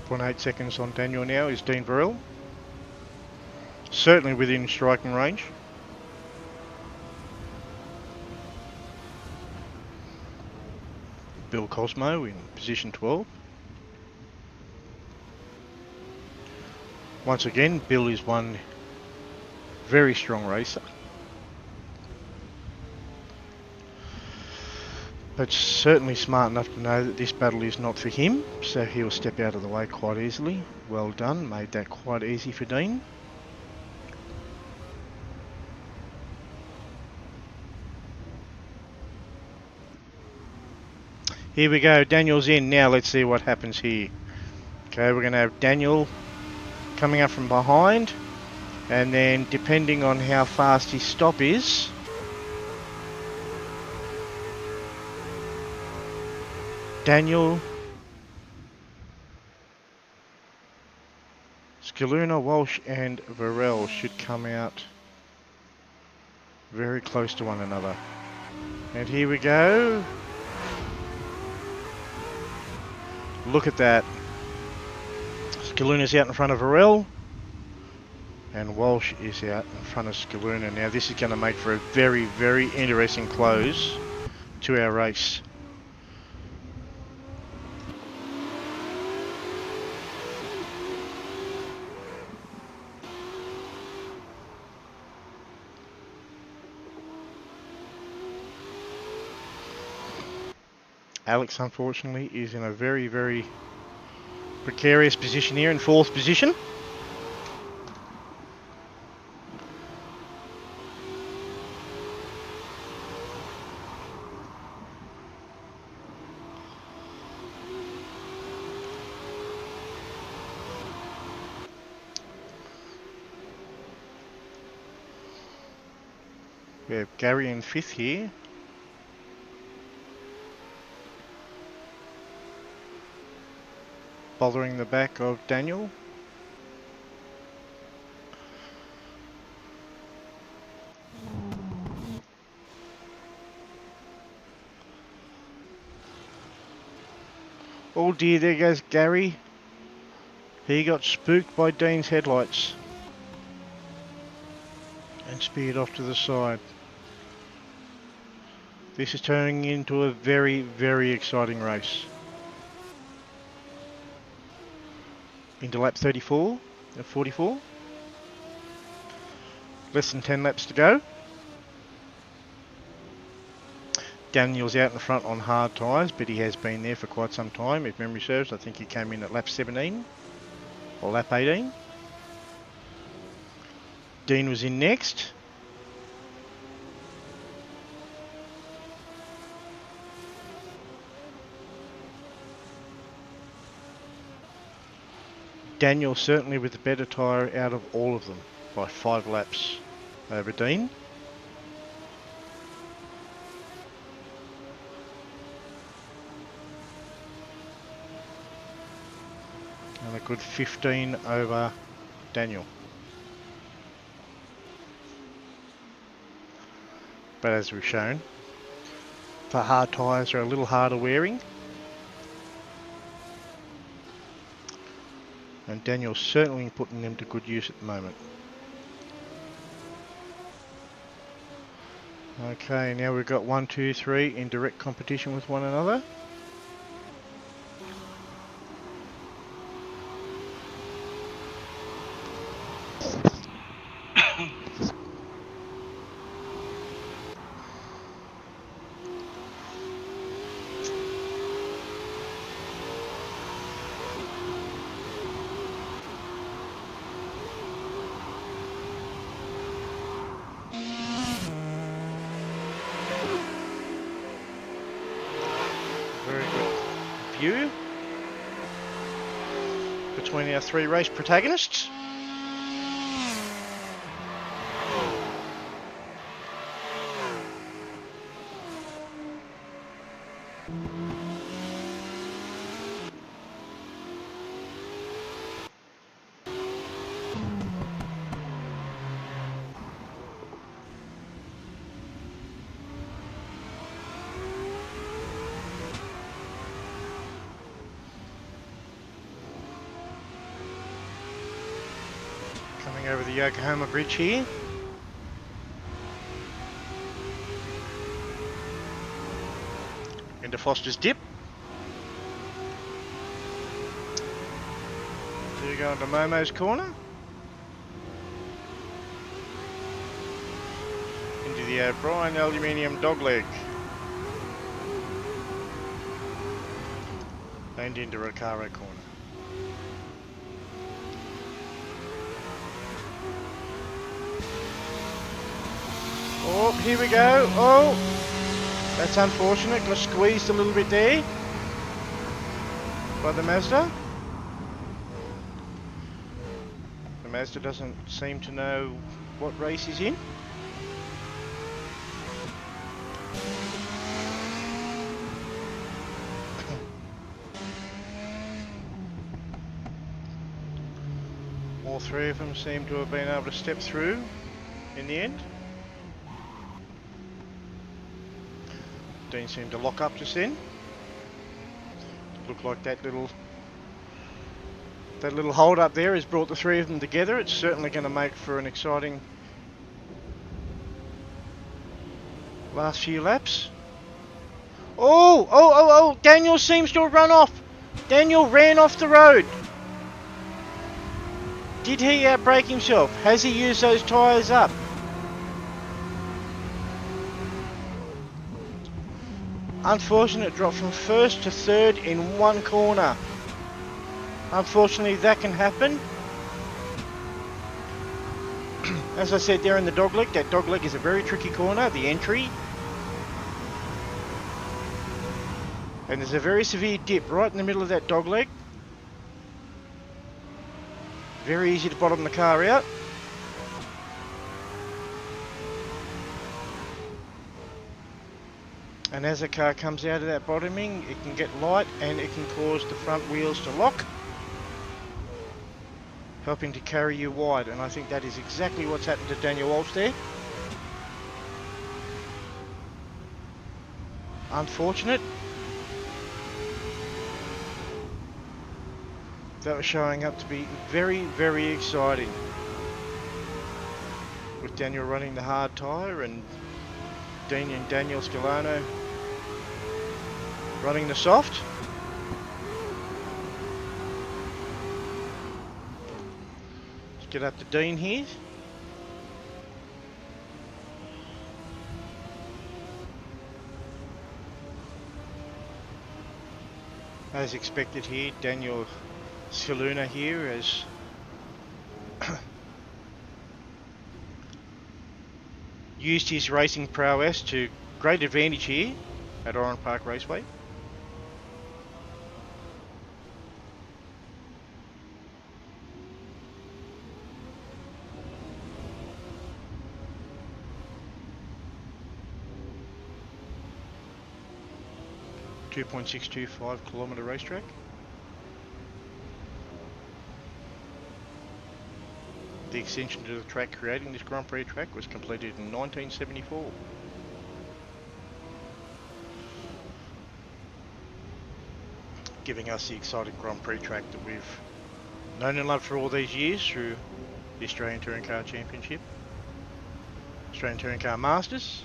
.8 seconds on Daniel now is Dean Burrell. Certainly within striking range. Bill Cosmo in position 12. Once again, Bill is one very strong racer, but certainly smart enough to know that this battle is not for him, so he'll step out of the way quite easily. Well done, made that quite easy for Dean. Here we go, Daniel's in. Now let's see what happens here. Okay, we're going to have Daniel coming up from behind, and then depending on how fast his stop is, Daniel, Scaluna, Walsh and Varel should come out very close to one another. And here we go. Look at that. Scaluna's out in front of Varel, and Walsh is out in front of Scaluna. Now this is going to make for a very, very interesting close to our race. Alex, unfortunately, is in a very, very precarious position here in 4th position. We have Gary in 5th here. bothering the back of Daniel. Oh dear, there goes Gary. He got spooked by Dean's headlights and speared off to the side. This is turning into a very, very exciting race. Into lap 34 of 44. Less than 10 laps to go. Daniel's out in the front on hard tyres, but he has been there for quite some time. If memory serves, I think he came in at lap 17 or lap 18. Dean was in next. Daniel certainly with the better tyre out of all of them by 5 laps over Dean. And a good 15 over Daniel. But as we've shown, the hard tyres are a little harder wearing. And Daniel's certainly putting them to good use at the moment. Okay, now we've got 1, 2, 3 in direct competition with one another. Very good view between our 3 race protagonists. Coming over the Yokohama Bridge here. Into Foster's Dip. There you go into Momo's corner. Into the O'Brien aluminium dogleg. And into Recaro corner. Oh, here we go. Oh, that's unfortunate. Got squeezed a little bit there by the Mazda. The Mazda doesn't seem to know what race he's in. All 3 of them seem to have been able to step through in the end. Dean seemed to lock up just then. Looked like that little hold up there has brought the 3 of them together. It's certainly going to make for an exciting last few laps. Oh! Daniel seems to have run off. Daniel ran off the road. Did he outbrake himself? Has he used those tyres up? Unfortunate drop from 1st to 3rd in 1 corner. Unfortunately, that can happen. As I said there in the dogleg, that dogleg is a very tricky corner, the entry. And there's a very severe dip right in the middle of that dogleg. Very easy to bottom the car out. And as the car comes out of that bottoming, it can get light and it can cause the front wheels to lock. helping to carry you wide, and I think that is exactly what's happened to Daniel Walsh there. Unfortunate. That was showing up to be very, very exciting. With Daniel running the hard tyre and Dean and Daniel Scalano running the soft. Let's get up to Dean here. As expected here, Daniel Scaluna here has used his racing prowess to great advantage here at Oran Park Raceway. .625 kilometre racetrack. The extension to the track creating this Grand Prix track was completed in 1974. Giving us the exciting Grand Prix track that we've known and loved for all these years through the Australian Touring Car Championship, Australian Touring Car Masters,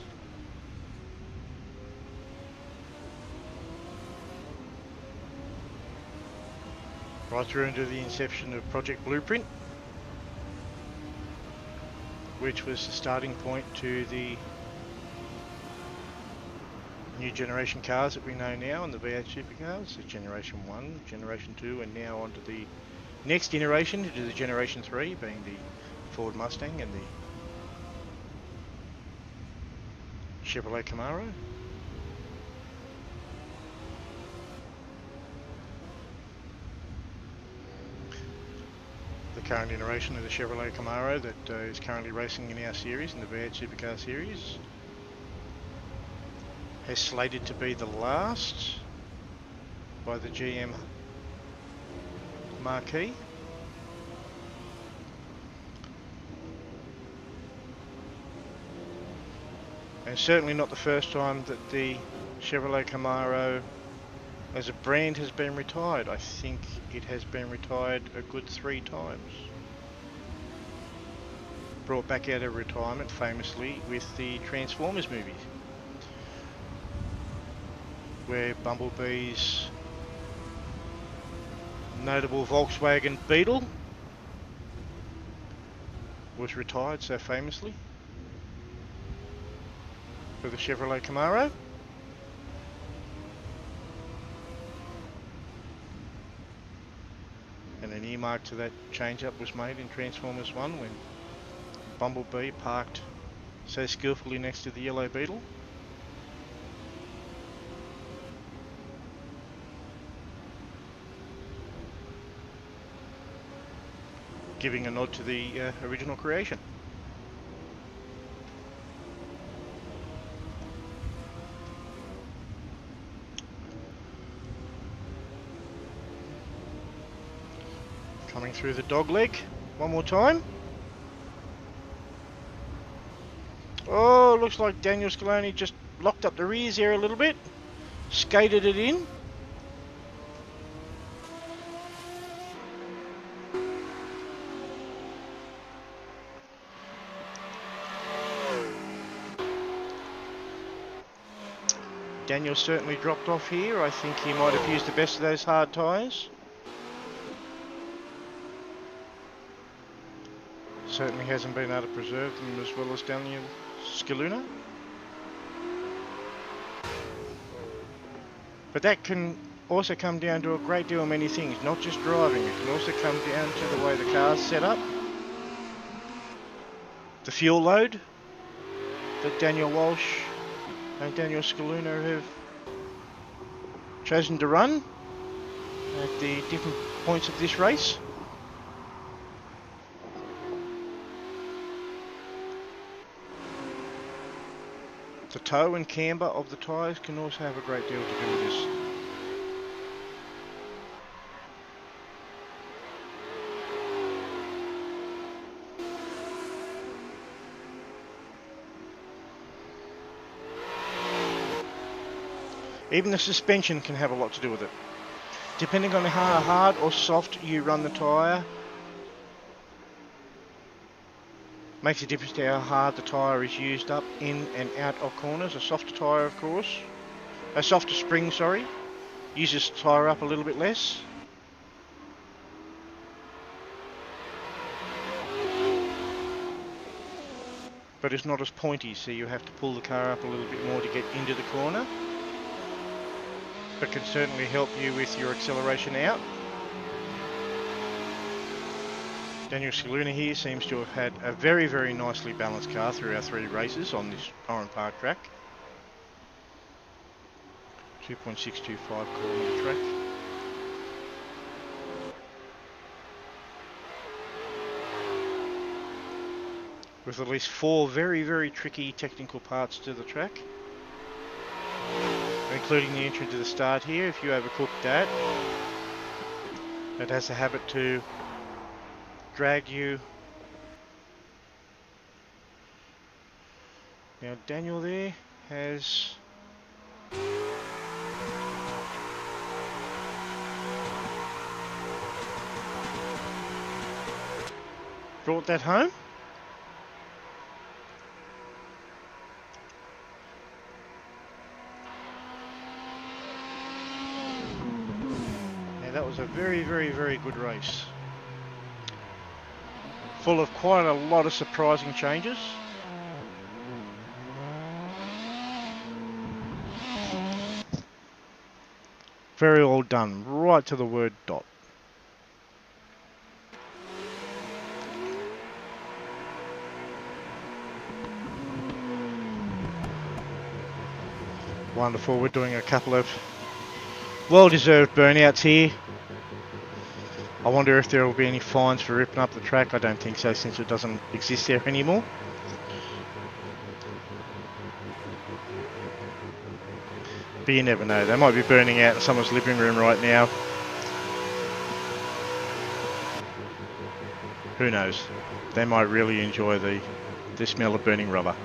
right through into the inception of Project Blueprint, which was the starting point to the new generation cars that we know now and the V8 supercars, the Generation 1, Generation 2, and now onto the next iteration, into the Generation 3, being the Ford Mustang and the Chevrolet Camaro. The current iteration of the Chevrolet Camaro that is currently racing in our series, in the V8 Supercar series, has slated to be the last by the GM marquee. And certainly not the first time that the Chevrolet Camaro as a brand has been retired. I think it has been retired a good 3 times. Brought back out of retirement famously with the Transformers movies, where Bumblebee's notable Volkswagen Beetle was retired so famously for the Chevrolet Camaro. And an earmark to that change-up was made in Transformers 1 when Bumblebee parked so skillfully next to the yellow Beetle. Giving a nod to the original creation. Coming through the dog leg one more time. Oh, looks like Daniel Scaloni just locked up the rears there a little bit. Skated it in. Daniel certainly dropped off here. I think he might have used the best of those hard tyres. Certainly hasn't been able to preserve them as well as Daniel Scaluna. But that can also come down to a great deal of many things, not just driving. It can also come down to the way the car's set up, the fuel load that Daniel Walsh and Daniel Scaluna have chosen to run at the different points of this race. The toe and camber of the tyres can also have a great deal to do with this. Even the suspension can have a lot to do with it. Depending on how hard or soft you run the tyre, makes a difference to how hard the tyre is used up in and out of corners. A softer tyre, of course, a softer spring, sorry, uses the tyre up a little bit less. But it's not as pointy, so you have to pull the car up a little bit more to get into the corner. But can certainly help you with your acceleration out. Daniel Scaluna here seems to have had a very, very nicely balanced car through our 3 races on this Oran Park track. 2.625 kilometre track. With at least 4 very, very tricky technical parts to the track, including the entry to the start here. If you overcook that, it has a habit to drag you. Now Daniel there has brought that home. That was a very, very, very good race. Full of quite a lot of surprising changes. Very well done, right to the word dot. Wonderful, we're doing a couple of well-deserved burnouts here. I wonder if there will be any fines for ripping up the track. I don't think so, since it doesn't exist there anymore. But you never know, they might be burning out in someone's living room right now. Who knows? They might really enjoy the smell of burning rubber.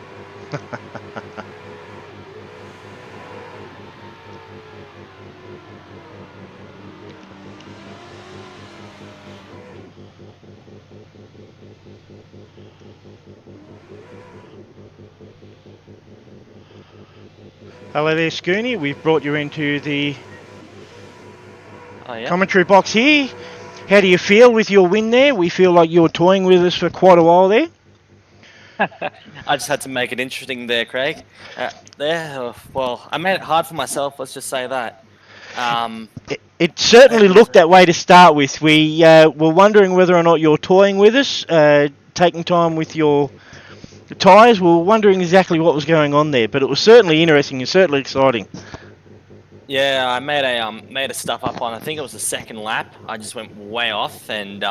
Hello there, Scooney. We've brought you into the commentary box here. How do you feel with your win there? We feel like you were toying with us for quite a while there. I just had to make it interesting there, Craig. Well, I made it hard for myself, let's just say that. It certainly looked that way to start with. We were wondering whether or not you're toying with us, taking time with your tyres. We were wondering exactly what was going on there, but it was certainly interesting and certainly exciting. Yeah, I made a stuff up on, I think it was the second lap. I just went way off, and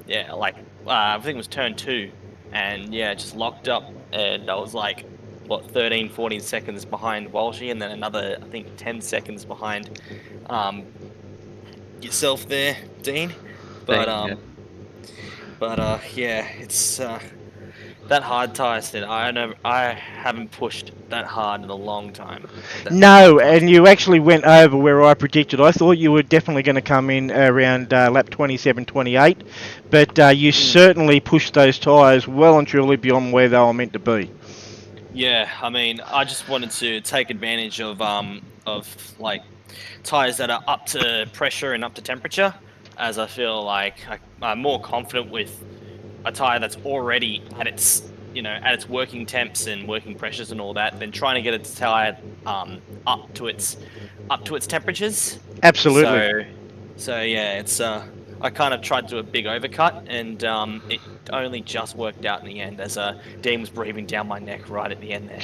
yeah, like I think it was turn 2, and yeah, just locked up, and I was like, what, 13, 14 seconds behind Walshy, and then another, I think, 10 seconds behind yourself there, Dean. But yeah, it's that hard tyre stint. I haven't pushed that hard in a long time. No, and you actually went over where I predicted. I thought you were definitely going to come in around lap 27, 28, but you certainly pushed those tyres well and truly beyond where they were meant to be. Yeah, I mean, I just wanted to take advantage of like tyres that are up to pressure and up to temperature, as I feel like I'm more confident with a tyre that's already at its working temps and working pressures and all that than trying to get a tyre up to its temperatures. Absolutely. So yeah, it's I kind of tried to do a big overcut, and it only just worked out in the end, as Dean was breathing down my neck right at the end there.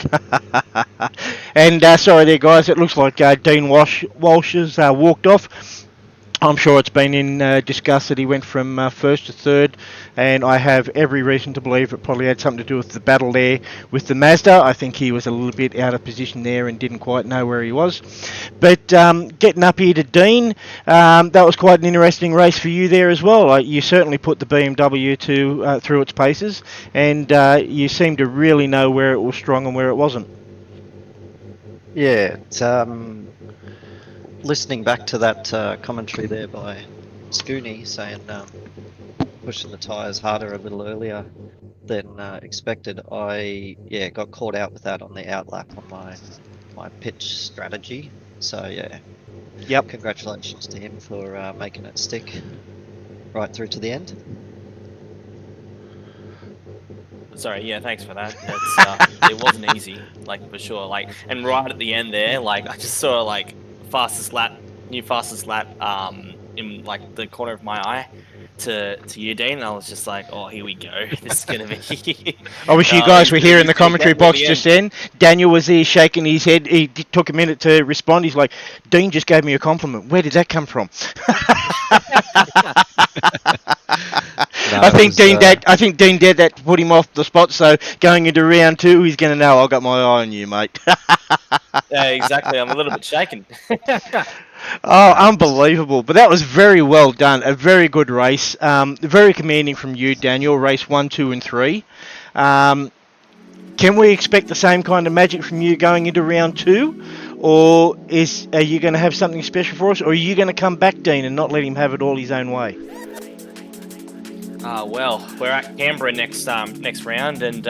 And sorry there, guys, it looks like Dean Walsh has walked off. I'm sure it's been in discuss that he went from first to third, and I have every reason to believe it probably had something to do with the battle there with the Mazda. I think he was a little bit out of position there and didn't quite know where he was. But getting up here to Dean, that was quite an interesting race for you there as well. You certainly put the BMW through its paces, and you seem to really know where it was strong and where it wasn't. Yeah, listening back to that commentary there by Scooney saying pushing the tyres harder a little earlier than expected, I got caught out with that on the outlap on my pitch strategy. So yeah, Yep. congratulations to him for making it stick right through to the end. Sorry, yeah, thanks for that. It's it wasn't easy, like for sure. Like, and right at the end there, like I just saw like new fastest lap, in like the corner of my eye to you, Dean. And I was just like, oh, here we go. This is gonna be. I wish you guys were here in the He's gonna commentary get me at box the just end. then. Daniel was there shaking his head. He took a minute to respond. He's like, Dean just gave me a compliment. Where did that come from? No, I it think was, Dean did that to put him off the spot. So going into round 2, he's going to know I've got my eye on you, mate. Yeah, exactly. I'm a little bit shaken. Oh, unbelievable. But that was very well done. A very good race. Very commanding from you, Daniel. Race 1, 2, and 3. Can we expect the same kind of magic from you going into round 2? Or are you going to have something special for us? Or are you going to come back, Dean, and not let him have it all his own way? Well, we're at Canberra next round, and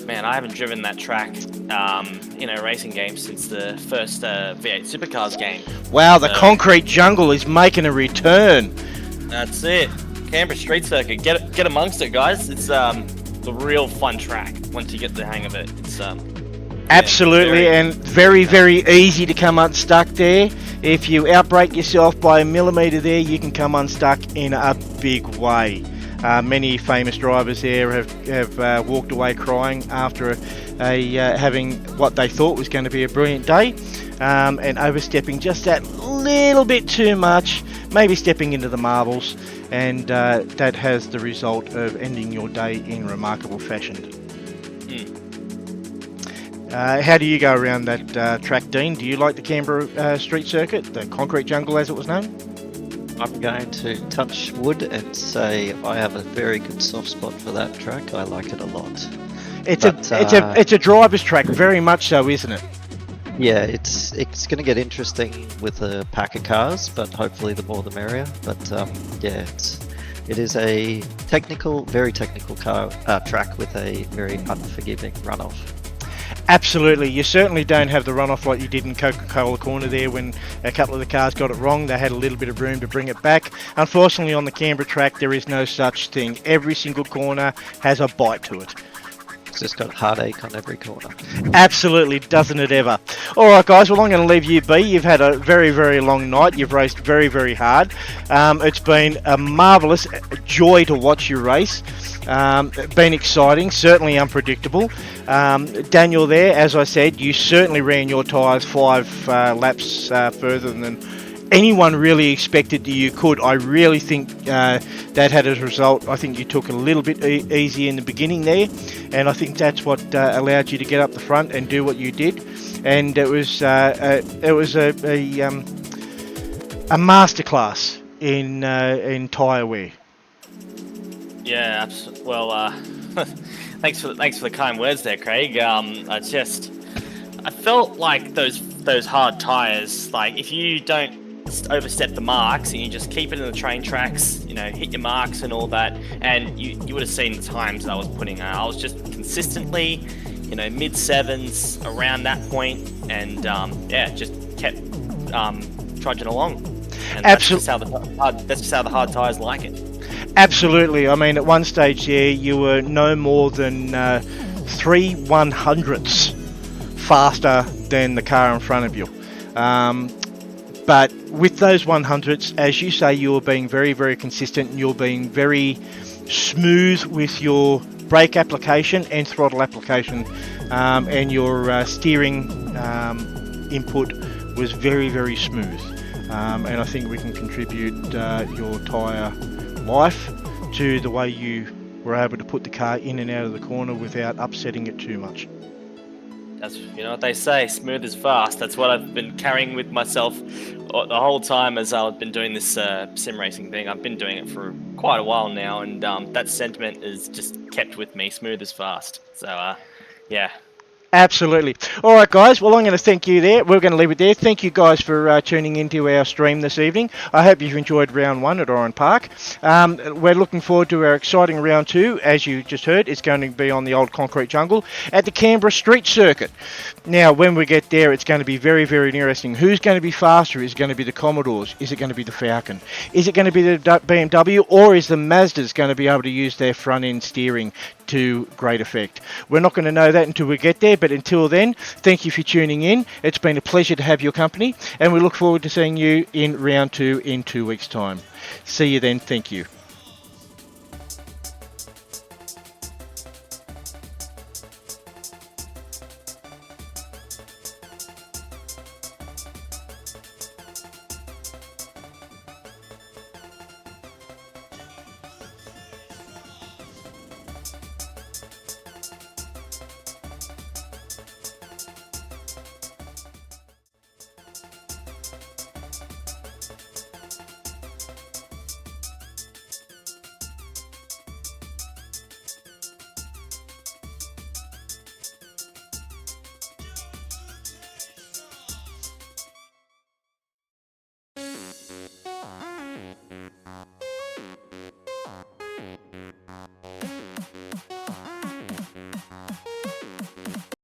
man, I haven't driven that track in a racing game since the first V8 Supercars game. Wow, the concrete jungle is making a return. That's it. Canberra Street Circuit. Get amongst it, guys. It's a real fun track once you get the hang of it. It's absolutely, and very, very easy to come unstuck there. If you outbrake yourself by a millimetre there, you can come unstuck in a big way. Many famous drivers there have walked away crying after having what they thought was going to be a brilliant day, and overstepping just that little bit too much, maybe stepping into the marbles, and that has the result of ending your day in remarkable fashion. How do you go around that track, Dean? Do you like the Canberra Street Circuit, the concrete jungle as it was known? I'm going to touch wood and say I have a very good soft spot for that track. I like it a lot. It's a driver's track, very much so, isn't it? Yeah, it's going to get interesting with the pack of cars, but hopefully the more the merrier. But yeah, it is a very technical track with a very unforgiving runoff. Absolutely. You certainly don't have the runoff like you did in Coca-Cola Corner there when a couple of the cars got it wrong. They had a little bit of room to bring it back. Unfortunately, on the Canberra track, there is no such thing. Every single corner has a bite to it. It's just got heartache on every corner. Absolutely, doesn't it ever? All right, guys, well, I'm going to leave you be. You've had a very, very long night. You've raced very, very hard. It's been a marvellous joy to watch you race. Been exciting, certainly unpredictable. Daniel there, as I said, you certainly ran your tyres 5 laps further than anyone really expected you could. I really think that had as a result, I think you took a little bit easy in the beginning there, and I think that's what allowed you to get up the front and do what you did. And it was a masterclass in tyre wear. Yeah, well, thanks for the kind words there, Craig. I felt like those hard tires. Like if you don't overstep the marks and you just keep it in the train tracks, hit your marks and all that, and you would have seen the times that I was putting out. I was just consistently, mid 7s around that point, and just kept trudging along. And that's just how the hard tires like it. Absolutely. I mean, at one stage there, you were no more than 3 100ths faster than the car in front of you. But with those 100ths, as you say, you were being very, very consistent, and you're being very smooth with your brake application and throttle application, and your steering input was very, very smooth. And I think we can contribute your tyre life to the way you were able to put the car in and out of the corner without upsetting it too much. That's what they say, smooth is fast. That's what I've been carrying with myself the whole time as I've been doing this sim racing thing. I've been doing it for quite a while now, and that sentiment is just kept with me, smooth is fast. So, yeah. Absolutely. All right, guys. Well, I'm going to thank you there. We're going to leave it there. Thank you guys for tuning into our stream this evening. I hope you've enjoyed round 1 at Oran Park. We're looking forward to our exciting round 2. As you just heard, it's going to be on the old concrete jungle at the Canberra Street Circuit. Now, when we get there, it's going to be very, very interesting. Who's going to be faster? Is it going to be the Commodores? Is it going to be the Falcon? Is it going to be the BMW? Or is the Mazdas going to be able to use their front-end steering to great effect? We're not going to know that until we get there, but until then, thank you for tuning in. It's been a pleasure to have your company, and we look forward to seeing you in round 2 in 2 weeks' time. See you then. Thank you.